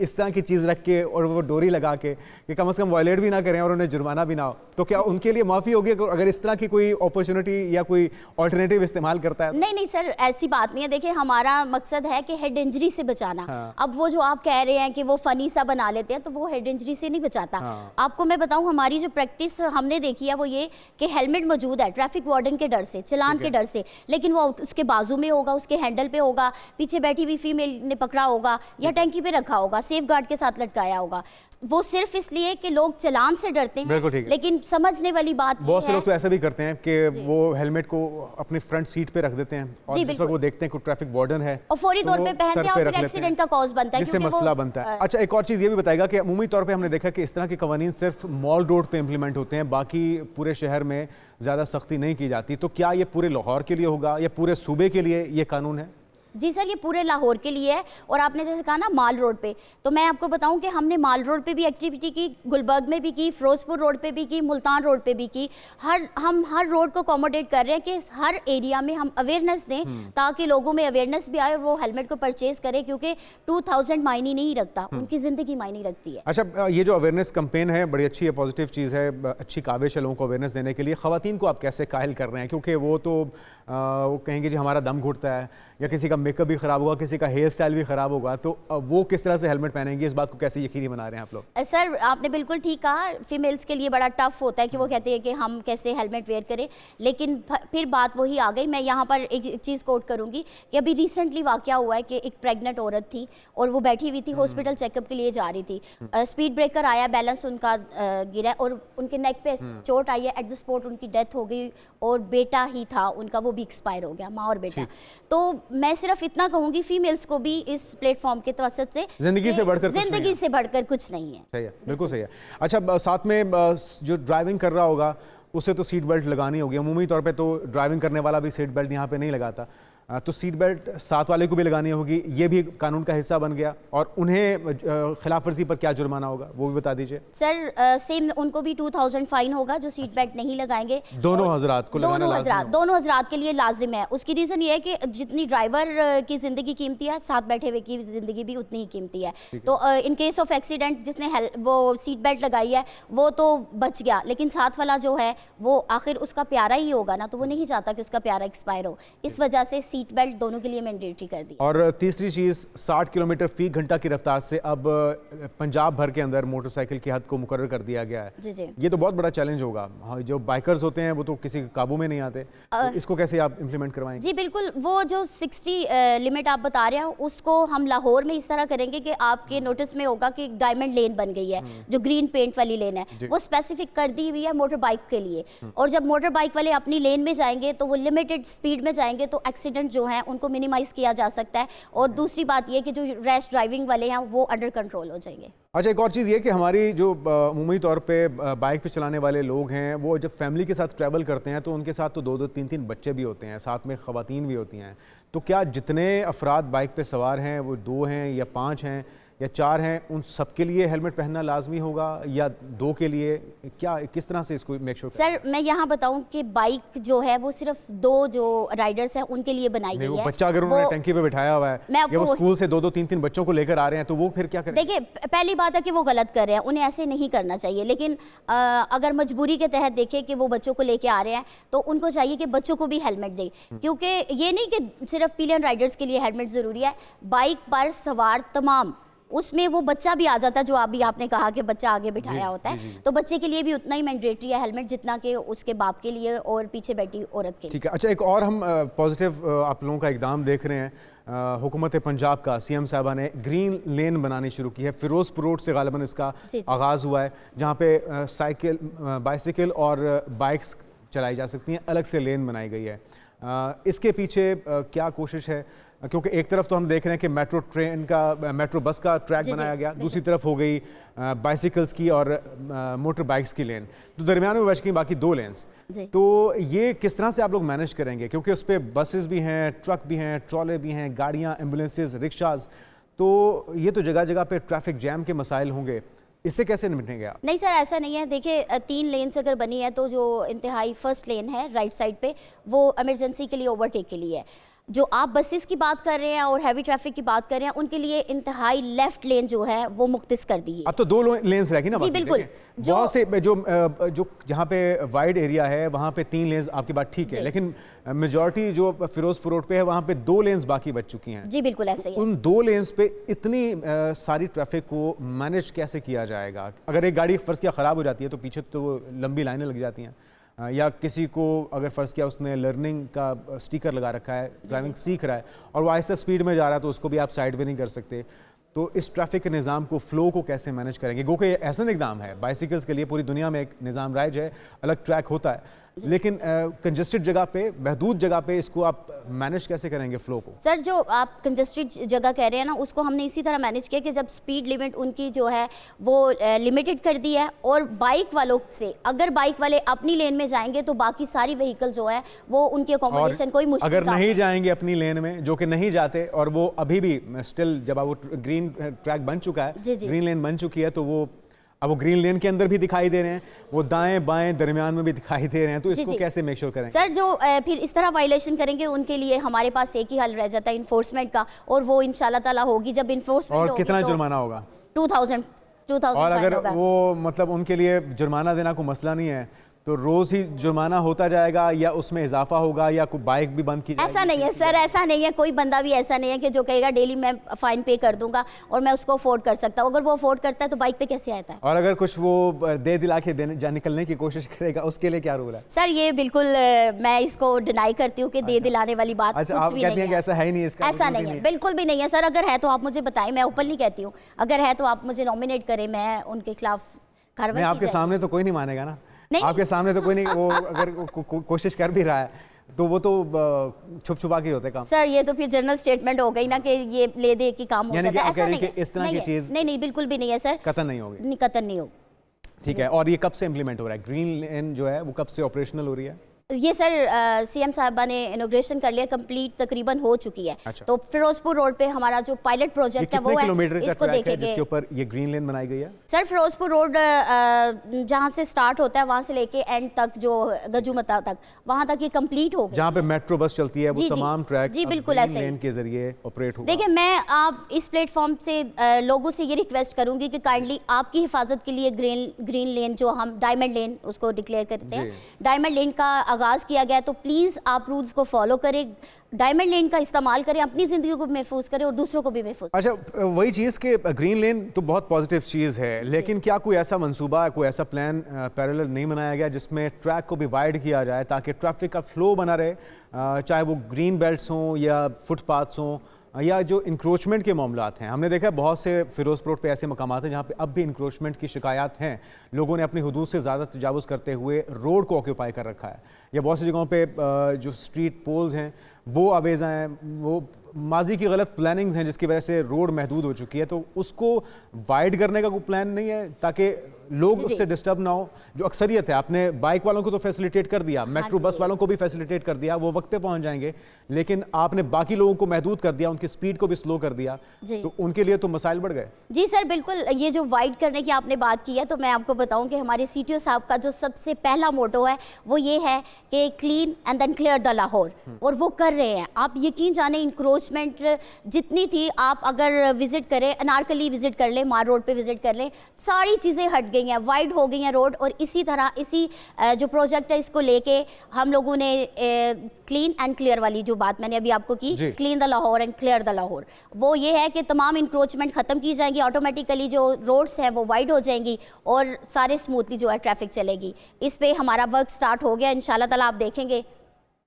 इस तरह की चीज़ रख के और वो डोरी लगा के कि कम से कम वायलेट भी ना करें और उन्हें जुर्माना भी ना हो, तो क्या उनके लिए माफ़ी होगी अगर इस तरह की कोई अपॉर्चुनिटी या कोई ऑल्टरनेटिव इस्तेमाल करता है?
नहीं सर, ऐसी बात नहीं है। देखिए हमारा मकसद है कि हेड इंजरी से बचाना। अब वो जो आप कह रहे हैं कि वो फनी सा बना लेते हैं, तो वो हेड इंजरी से नहीं बचाता। आपको मैं बताऊं, हमारी जो प्रैक्टिस हमने देखी है वो ये कि हेलमेट मौजूद है ट्रैफिक वार्डन के डर से, चलान के डर से, लेकिन वो उसके बाजू में होगा, उसके हैंडल पे होगा, पीछे बैठी हुई फीमेल ने पकड़ा होगा या टैंकी पे रखा होगा, सेफ गार्ड के साथ लटकाया होगा। वो सिर्फ इसलिए कि लोग चलान से डरते हैं, लेकिन समझने वाली बात
बहुत से लोग तो ऐसा भी करते हैं कि वो हेलमेट को अपनी फ्रंट सीट पे रख देते हैं और जिस वक्त वो देखते हैं कि ट्रैफिक वार्डन है
और फौरी तौर पे पहनते हैं और फिर एक्सीडेंट का कॉज बनता है,
जिससे मसला बनता है। अच्छा, एक और चीज़ ये भी बताएगा कि अमूमी तौर पे हमने देखा कि इस तरह के कवानीन सिर्फ मॉल रोड पे इम्प्लीमेंट होते हैं, बाकी पूरे शहर में ज़्यादा सख्ती नहीं की जाती, तो क्या ये पूरे लाहौर के लिए होगा या पूरे सूबे के लिए ये कानून है?
जी सर, ये पूरे लाहौर के लिए है। और आपने जैसे कहा ना माल रोड पे, तो मैं आपको बताऊं कि हमने माल रोड पे भी एक्टिविटी की, गुलबर्ग में भी की, फिरोजपुर रोड पे भी की, मुल्तान रोड पे भी की। हम हर रोड को अकोमोडेट कर रहे हैं कि हर एरिया में हम अवेयरनेस दें ताकि लोगों में अवेयरनेस भी आए और वो हेलमेट को परचेज करें, क्योंकि 2000 मायने नहीं रखता, उनकी ज़िंदगी मायने रखती है।
अच्छा, ये जो अवेयरनेस कैंपेन है बड़ी अच्छी है, पॉजिटिव चीज़ है, अच्छी काबिश है लोगों को अवेयरनेस देने के लिए। ख़वातीन को आप कैसे कायल कर रहे हैं, क्योंकि वो तो वो कहेंगे जी हमारा दम घुटता है या किसी का मेकअप भी ख़राब होगा, किसी का हेयर स्टाइल भी ख़राब होगा, तो वो किस तरह से हेलमेट पहनेंगे, इस बात को कैसे यकीनी बना रहे हैं आप लोग?
सर आपने बिल्कुल ठीक कहा, फीमेल्स के लिए बड़ा टफ होता है कि वो कहते हैं कि हम कैसे हेलमेट वेयर करें, लेकिन फिर बात वही आ गई। मैं यहाँ पर एक चीज़ कोट करूँगी कि अभी रिसेंटली वाक़या हुआ है कि एक प्रेग्नेंट औरत थी और वो बैठी हुई थी, हॉस्पिटल चेकअप के लिए जा रही थी, स्पीड ब्रेकर आया, बैलेंस उनका गिरा और उनके नेक पे चोट आई है, एट द स्पॉट उनकी डेथ हो गई और बेटा ही था उनका, वो भी एक्सपायर हो गया, माँ और बेटा। तो मैं सिर्फ इतना कहूँगी फीमेल्स को भी इस प्लेटफॉर्म के तवसत से
ज़िंदगी से बढ़कर
कुछ नहीं है।
सही है, बिल्कुल सही है। अच्छा, साथ में जो ड्राइविंग कर रहा होगा उसे तो सीट बेल्ट लगानी होगी, अमूमी तौर पे तो ड्राइविंग करने वाला भी सीट बेल्ट यहाँ पे नहीं लगाता, तो सीट बेल्ट साथ वाले को भी लगानी होगी, ये भी कानून का हिस्सा बन गया। और उन्हें खिलाफ वर्जी पर क्या जुर्माना होगा वो भी बता दीजिए।
सर सेम उनको भी 2000 फाइन होगा जो सीट बेल्ट नहीं लगाएंगे।
दोनों हज़रात को लगाना लाज़िम है?
दोनों हज़रात के लिए लाजिम है। उसकी रीज़न ये है कि जितनी ड्राइवर की ज़िंदगी कीमती है, साथ बैठे हुए की ज़िंदगी भी उतनी ही कीमती है। तो इन केस ऑफ एक्सीडेंट जिसने वो सीट बेल्ट लगाई है वो तो बच गया, लेकिन साथ वाला जो है वो आखिर उसका प्यारा ही होगा ना, तो वो नहीं चाहता कि उसका प्यारा एक्सपायर हो, इस वजह से सीट बेल्ट दोनों के लिए मैंडेटरी कर दी।
और तीसरी चीज़, 60 किलोमीटर फी घंटा की रफ्तार से अब पंजाब भर के अंदर मोटरसाइकिल की हद को मुकर्रर कर दिया गया है।
जी जी,
ये तो बहुत बड़ा चैलेंज होगा। हाँ, जो बाइकर्स होते हैं वो तो किसी के काबू में नहीं आते, तो इसको कैसे आप इम्प्लीमेंट करवाएंगे?
जी बिल्कुल, वो जो 60 लिमिट आप बता रहे हैं उसको हम लाहौर में इस तरह करेंगे कि आपके नोटिस में होगा कि डायमंड लेन बन गई है, जो ग्रीन पेंट वाली लेन है, वो स्पेसिफिक कर दी हुई है मोटर बाइक के लिए। और जब मोटर बाइक वाले अपनी लेन में जाएंगे तो वो लिमिटेड स्पीड में जाएंगे, तो एक्सीडेंट जो है उनको मिनिमाइज किया जा सकता है। और दूसरी बात ये कि जो रैश ड्राइविंग वाले हैं वो अंडर कंट्रोल हो जाएंगे।
अच्छा, एक और चीज़ ये कि हमारी जो अमूमी तौर पे बाइक पे चलाने वाले लोग हैं वो जब फैमिली के साथ ट्रैवल करते हैं तो उनके साथ तो 2-2, 3-3 बच्चे भी होते हैं, साथ में ख़वातीन भी होती हैं। तो क्या जितने अफराद बाइक पे सवार हैं वो 2 हैं या 5 हैं या 4 हैं, उन सब के लिए हेलमेट पहनना लाजमी होगा या 2 के लिए? क्या किस तरह से इसको मेक श्योर?
सर मैं यहाँ बताऊँ कि बाइक जो है वो सिर्फ 2 जो राइडर्स हैं उनके लिए बनाई गई है।
बच्चा अगर उन्होंने टंकी पे बिठाया हुआ है या वो स्कूल से 2-2, 3-3 बच्चों को लेकर आ रहे हैं तो वो फिर क्या करें?
देखिए, पहली बात है कि वो गलत कर रहे हैं, उन्हें ऐसे नहीं करना चाहिए, लेकिन अगर मजबूरी के तहत देखें कि वो बच्चों को लेके आ रहे हैं तो उनको चाहिए कि बच्चों को भी हेलमेट दें, क्योंकि ये नहीं कि सिर्फ पिलियन राइडर्स के लिए हेलमेट ज़रूरी है, बाइक पर सवार तमाम, उसमें वो बच्चा भी आ जाता है, जो आपने कहा कि बच्चा आगे बिठाया होता है, तो बच्चे के लिए भी उतना ही मैंडेटरी है हेलमेट जितना कि उसके बाप के लिए और पीछे बैठी औरत के लिए।
ठीक है। अच्छा, एक और हम पॉजिटिव आप लोगों का इकदाम देख रहे हैं, हुकूमत पंजाब का, सीएम साहबा ने ग्रीन लेन बनानी शुरू की है। फिरोजपुर रोड से गालिबन इसका आगाज़ हुआ है, जहाँ पे साइकिल, बाइसिकल और बाइक्स चलाई जा सकती हैं, अलग से लेन बनाई गई है। इसके पीछे क्या कोशिश है? क्योंकि एक तरफ तो हम देख रहे हैं कि मेट्रो बस का ट्रैक बनाया गया, दूसरी तरफ हो गई बाइसिकल्स की और मोटर बाइक्स की लेन, तो दरमियान में बच गई बाकी 2 लेन्स। तो ये किस तरह से आप लोग मैनेज करेंगे? क्योंकि उस पर बसेस भी हैं, ट्रक भी हैं, ट्रॉले भी हैं, गाड़ियाँ, एम्बुलेंसेज, रिक्शाज, तो ये तो जगह जगह पे ट्रैफिक जैम के मसाइल होंगे, इससे कैसे निपटेंगे आप?
नहीं सर, ऐसा नहीं है। देखिए, 3 लेन्स अगर बनी है तो जो इंतहाई फर्स्ट लेन है राइट साइड पे वो इमरजेंसी के लिए, ओवरटेक के लिए है। जो आप बसेस की बात कर रहे हैं और हैवी ट्रैफिक की बात कर रहे हैं, उनके लिए इंतहाई लेफ्ट लेन जो है वो मुख्तस कर दी है।
अब तो 2 लेन्स रहेगी ना?
जी बिल्कुल।
बहुत से जो जहाँ पे वाइड एरिया है वहाँ पे 3 लेन्स, आपकी बात ठीक है, लेकिन मेजॉरिटी जो फिरोजपुर रोड पे है वहाँ पे 2 लेन्स बाकी बच चुकी हैं।
जी बिल्कुल ऐसे ही है।
उन 2 लेन्स पे इतनी सारी ट्रैफिक को मैनेज कैसे किया जाएगा? अगर एक गाड़ी फर्ज किया ख़राब हो जाती है तो पीछे तो लंबी लाइनें लग जाती हैं, या किसी को अगर फ़र्ज़ किया उसने लर्निंग का स्टिकर लगा रखा है, ड्राइविंग सीख रहा है और वो आहिस्ता स्पीड में जा रहा है तो उसको भी आप साइड पे नहीं कर सकते, तो इस ट्रैफिक के निज़ाम को, फ़्लो को कैसे मैनेज करेंगे? गो कि ऐसा इक़दाम है, बाइसिकल्स के लिए पूरी दुनिया में एक निज़ाम राइज है, अलग ट्रैक होता है, लेकिन कंजस्टेड जगह पे, महदूद जगह पे इसको आप मैनेज कैसे करेंगे फ़्लो को?
सर जो आप कंजस्टेड जगह कह रहे हैं ना, उसको हमने इसी तरह मैनेज किया कि जब स्पीड लिमिट उनकी जो है वो लिमिटेड कर दी है, और बाइक वालों से अगर बाइक वाले अपनी लेन में जाएंगे तो बाकी सारी व्हीकल जो है वो उनकी अकोमोडेशन कोई मुश्किल
अगर नहीं जाएंगे अपनी लेन में, जो कि नहीं जाते और वो अभी भी स्टिल, जब वो ग्रीन ट्रैक बन चुका है, ग्रीन लेन बन चुकी है, तो वो अब वो ग्रीन लेन के अंदर भी दिखाई दे रहे हैं, वो दाएं बाएं दरमियान में भी दिखाई दे रहे हैं, तो इसको कैसे मेक श्योर करेंगे?
सर जो फिर इस तरह वायलेशन करेंगे उनके लिए हमारे पास एक ही हल रह जाता है, इन्फोर्समेंट का, और वो इंशाल्लाह ताला होगी। जब इन्फोर्समेंट
और कितना जुर्माना होगा?
2000
और अगर वो मतलब उनके लिए जुर्माना देना कोई मसला नहीं है तो रोज ही जुर्माना होता जाएगा या उसमें इजाफा होगा या कोई बाइक भी बंद की जाएगी?
ऐसा नहीं है सर, ऐसा नहीं है, कोई बंदा भी ऐसा नहीं है कि जो कहेगा डेली मैं फाइन पे कर दूंगा और मैं उसको अफोर्ड कर सकता हूँ। अगर वो अफोर्ड करता है तो बाइक पे कैसे आता है?
और अगर कुछ वो दे दिला के निकलने की कोशिश करेगा उसके लिए क्या रूल है?
सर ये बिल्कुल मैं इसको डिनाई करती हूँ कि दे दिलाने वाली बात
अच्छा,
कुछ
आप
भी
कहती
नहीं
हैं कि
है।
ऐसा है ही नहीं, इसका
ऐसा नहीं है, बिल्कुल भी नहीं है सर। अगर है तो आप मुझे बताएं, मैं ओपनली कहती हूँ, अगर है तो आप मुझे नॉमिनेट करें, मैं उनके खिलाफ कार्रवाई
नहीं, आपके
की जाए।
सामने तो कोई नहीं मानेगा ना।
नहीं,
आपके सामने तो कोई नहीं, वो अगर कोशिश कर भी रहा है तो वो तो छुप छुपा के होते काम।
सर ये तो फिर जनरल स्टेटमेंट हो गई ना कि ये ले दे की काम हो
यानी कि
जाता है,
आप कह
ऐसा
रही
नहीं
हैं कि
है।
इस तरह की
नहीं है,
चीज़
नहीं बिल्कुल भी नहीं है सर,
कतई नहीं होगी।
नहीं कतई नहीं होगी।
ठीक है, और ये कब से इम्प्लीमेंट हो रहा है? ग्रीन लेन जो है वो कब से ऑपरेशनल हो रही है?
ये सर सीएम साहबा ने इनोग्रेशन कर लिया, कंप्लीट तकरीबन हो चुकी है।
अच्छा।
तो फिरोजपुर रोड पे हमारा जो पायलट
ये
प्रोजेक्ट है वो
कितने
है,
किलोमीटर का
इसको
ट्रैक है
देखेंगे।
जिसके ऊपर ये ग्रीन लेन बनाई गई है?
सर फिरोजपुर रोड जहाँ से स्टार्ट होता है वहाँ से लेके एंड तक जो गजूमता तक, वहाँ तक ये कंप्लीट हो गई।
जहाँ पे मेट्रो बस चलती है वो
जी, जी।
तमाम ट्रैक
जी,
अब
बिल्कुल
ग्रीन
ऐसे ही।
लेन के जरिए ऑपरेट होगा।
देखिए मैं आप इस प्लेटफॉर्म से लोगों से ये रिक्वेस्ट करूंगी कि काइंडली आपकी हिफाजत के लिए ग्रीन लेन जो हम डायमंड लेन उसको डिक्लेयर करते हैं, डायमंड लेन का आगाज़ किया गया, तो प्लीज़ आप रूल्स को फॉलो करें, डायमंड लेन का इस्तेमाल करें, अपनी ज़िंदगी को महफूज करें और दूसरों को भी महफूज।
अच्छा, वही चीज़ कि ग्रीन लेन तो बहुत पॉजिटिव चीज़ है, लेकिन क्या कोई ऐसा मंसूबा, कोई ऐसा प्लान पैरेलल नहीं बनाया गया जिसमें ट्रैक को भी वाइड किया जाए ताकि ट्रैफिक का फ्लो बना रहे, चाहे वो ग्रीन बेल्ट्स हों या फुटपाथ्स हों या जो इंक्रोचमेंट के मामलात हैं? हमने देखा है बहुत से फिरोजपुर रोड पे ऐसे मकामात हैं जहाँ पे अब भी इंक्रोचमेंट की शिकायत हैं, लोगों ने अपनी हदूद से ज़्यादा तजावुज़ करते हुए रोड को ऑक्यूपाई कर रखा है, या बहुत सी जगहों पे जो स्ट्रीट पोल्स हैं वो अवेज़ा हैं, वो माजी की गलत प्लानिंग्स हैं जिसकी वजह से रोड महदूद हो चुकी है। तो उसको वाइड करने का कोई प्लान नहीं है ताकि लोग उससे डिस्टर्ब ना हो? जो अक्सरियत है, आपने बाइक वालों को तो फैसिलिटेट कर दिया, मेट्रो बस वालों को भी फैसिलिटेट कर दिया, वो वक्त पे पहुंच जाएंगे, लेकिन आपने बाकी लोगों को महदूद कर दिया, उनकी स्पीड को भी स्लो कर दिया, तो उनके लिए तो मसाइल बढ़ गए।
जी सर बिल्कुल, ये जो वाइड करने की आपने बात की है तो मैं आपको बताऊं कि हमारे सीटीओ साहब का जो सबसे पहला मोटो है वो ये है कि clean and then clear the Lahore, और वो कर रहे हैं। आप यकीन जाने इंक्रोचमेंट जितनी थी, आप अगर विजिट करें, अनारकली विजिट कर लें, मार रोड पे विजिट कर लें, सारी चीज़ें हट गई हैं, वाइड हो गई हैं रोड। और इसी तरह इसी जो प्रोजेक्ट है इसको लेके हम लोगों ने क्लीन एंड क्लियर वाली जो बात मैंने अभी आपको की, clean the Lahore and clear the Lahore, वो ये है कि तमाम इंक्रोचमेंट ख़त्म की जाएंगी, ऑटोमेटिकली जो रोड्स हैं वो वाइड हो जाएंगी और सारे स्मूथली जो है ट्रैफिक चलेगी। इस पे हमारा वर्क स्टार्ट हो गया, इंशाल्लाह ताला आप देखेंगे।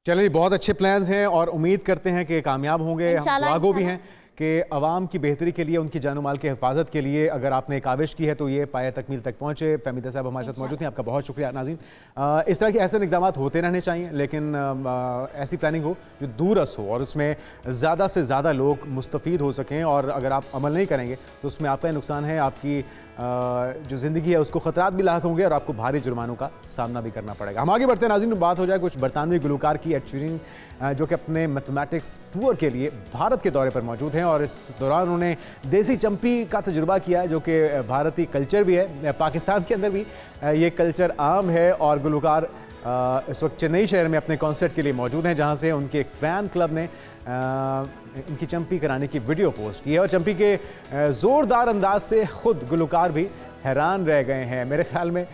चलिए, बहुत अच्छे प्लान्स हैं और उम्मीद करते हैं कि कामयाब होंगे। हम दुआगो भी हैं कि आवाम की बेहतरी के लिए, उनकी जानो माल की हिफाजत के लिए अगर आपने एक काविश की है तो ये पाया तकमील तक पहुँचे। फहमीदा साहब हमारे साथ मौजूद हैं, आपका बहुत शुक्रिया। नाज़रीन, इस तरह के ऐसे इक़दाम होते रहने चाहिए, लेकिन ऐसी प्लानिंग हो जो दूरस हो और उसमें ज़्यादा से ज़्यादा लोग मुस्तफ़ीद हो सकें, और अगर आप अमल नहीं करेंगे तो उसमें आपका नुकसान है, आपकी जो ज़िंदगी है उसको ख़तरात भी लाक होंगे और आपको भारी जुर्मानों का सामना भी करना पड़ेगा। हम आगे बढ़ते हैं नाज़रीन, बात हो जाए कुछ बरतानवी गुलकार की, एड शीरन, जो कि अपने मैथमेटिक्स टूर के लिए भारत के दौरे पर मौजूद हैं और इस दौरान उन्होंने देसी चंपी का तजुर्बा किया है जो कि भारतीय कल्चर भी है, पाकिस्तान के अंदर भी ये कल्चर आम है। और गुलकार इस वक्त चेन्नई शहर में अपने कॉन्सर्ट के लिए मौजूद हैं, जहां से उनके एक फ़ैन क्लब ने इनकी चंपी कराने की वीडियो पोस्ट की है और चंपी के ज़ोरदार अंदाज से ख़ुद गुलकार भी हैरान रह गए हैं। मेरे ख्याल में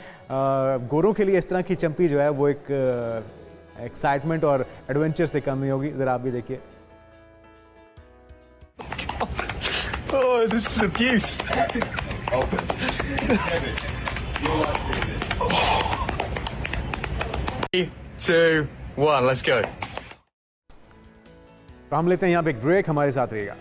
गोरों के लिए इस तरह की चंपी जो है वो एक एक्साइटमेंट और एडवेंचर से कम नहीं होगी। ज़रा आप भी देखिए।
Oh, this is abuse. 3, 2, 1, let's go.
तो हम लेते हैं यहाँ पे एक ब्रेक, हमारे साथ रहिएगा।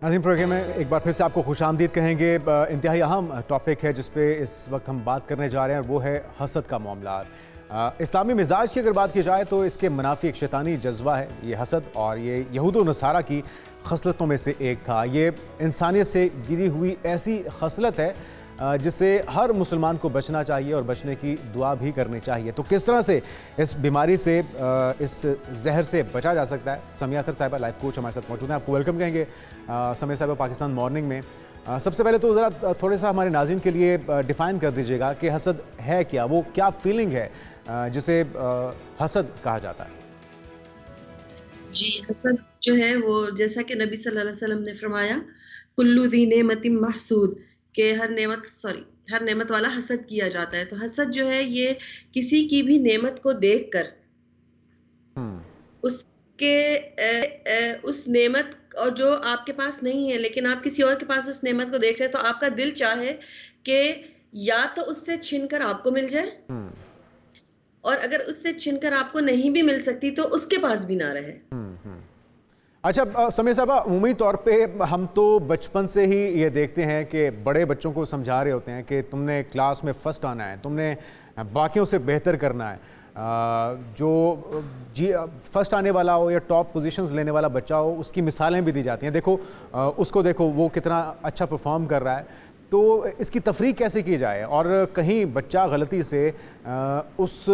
नाज़रीन, प्रोग्राम में एक बार फिर से आपको खुशामदीद कहेंगे। इंतहाई अहम टॉपिक है जिस पे इस वक्त हम बात करने जा रहे हैं, वो है हसद का मामला। इस्लामी मिजाज की अगर बात की जाए तो इसके मुनाफी एक शैतानी जज्बा है ये हसद, और ये यहूद व नसारा की खसलतों में से एक था। ये इंसानियत से गिरी हुई ऐसी खसलत है जिससे हर मुसलमान को बचना चाहिए और बचने की दुआ भी करनी चाहिए। तो किस तरह से इस बीमारी से, इस जहर से बचा जा सकता है? समिया अख्तर साहिबा लाइफ कोच हमारे साथ मौजूद हैं, आपको वेलकम कहेंगे समिया साहिबा पाकिस्तान मॉर्निंग में। सबसे पहले तो ज़रा थोड़ा सा हमारे नाज़रीन के लिए डिफ़ाइन कर दीजिएगा कि हसद है क्या, वो क्या फीलिंग है जिसे हसद कहा जाता है?
जी, हसद जो है वो जैसा कि नबी सल्लल्लाहु अलैहि वसल्लम ने फरमाया, कुल्लु ज़ी नेमतिन महसूद, कि हर नेमत वाला हसद किया जाता है। तो हसद जो है ये किसी की भी नेमत को देखकर उसके उस नेमत और जो आपके पास नहीं है लेकिन आप किसी और के पास उस नेमत को देख रहे हैं, तो आपका दिल चाहे कि या तो उससे छीनकर आपको मिल जाए, और अगर उससे छीनकर आपको नहीं भी मिल सकती तो उसके पास भी ना रहे।
अच्छा समीर साहबा, उमूमी तौर पे हम तो बचपन से ही ये देखते हैं कि बड़े बच्चों को समझा रहे होते हैं कि तुमने क्लास में फर्स्ट आना है, तुमने बाकियों से बेहतर करना है। जो फर्स्ट आने वाला हो या टॉप पोजीशंस लेने वाला बच्चा हो, उसकी मिसालें भी दी जाती हैं। देखो उसको देखो, वो कितना अच्छा परफॉर्म कर रहा है। तो इसकी तफरीक कैसे की जाए और कहीं बच्चा गलती से उस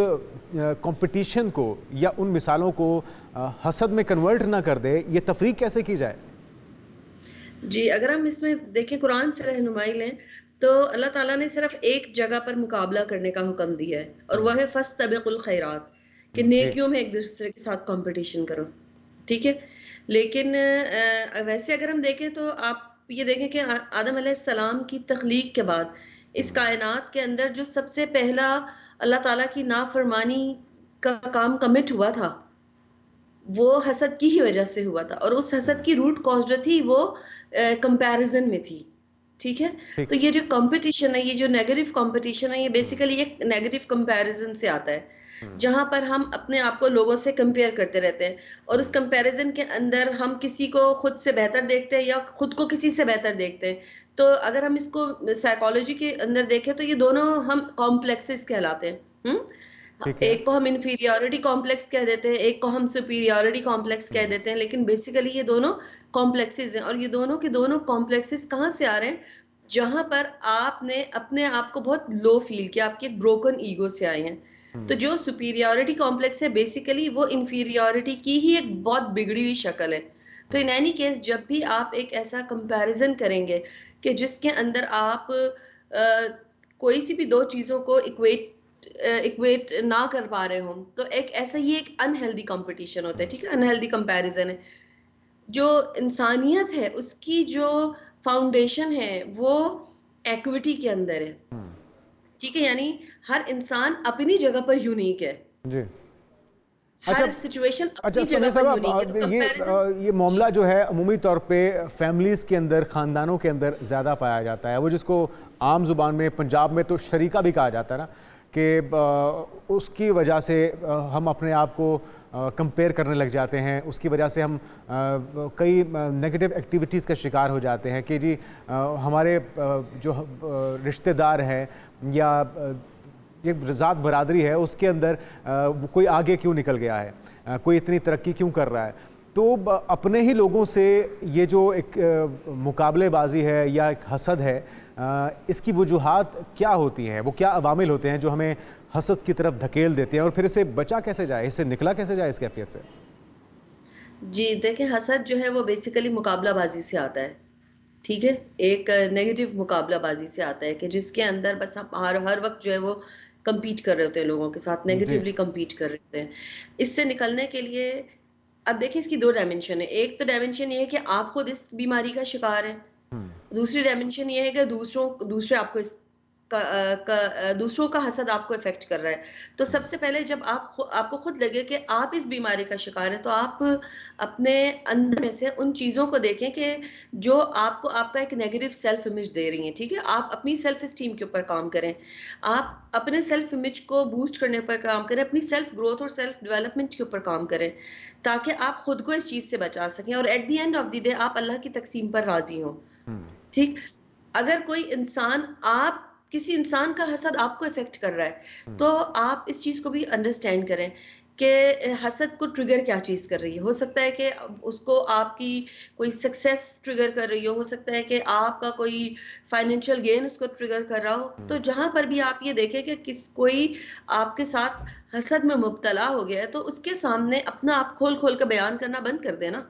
कंपटीशन को या उन मिसालों को हसद में कन्वर्ट ना कर दे, ये तफरीक कैसे की जाए?
जी, अगर हम इसमें देखें, कुरान से रहनुमाई लें तो अल्लाह ताला ने सिर्फ एक जगह पर मुकाबला करने का हुक्म दिया है, और वह है फस्तबिकुल खैरात, कि
जी।
नेकियों में एक दूसरे के साथ कंपटीशन करो, ठीक है। लेकिन वैसे अगर हम देखें तो आप ये देखें कि आदम अलैहिस्सलाम की तख्लीक के बाद इस कायनात के अंदर जो सबसे पहला अल्लाह ताला की नाफरमानी का काम कमिट हुआ था, वो हसद की ही वजह से हुआ था, और उस हसद की रूट कॉज जो थी वो कंपैरिजन में थी, ठीक है। तो ये जो कंपटीशन है, ये जो नेगेटिव कंपटीशन है, ये बेसिकली एक नेगेटिव कंपैरिजन से आता है, जहां पर हम अपने आप को लोगों से कंपेयर करते रहते हैं, और उस कंपैरिजन के अंदर हम किसी को खुद से बेहतर देखते हैं या खुद को किसी से बेहतर देखते हैं। तो अगर हम इसको साइकोलॉजी के अंदर देखें तो ये दोनों हम कॉम्प्लेक्सेस कहलाते हैं।
ठीक है।
एक को हम इंफीरियरिटी कॉम्प्लेक्स कह देते हैं, एक को हम सुपीरियरिटी कॉम्प्लेक्स कह देते हैं, लेकिन बेसिकली ये दोनों कॉम्प्लेक्सेस हैं, और ये दोनों के दोनों कॉम्प्लेक्सेस कहाँ से आ रहे हैं? जहां पर आपने अपने आप को बहुत लो फील किया, आपके एक ब्रोकन ईगो से आए हैं। तो जो सुपीरियरिटी कॉम्प्लेक्स है, बेसिकली वो इंफीरियरिटी की ही एक बहुत बिगड़ी हुई शक्ल है। तो इन एनी केस जब भी आप एक ऐसा कंपैरिजन करेंगे कि जिसके अंदर आप कोई सी भी दो चीजों को इक्वेट ना कर पा रहे हो, तो एक ऐसा ही एक अनहेल्दी कंपटीशन होता है, ठीक है, अनहेल्दी कंपैरिजन है। जो इंसानियत है उसकी जो फाउंडेशन है वो इक्विटी के अंदर है, ठीक है, यानी हर इंसान अपनी जगह पर यूनिक है,
जी।
हर सिचुएशन
अच्छा
अपनी
समीर
जगह पर
साहब,
यूनिक है। तो कंपैरिजन
ये मामला जो है अमूमी तौर पे फैमिलीज़ के अंदर, ख़ानदानों के अंदर ज़्यादा पाया जाता है। वो जिसको आम ज़ुबान में पंजाब में तो शरीका भी कहा जाता है ना, कि उसकी वजह से हम अपने आप को कंपेयर करने लग जाते हैं, उसकी वजह से हम कई नेगेटिव एक्टिविटीज़ का शिकार हो जाते हैं कि जी हमारे जो रिश्तेदार हैं या ये ज़ात बरादरी है, उसके अंदर कोई आगे क्यों निकल गया है, कोई इतनी तरक्की क्यों कर रहा है। तो अपने ही लोगों से ये जो एक मुकाबलेबाजी है या एक हसद है, इसकी वजूहात क्या होती हैं, वो क्या अवामिल होते हैं जो हमें हसद की तरफ धकेल देते हैं, और फिर इससे बचा कैसे जाए, इससे निकला कैसे जाए इस कैफियत से?
जी देखें, हसद जो है वो बेसिकली मुकाबलाबाजी से आता है, ठीक है, एक नेगेटिव मुकाबलाबाजी से आता है कि जिसके अंदर बस आप हर वक्त जो है वो compete कर रहे होते हैं, लोगों के साथ नेगेटिवली compete कर रहे होते हैं। इससे निकलने के लिए अब देखिए इसकी दो डायमेंशन है। एक तो डायमेंशन ये है कि आप खुद इस बीमारी का शिकार हैं, दूसरी डायमेंशन ये है कि दूसरे आपको दूसरों का हसद आपको इफेक्ट कर रहा है। तो सबसे पहले जब आपको खुद लगे कि आप इस बीमारी का शिकार है, तो आप अपने अंदर में से उन चीज़ों को देखें कि जो आपको आपका एक नेगेटिव सेल्फ इमेज दे रही हैं, ठीक है। आप अपनी सेल्फ एस्टीम के ऊपर काम करें, आप अपने सेल्फ इमेज को बूस्ट करने पर काम करें, अपनी सेल्फ ग्रोथ और सेल्फ डेवलपमेंट के ऊपर काम करें, ताकि आप खुद को इस चीज़ से बचा सकें और at the end of the day आप अल्लाह की तकसीम पर राजी हों, ठीक। अगर कोई इंसान किसी इंसान का हसद आपको इफेक्ट कर रहा है, तो आप इस चीज को भी अंडरस्टैंड करें कि हसद को ट्रिगर क्या चीज कर रही है। हो सकता है कि उसको आपकी कोई सक्सेस ट्रिगर कर रही हो सकता है कि आपका कोई फाइनेंशियल गेन उसको ट्रिगर कर रहा हो। तो जहां पर भी आप ये देखें कि कोई आपके साथ हसद में मुब्तला हो गया है, तो उसके सामने अपना आप खोल खोल कर बयान करना बंद कर देना।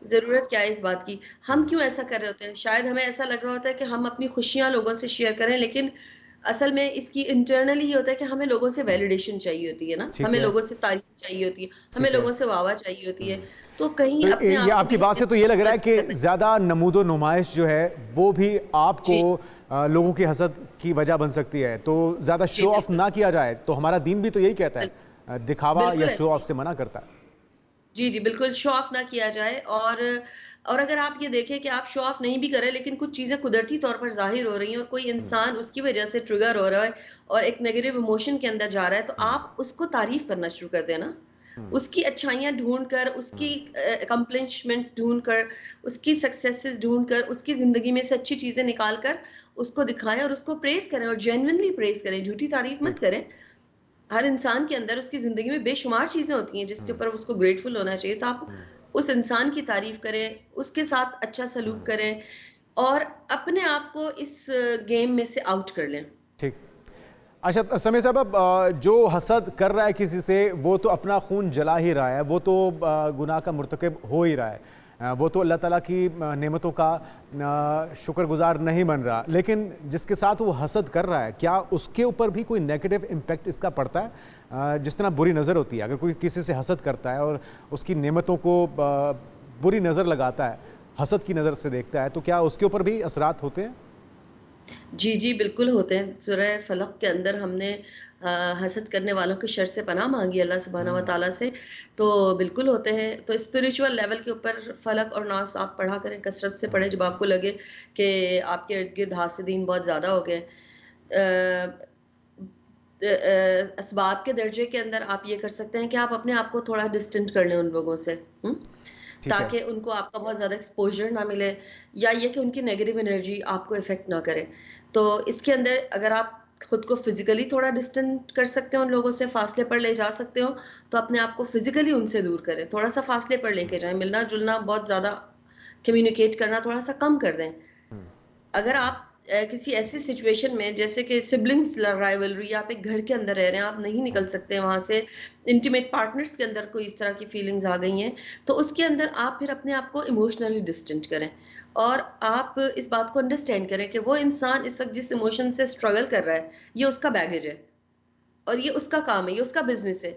जरूरत क्या है इस बात की? हम क्यों ऐसा कर रहे होते हैं? शायद हमें ऐसा लग रहा होता है कि हम अपनी खुशियां लोगों से शेयर करें, लेकिन असल में इसकी इंटरनली ही होता है कि हमें लोगों से वैलिडेशन चाहिए होती है ना,
ठीक
हमें
है।
लोगों से तारीफ चाहिए होती है, हमें
ठीक है।
लोगों से वाह चाहिए होती है। तो कहीं
तो
अपने
ये
आप को
आपकी
भी
बात से तो ये लग रहा है कि
करना-
ज़्यादा नमूदो नुमाइश जो है वो भी आपको लोगों की हसद की वजह बन सकती है। तो ज़्यादा
जी,
शो ऑफ
बिल्कुल।
ना किया जाए, तो हमारा दीन भी तो यही कहता है, दिखावा
बिल्कुल
या
ऐसे
शो
ही।
ऑफ से मना करता है।
जी, बिल्कुल शो ऑफ ना किया जाए। और अगर आप ये देखें कि आप शो ऑफ नहीं भी करें लेकिन कुछ चीज़ें कुदरती तौर पर ज़ाहिर हो रही हैं और कोई इंसान उसकी वजह से ट्रिगर हो रहा है और एक नेगेटिव इमोशन के अंदर जा रहा है, तो आप उसको तारीफ़ करना शुरू कर दें ना। उसकी अच्छाइयाँ ढूँढ कर, उसकी अकम्प्लिशमेंट्स ढूँढ कर, उसकी सक्सेसेस ढूँढ कर, उसकी ज़िंदगी में से अच्छी चीज़ें निकाल कर उसको दिखाएँ और उसको प्रेज़ करें और जेन्युइनली प्रेज़ करें, झूठी तारीफ़ मत करें। हर इंसान के अंदर उसकी ज़िंदगी में बेशुमार चीज़ें होती हैं जिसके ऊपर उसको ग्रेटफुल होना चाहिए। तो आप उस इंसान की तारीफ़ करें, उसके साथ अच्छा सलूक करें और अपने आप को इस गेम में से आउट कर लें।
ठीक। अच्छा समय साहब, अब जो हसद कर रहा है किसी से वो तो अपना खून जला ही रहा है, वो तो गुनाह का मुर्तकब हो ही रहा है, वो तो अल्लाह ताला की नेमतों का शुक्रगुजार नहीं बन रहा। लेकिन जिसके साथ वो हसद कर रहा है, क्या उसके ऊपर भी कोई नेगेटिव इम्पैक्ट इसका पड़ता है? जिस तरह बुरी नज़र होती है, अगर कोई किसी से हसद करता है और उसकी नेमतों को बुरी नज़र लगाता है, हसद की नज़र से देखता है, तो क्या उसके ऊपर भी असरात होते हैं?
जी, जी, बिल्कुल होते हैं। सूरह फलक के अंदर हमने हसद करने वालों की शर से पनाह माँगी अल्लाह सुब्हानहू व तआला से, तो बिल्कुल होते हैं। तो स्पिरिचुअल लेवल के ऊपर फलक और नास आप पढ़ा करें, कसरत से पढ़ें जब आपको लगे कि आपके इर्द-गिर्द हासिदीन बहुत ज़्यादा हो गए। असबाब के दर्जे के अंदर आप ये कर सकते हैं कि आप अपने आप को थोड़ा डिस्टेंट कर लें उन लोगों से,
ठीक है।
ताकि उनको आपका बहुत ज़्यादा एक्सपोज़र ना मिले या ये कि उनकी नेगेटिव एनर्जी आपको इफ़ेक्ट ना करे। तो इसके अंदर अगर आप खुद को फ़िज़िकली थोड़ा डिस्टेंट कर सकते हो उन लोगों से, फ़ासले पर ले जा सकते हो, तो अपने आप को फ़िज़िकली उनसे दूर करें। थोड़ा-सा फ़ासले पर लेके जाएँ, मिलना-जुलना बहुत ज़्यादा कम्युनिकेट करना थोड़ा-सा कम कर दें। अगर आप किसी ऐसी सिचुएशन में जैसे कि सिबलिंग्स राइवलरी, आप एक घर के अंदर रह रहे हैं, आप नहीं निकल सकते वहाँ से, इंटीमेट पार्टनर्स के अंदर कोई इस तरह की फीलिंग्स आ गई हैं, तो उसके अंदर आप फिर अपने आप को इमोशनली डिस्टेंट करें और आप इस बात को अंडरस्टैंड करें कि वो इंसान इस वक़्त जिस इमोशन से स्ट्रगल कर रहा है, ये उसका बैगेज है और ये उसका काम है, ये उसका बिज़नेस है।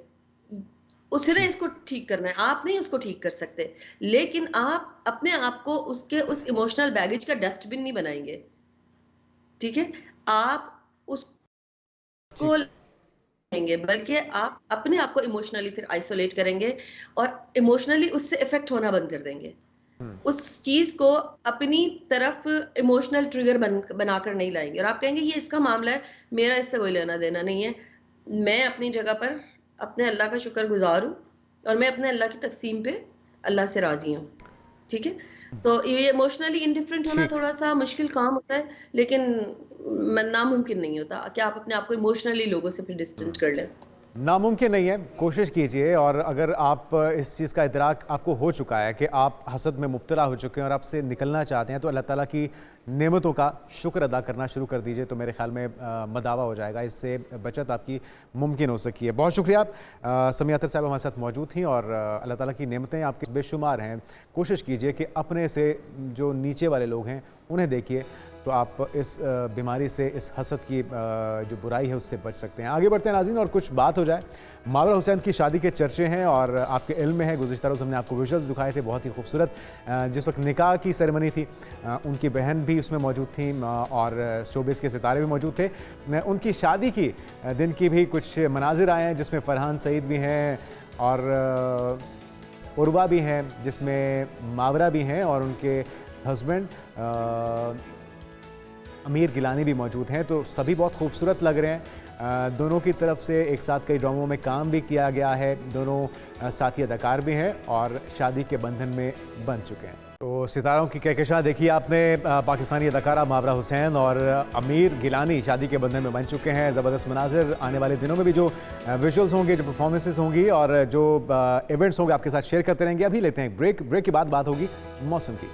उसने इसको ठीक करना है, आप नहीं उसको ठीक कर सकते। लेकिन आप अपने आप को उसके उस इमोशनल बैगेज का डस्टबिन नहीं बनाएँगे। ठीक है? आप उसको लेंगे, बल्कि आप अपने आप को इमोशनली फिर आइसोलेट करेंगे और इमोशनली उससे इफ़ेक्ट होना बंद कर देंगे। उस चीज़ को अपनी तरफ इमोशनल ट्रिगर बनाकर नहीं लाएँगे और आप कहेंगे ये इसका मामला है, मेरा इससे कोई लेना-देना नहीं है। मैं अपनी जगह पर अपने अल्लाह का शुक्रगुज़ार हूँ और मैं अपने अल्लाह की तक़सीम पे अल्लाह से राज़ी हूँ। ठीक है? तो ये इमोशनली इंडिफरेंट होना
ठीक।
थोड़ा-सा मुश्किल काम होता है, लेकिन नामुमकिन नहीं होता कि आप अपने आप को इमोशनली लोगों से फिर डिस्टेंस कर लें।
नामुमकिन नहीं है, कोशिश कीजिए। और अगर आप इस चीज़ का इदराक आपको हो चुका है कि आप हसद में मुब्तला हो चुके हैं और आपसे निकलना चाहते हैं, तो अल्लाह ताला की नेमतों का शुक्र अदा करना शुरू कर दीजिए, तो मेरे ख्याल में मदावा हो जाएगा, इससे बचत आपकी मुमकिन हो सकी है। बहुत शुक्रिया। समिया अख्तर साहब हमारे साथ मौजूद थी और अल्लाह ताला की नेमतें आपकी बेशुमार हैं। कोशिश कीजिए कि अपने से जो नीचे वाले लोग हैं उन्हें देखिए, तो आप इस बीमारी से, इस हसद की जो बुराई है उससे बच सकते हैं। आगे बढ़ते हैं नाज़रीन और कुछ बात हो जाए। मावरा हुसैन की शादी के चर्चे हैं और आपके इल्म में है, गुज़िश्ता रोज़ हमने आपको विजुअल्स दिखाए थे, बहुत ही खूबसूरत। जिस वक्त निकाह की सेरेमनी थी, उनकी बहन भी उसमें मौजूद थी और शोबिस के सितारे भी मौजूद थे। उनकी शादी की दिन की भी कुछ मनाजिर आए हैं, जिसमें फ़रहान सईद भी हैं और उर्वा भी हैं, जिसमें मावरा भी हैं और उनके हस्बैंड अमीर गिलानी भी मौजूद हैं। तो सभी बहुत खूबसूरत लग रहे हैं। दोनों की तरफ से एक साथ कई ड्रामों में काम भी किया गया है, दोनों साथी अदाकार भी हैं और शादी के बंधन में बंध चुके हैं। तो सितारों की कहकशां देखिए आपने, पाकिस्तानी अदाकारा मावरा हुसैन और अमीर गिलानी शादी के बंधन में बन चुके हैं। ज़बरदस्त मनाजिर आने वाले दिनों में भी जो विजुअल्स होंगे, जो परफॉर्मेंसेस होंगी और जो इवेंट्स होंगे आपके साथ शेयर करते रहेंगे। अभी लेते हैं ब्रेक। ब्रेक के बाद बात होगी मौसम की।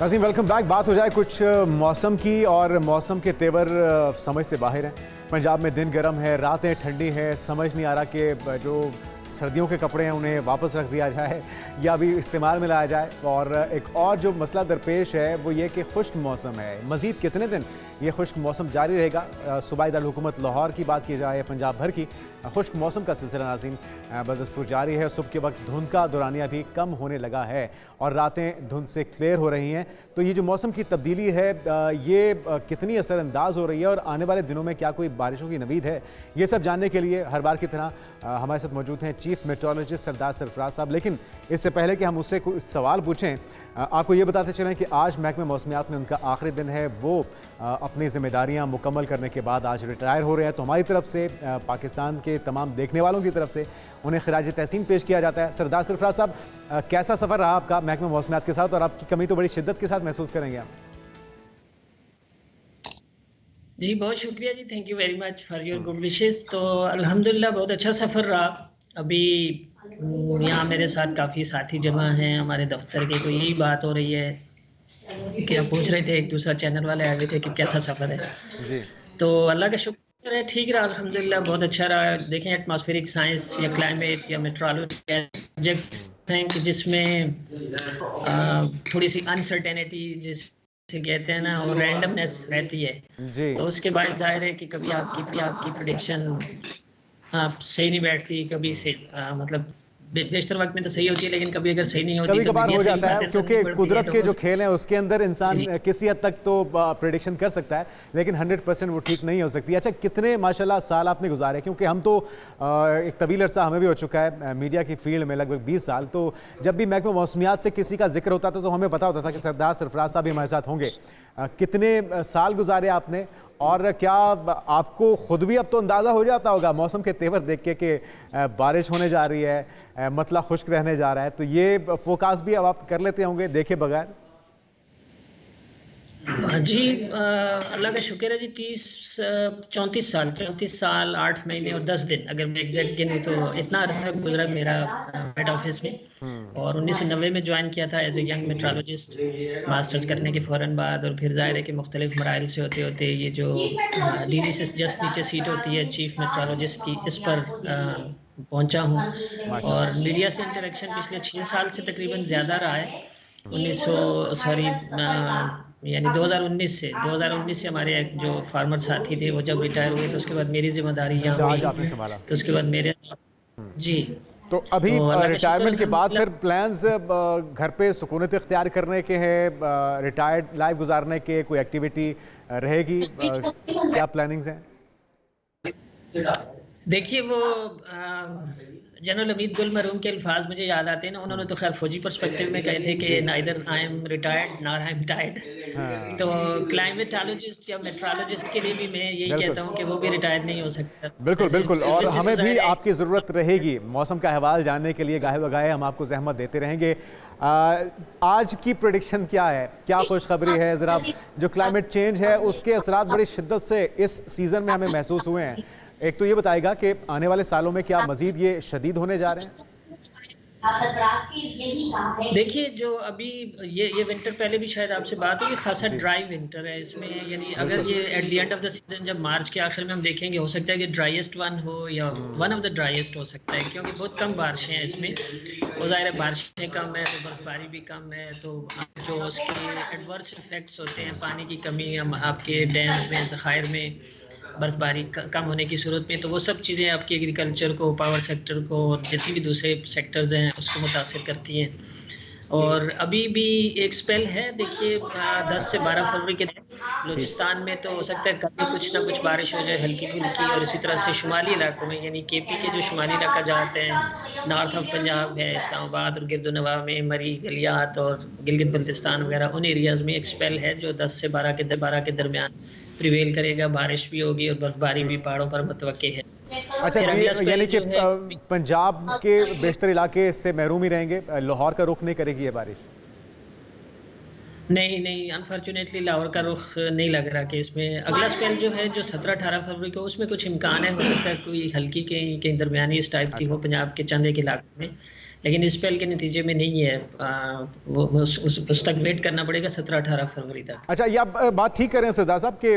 नाज़रीन वेलकम बैक। बात हो जाए कुछ मौसम की और मौसम के तेवर समझ से बाहर हैं। पंजाब में दिन गर्म है, रातें ठंडी हैं, समझ नहीं आ रहा कि जो सर्दियों के कपड़े हैं उन्हें वापस रख दिया जाए या अभी इस्तेमाल में लाया जाए। और एक और जो मसला दरपेश है वो ये कि खुश्क मौसम है, मज़ीद कितने दिन ये खुश्क मौसम जारी रहेगा। सूबाई दारुल हुकूमत लाहौर की बात की जाए, पंजाब भर की, खुश्क मौसम का सिलसिला नाज़रीन बदस्तूर जारी है। सुबह के वक्त धुंध का दौरानिया भी कम होने लगा है और रातें धुंध से क्लियर हो रही हैं। तो ये जो मौसम की तब्दीली है ये कितनी असरअंदाज हो रही है और आने वाले दिनों में क्या कोई बारिशों की नवीद है, ये सब जानने के लिए हर बार की तरह हमारे साथ मौजूद हैं चीफ मेट्रोलॉजिस्ट सरदार सरफराज साहब। लेकिन इससे पहले कि हम उससे कोई सवाल पूछें, आपको ये बताते चलें कि आज महकमे मौसमियात में उनका आखिरी दिन है। वो अपनी जिम्मेदारियां मुकम्मल करने के बाद आज रिटायर हो रहे हैं। तो हमारी तरफ से, पाकिस्तान के तमाम देखने वालों की तरफ से उन्हें खिराज तहसीन पेश किया जाता है। सरदार सरफराज साहब, कैसा सफ़र रहा आपका महकमे मौसमियात के साथ और आपकी कमी तो बड़ी शिद्दत के साथ महसूस करेंगे आप?
जी बहुत शुक्रिया जी, thank you very much for your good wishes. तो अल्हम्दुलिल्लाह बहुत अच्छा सफ़र रहा। अभी यहाँ मेरे साथ काफ़ी साथी जमा हैं हमारे दफ्तर के, तो यही बात हो रही है कि आप पूछ रहे थे, एक दूसरा चैनल वाले आए हुए थे कि कैसा सफ़र है जी। तो अल्लाह का शुक्र है, ठीक रहा अल्हम्दुलिल्लाह, बहुत अच्छा रहा। देखें एटमॉस्फेरिक साइंस या क्लाइमेट या मेट्रोलॉजी सब्जेक्ट्स हैं कि जिसमें थोड़ी सी अनसर्टेनिटी जिसे कहते हैं ना, और रैंडमनेस रहती है जी। तो उसके बाद जाहिर है कि कभी आपकी प्रेडिक्शन सही नहीं बैठती, कभी से मतलब बेशतर वक्त में तो सही होती है, लेकिन कभी अगर सही नहीं होती
कभी कभार हो जाता है, क्योंकि कुदरत के जो खेल हैं उसके अंदर इंसान किसी हद तक तो प्रेडिक्शन कर सकता है, लेकिन 100% वो ठीक नहीं हो सकती। अच्छा, कितने माशाल्लाह साल आपने गुजारे, क्योंकि हम तो एक तवील अरसा हमें भी हो चुका है मीडिया की फील्ड में, लगभग 20 साल। तो जब भी महकमा मौसमियात से किसी का जिक्र होता था तो हमें पता होता था कि सरदार सरफराज साहब भी हमारे साथ होंगे। कितने साल गुजारे आपने, और क्या आपको खुद भी अब तो अंदाज़ा हो जाता होगा मौसम के तेवर देख के कि बारिश होने जा रही है, मतलब खुश्क रहने जा रहा है, तो ये फोकास भी अब आप कर लेते होंगे देखे बगैर?
जी अल्लाह का शुक्र है जी, 34 साल 8 महीने और 10 दिन अगर मैं एग्जैक्ट गिनूँ तो इतना अर्सा गुजरा मेरा हेड ऑफिस में। और 1990 में ज्वाइन किया था as a young meteorologist, masters करने के फ़ौरन बाद। और फिर ज़ाहिर है कि मुख्तलिफ मराइल से होते होते ये जो डीजी से जस्ट नीचे सीट होती है चीफ मेट्रोलॉजिस्ट की, इस पर पहुँचा हूँ। और मीडिया से इंटरेक्शन पिछले 6 साल से तकरीबन ज़्यादा रहा है। 2019 से हमारे एक जो फार्मर साथी थे वो जब रिटायर हुए तो उसके बाद मेरी जिम्मेदारी यहाँ हुई, तो उसके बाद मेरे जी। तो
अभी रिटायरमेंट के बाद फिर प्लान्स घर पे सुकूनत इख्तियार करने के हैं, रिटायर्ड लाइफ गुजारने के, कोई एक्टिविटी रहेगी, क्या प्लानिंग्स हैं?
देखिए वो जनरल अमीद गुल मरूम के अल्फाज मुझे याद आते हैं ना, उन्होंने तो खैर फौजी पर्सपेक्टिव में कहे थे कि neither I am retired nor I am tired. तो क्लाइमेटोलॉजिस्ट या मेट्रोलॉजिस्ट के लिए भी मैं यही कहता हूँ कि वो भी रिटायर नहीं हो सकता।
बिल्कुल बिल्कुल, और हमें भी आपकी ज़रूरत रहेगी मौसम का अहवाल जानने के लिए, गाहे बगाहे हम आपको जहमत देते रहेंगे। आज की प्रेडिक्शन क्या है, क्या खुशखबरी है? ज़रा जो क्लाइमेट चेंज है उसके असरात बड़ी शिद्दत से इस सीज़न में हमें महसूस हुए हैं। एक तो ये बताएगा कि आने वाले सालों में क्या मजीद ये शदीद होने जा रहे हैं?
देखिए जो अभी ये विंटर, पहले भी शायद आपसे बात हुई, खासा ड्राई विंटर है इसमें। यानी अगर ये at the end of the season जब मार्च के आखिर में हम देखेंगे, हो सकता है कि ड्राइएस्ट वन हो या वन ऑफ द ड्राइएस्ट हो सकता है, क्योंकि बहुत कम बारिशें हैं इसमें। और ज़ाहिर है बारिशें कम है तो बर्फबारी भी कम है, तो जो उसके एडवर्स इफेक्ट्स होते हैं, पानी की कमी आपके डैम्स में, ज़खायर में बर्फबारी कम होने की सूरत में, तो वो सब चीज़ें आपकी एग्रीकल्चर को, पावर सेक्टर को, जितनी भी दूसरे सेक्टर्स हैं उसको मुतासिर करती हैं। और अभी भी एक स्पेल है, देखिए 10 से 12 फरवरी के दिन बलूचिस्तान में तो हो सकता है कभी कुछ ना कुछ बारिश हो जाए हल्की फुल्की। और इसी तरह से शुमाली इलाकों में, यानी KP के जो शुमाली इलाका जाते हैं, नॉर्थ ऑफ पंजाब है, इस्लामाबाद और गिरदुनवा में, मरी, गलियात और गिलगित बल्तिस्तान वगैरह, उन एरियाज़ में एक स्पेल है जो 10 से 12 के दरमियान प्रिवेल करेगा। बारिश भी होगी और बर्फबारी भी पहाड़ों पर मुतवक्के है।
अच्छा, यानी कि पंजाब के बेशतर इलाके इससे महरूम ही रहेंगे, लाहौर का रुख नहीं करेगी ये बारिश?
नहीं, अनफॉर्चुनेटली लाहौर का रुख नहीं लग रहा कि इसमें अगला स्पेल जो है जो 17-18 फरवरी को, उसमें कुछ इम्कान है, हो सकता है कोई हल्की के दरमियानी इस टाइप की हो पंजाब के चंद एक इलाकों में, लेकिन इस स्पेल के नतीजे में नहीं है। वो उस तक वेट करना पड़ेगा 17-18 फरवरी तक।
अच्छा, ये आप बात ठीक करें सरदार साहब कि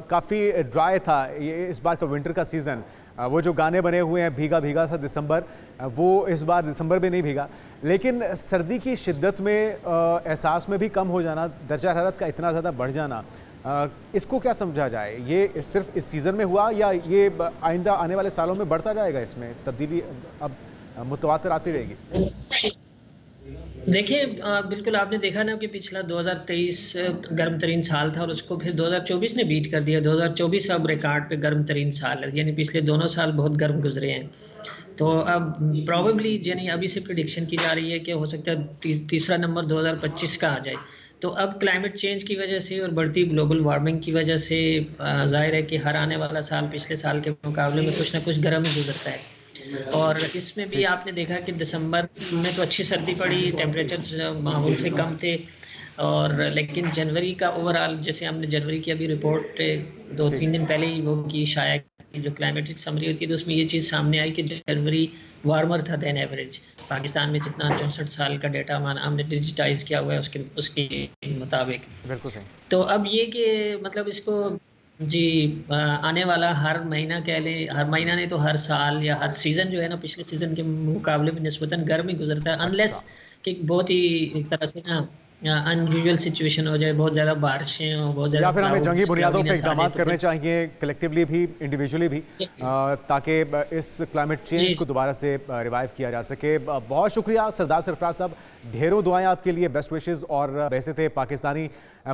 काफ़ी ड्राई था ये इस बार का विंटर का सीज़न, वो जो गाने बने हुए हैं भीगा भीगा सा दिसंबर, वो इस बार दिसंबर में नहीं भीगा, लेकिन सर्दी की शिद्दत में एहसास में भी कम हो जाना, दर्जा हरारत का इतना ज़्यादा बढ़ जाना, इसको क्या समझा जाए? ये सिर्फ इस सीज़न में हुआ या ये आइंदा आने वाले सालों में बढ़ता जाएगा, इसमें तब्दीली अब मुतवातिर आती रहेगी?
देखिए बिल्कुल आपने देखा ना कि पिछला 2023 गर्म तरीन साल था और उसको फिर 2024 ने बीट कर दिया। 2024 अब रिकॉर्ड पे गर्म तरीन साल है, यानी पिछले दोनों साल बहुत गर्म गुजरे हैं। तो अब प्रॉबेबली यानी अभी से प्रिडिक्शन की जा रही है कि हो सकता है तीसरा नंबर 2025 का आ जाए। तो अब क्लाइमेट चेंज की वजह से और बढ़ती ग्लोबल वार्मिंग की वजह से जाहिर है कि हर आने वाला साल पिछले साल के मुकाबले में कुछ ना कुछ गर्म ही गुजरता है। और इसमें भी आपने देखा कि दिसंबर में तो अच्छी सर्दी पड़ी, टेम्परेचर मामूल से कम थे, और लेकिन जनवरी का ओवरऑल, जैसे हमने जनवरी की अभी रिपोर्ट 2-3 दिन पहले ही वो की शाया की जो क्लाइमेटिक समरी होती है, तो उसमें ये चीज़ सामने आई कि जनवरी वार्मर था देन एवरेज। पाकिस्तान में जितना 64 साल का डेटा हमने डिजिटाइज किया हुआ है उसके मुताबिक।
बिल्कुल सही।
तो अब ये कि मतलब इसको जी आने वाला हर महीना कह लें, हर महीना नहीं तो हर साल या हर सीज़न जो है ना पिछले सीज़न के मुकाबले में निस्बतन गर्म ही गुजरता है, अनलेस कि बहुत ही एक तरह से ना अनयूजुअल सिचुएशन हो जाए, बहुत ज़्यादा बारिशें हो, बहुत ज़्यादा,
या फिर हमें जंगी बुनियादों पे इकदाम करने चाहिए, कलेक्टिवली भी, इंडिविजुअली भी, ताकि इस क्लाइमेट चेंज को दोबारा से रिवाइव किया जा सके। बहुत शुक्रिया सरदार सरफराज साहब, ढेरों दुआएं आपके लिए, बेस्ट विशेज़। और वैसे थे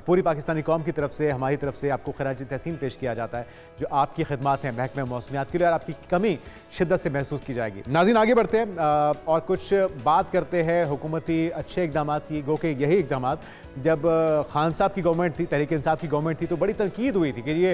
पूरी पाकिस्तानी कौम की तरफ से, हमारी तरफ से आपको खराज तहसीन पेश किया जाता है, जो आपकी खिदमत हैं महकमे मौसमियात के लिए, और आपकी कमी शिद्दत से महसूस की जाएगी। नाज़रीन आगे बढ़ते हैं और कुछ बात करते हैं हुकूमती अच्छे इक़दाम की। गो के यही इक़दाम जब खान साहब की गवर्नमेंट थी, तहरीक इंसाफ की गवर्नमेंट थी, तो बड़ी तनकीद हुई थी कि ये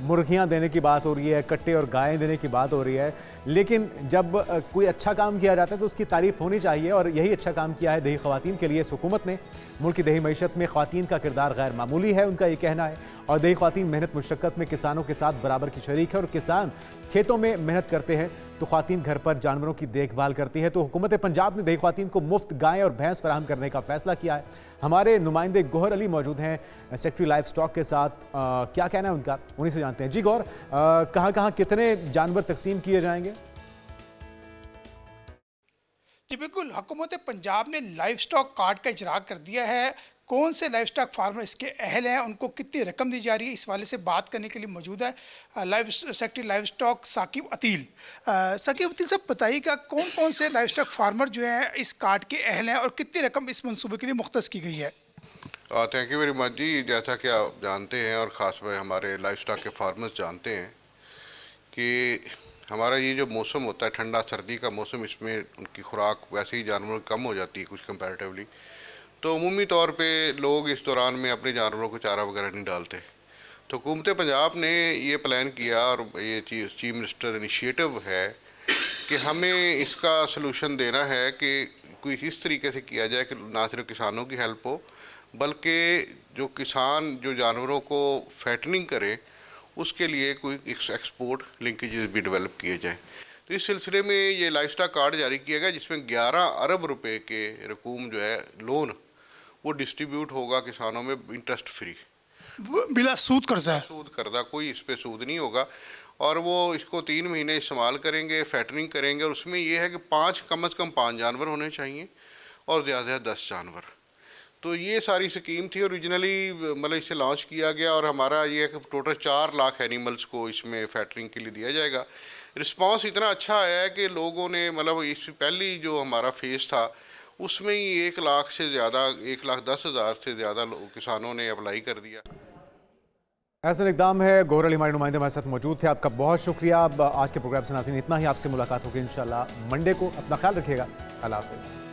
मुर्गियाँ देने की बात हो रही है, कट्टे और गायें देने की बात हो रही है, लेकिन जब कोई अच्छा काम किया जाता है तो उसकी तारीफ़ होनी चाहिए, और यही अच्छा काम किया है दही ख़वातीन के लिए इस हुकूमत ने। मुल्क की दही मईशत में ख़वातीन का किरदार गैर मामूली है, उनका ये कहना है, और दही ख़वातीन मेहनत मुशक्क़त में किसानों के साथ बराबर की शरीक है, और किसान खेतों में मेहनत करते हैं तो ख़वातीन घर पर जानवरों की देखभाल करती है। तो हुकूमत पंजाब ने दही ख़वातीन को मुफ्त गायें और भैंस फराहम करने का फ़ैसला किया है। हमारे नुमाइंदे गौहर अली मौजूद हैं सेक्रेटरी लाइफ स्टॉक के साथ, क्या कहना है उनका, उन्हीं से जानते हैं। जी गौर, कहाँ कहाँ कितने जानवर तकसीम किए जाएंगे?
जी बिल्कुल, हुकूमत पंजाब ने लाइफ स्टॉक कार्ड का इजरा कर दिया है। कौन से लाइफ स्टॉक फार्मर इसके अहल हैं, उनको कितनी रकम दी जा रही है, इस वाले से बात करने के लिए मौजूद है secretary livestock Saqib Ateel. Saqib Ateel sahab, बताइएगा कौन कौन से लाइफ स्टॉक फार्मर जो हैं इस कार्ड के अहल हैं और कितनी रकम इस मंसूबे के लिए मुख्तस की गई है?
थैंक यू वेरी मच जी। जैसा कि आप जानते हैं और ख़ासकर हमारे लाइफ स्टॉक के फार्मर्स जानते हैं कि हमारा ये जो मौसम होता है, ठंडा सर्दी का मौसम, इसमें उनकी खुराक वैसे ही जानवरों की कम हो जाती है कुछ कंपैरेटिवली। तो अमूमी तौर पे लोग इस दौरान में अपने जानवरों को चारा वगैरह नहीं डालते। तो हुकूमत पंजाब ने ये प्लान किया, और ये चीफ मिनिस्टर इनिशिएटिव है कि हमें इसका सलूशन देना है कि कोई इस तरीके से किया जाए कि ना सिर्फ किसानों की हेल्प हो, बल्कि जो किसान जो जानवरों को फैटनिंग करें उसके लिए कोई एक्सपोर्ट लिंकेजेस भी डेवलप किए जाएँ। तो इस सिलसिले में ये लाइफ स्टॉक कार्ड जारी किया गया, जिसमें 11 अरब रुपए के रकूम जो है लोन वो डिस्ट्रीब्यूट होगा किसानों में, इंटरेस्ट फ्री,
बिला सूद कर्जा,
कोई इस पे सूद नहीं होगा। और वो इसको 3 महीने इस्तेमाल करेंगे, फैटनिंग करेंगे, और उसमें ये है कि कम अज़ कम 5 जानवर होने चाहिए और ज़्यादा 10 जानवर। तो ये सारी स्कीम थी ओरिजिनली, मतलब इसे लॉन्च किया गया, और हमारा ये है कि टोटल 4 लाख एनिमल्स को इसमें फैटरिंग के लिए दिया जाएगा। रिस्पांस इतना अच्छा आया है कि लोगों ने, मतलब इस पहली जो हमारा फेज़ था उसमें ही 1 लाख से ज़्यादा, 1,10,000 से ज़्यादा किसानों ने अप्लाई कर दिया।
ऐसा इक़दाम है। गौहर अली हमारे नुमाइंदे हमारे साथ मौजूद थे, आपका बहुत शुक्रिया। आज के प्रोग्राम से नाज़रीन इतना ही, आपसे मुलाकात होगी इंशाल्लाह मंडे को। अपना ख्याल रखिएगा, अल्लाह हाफ़िज़।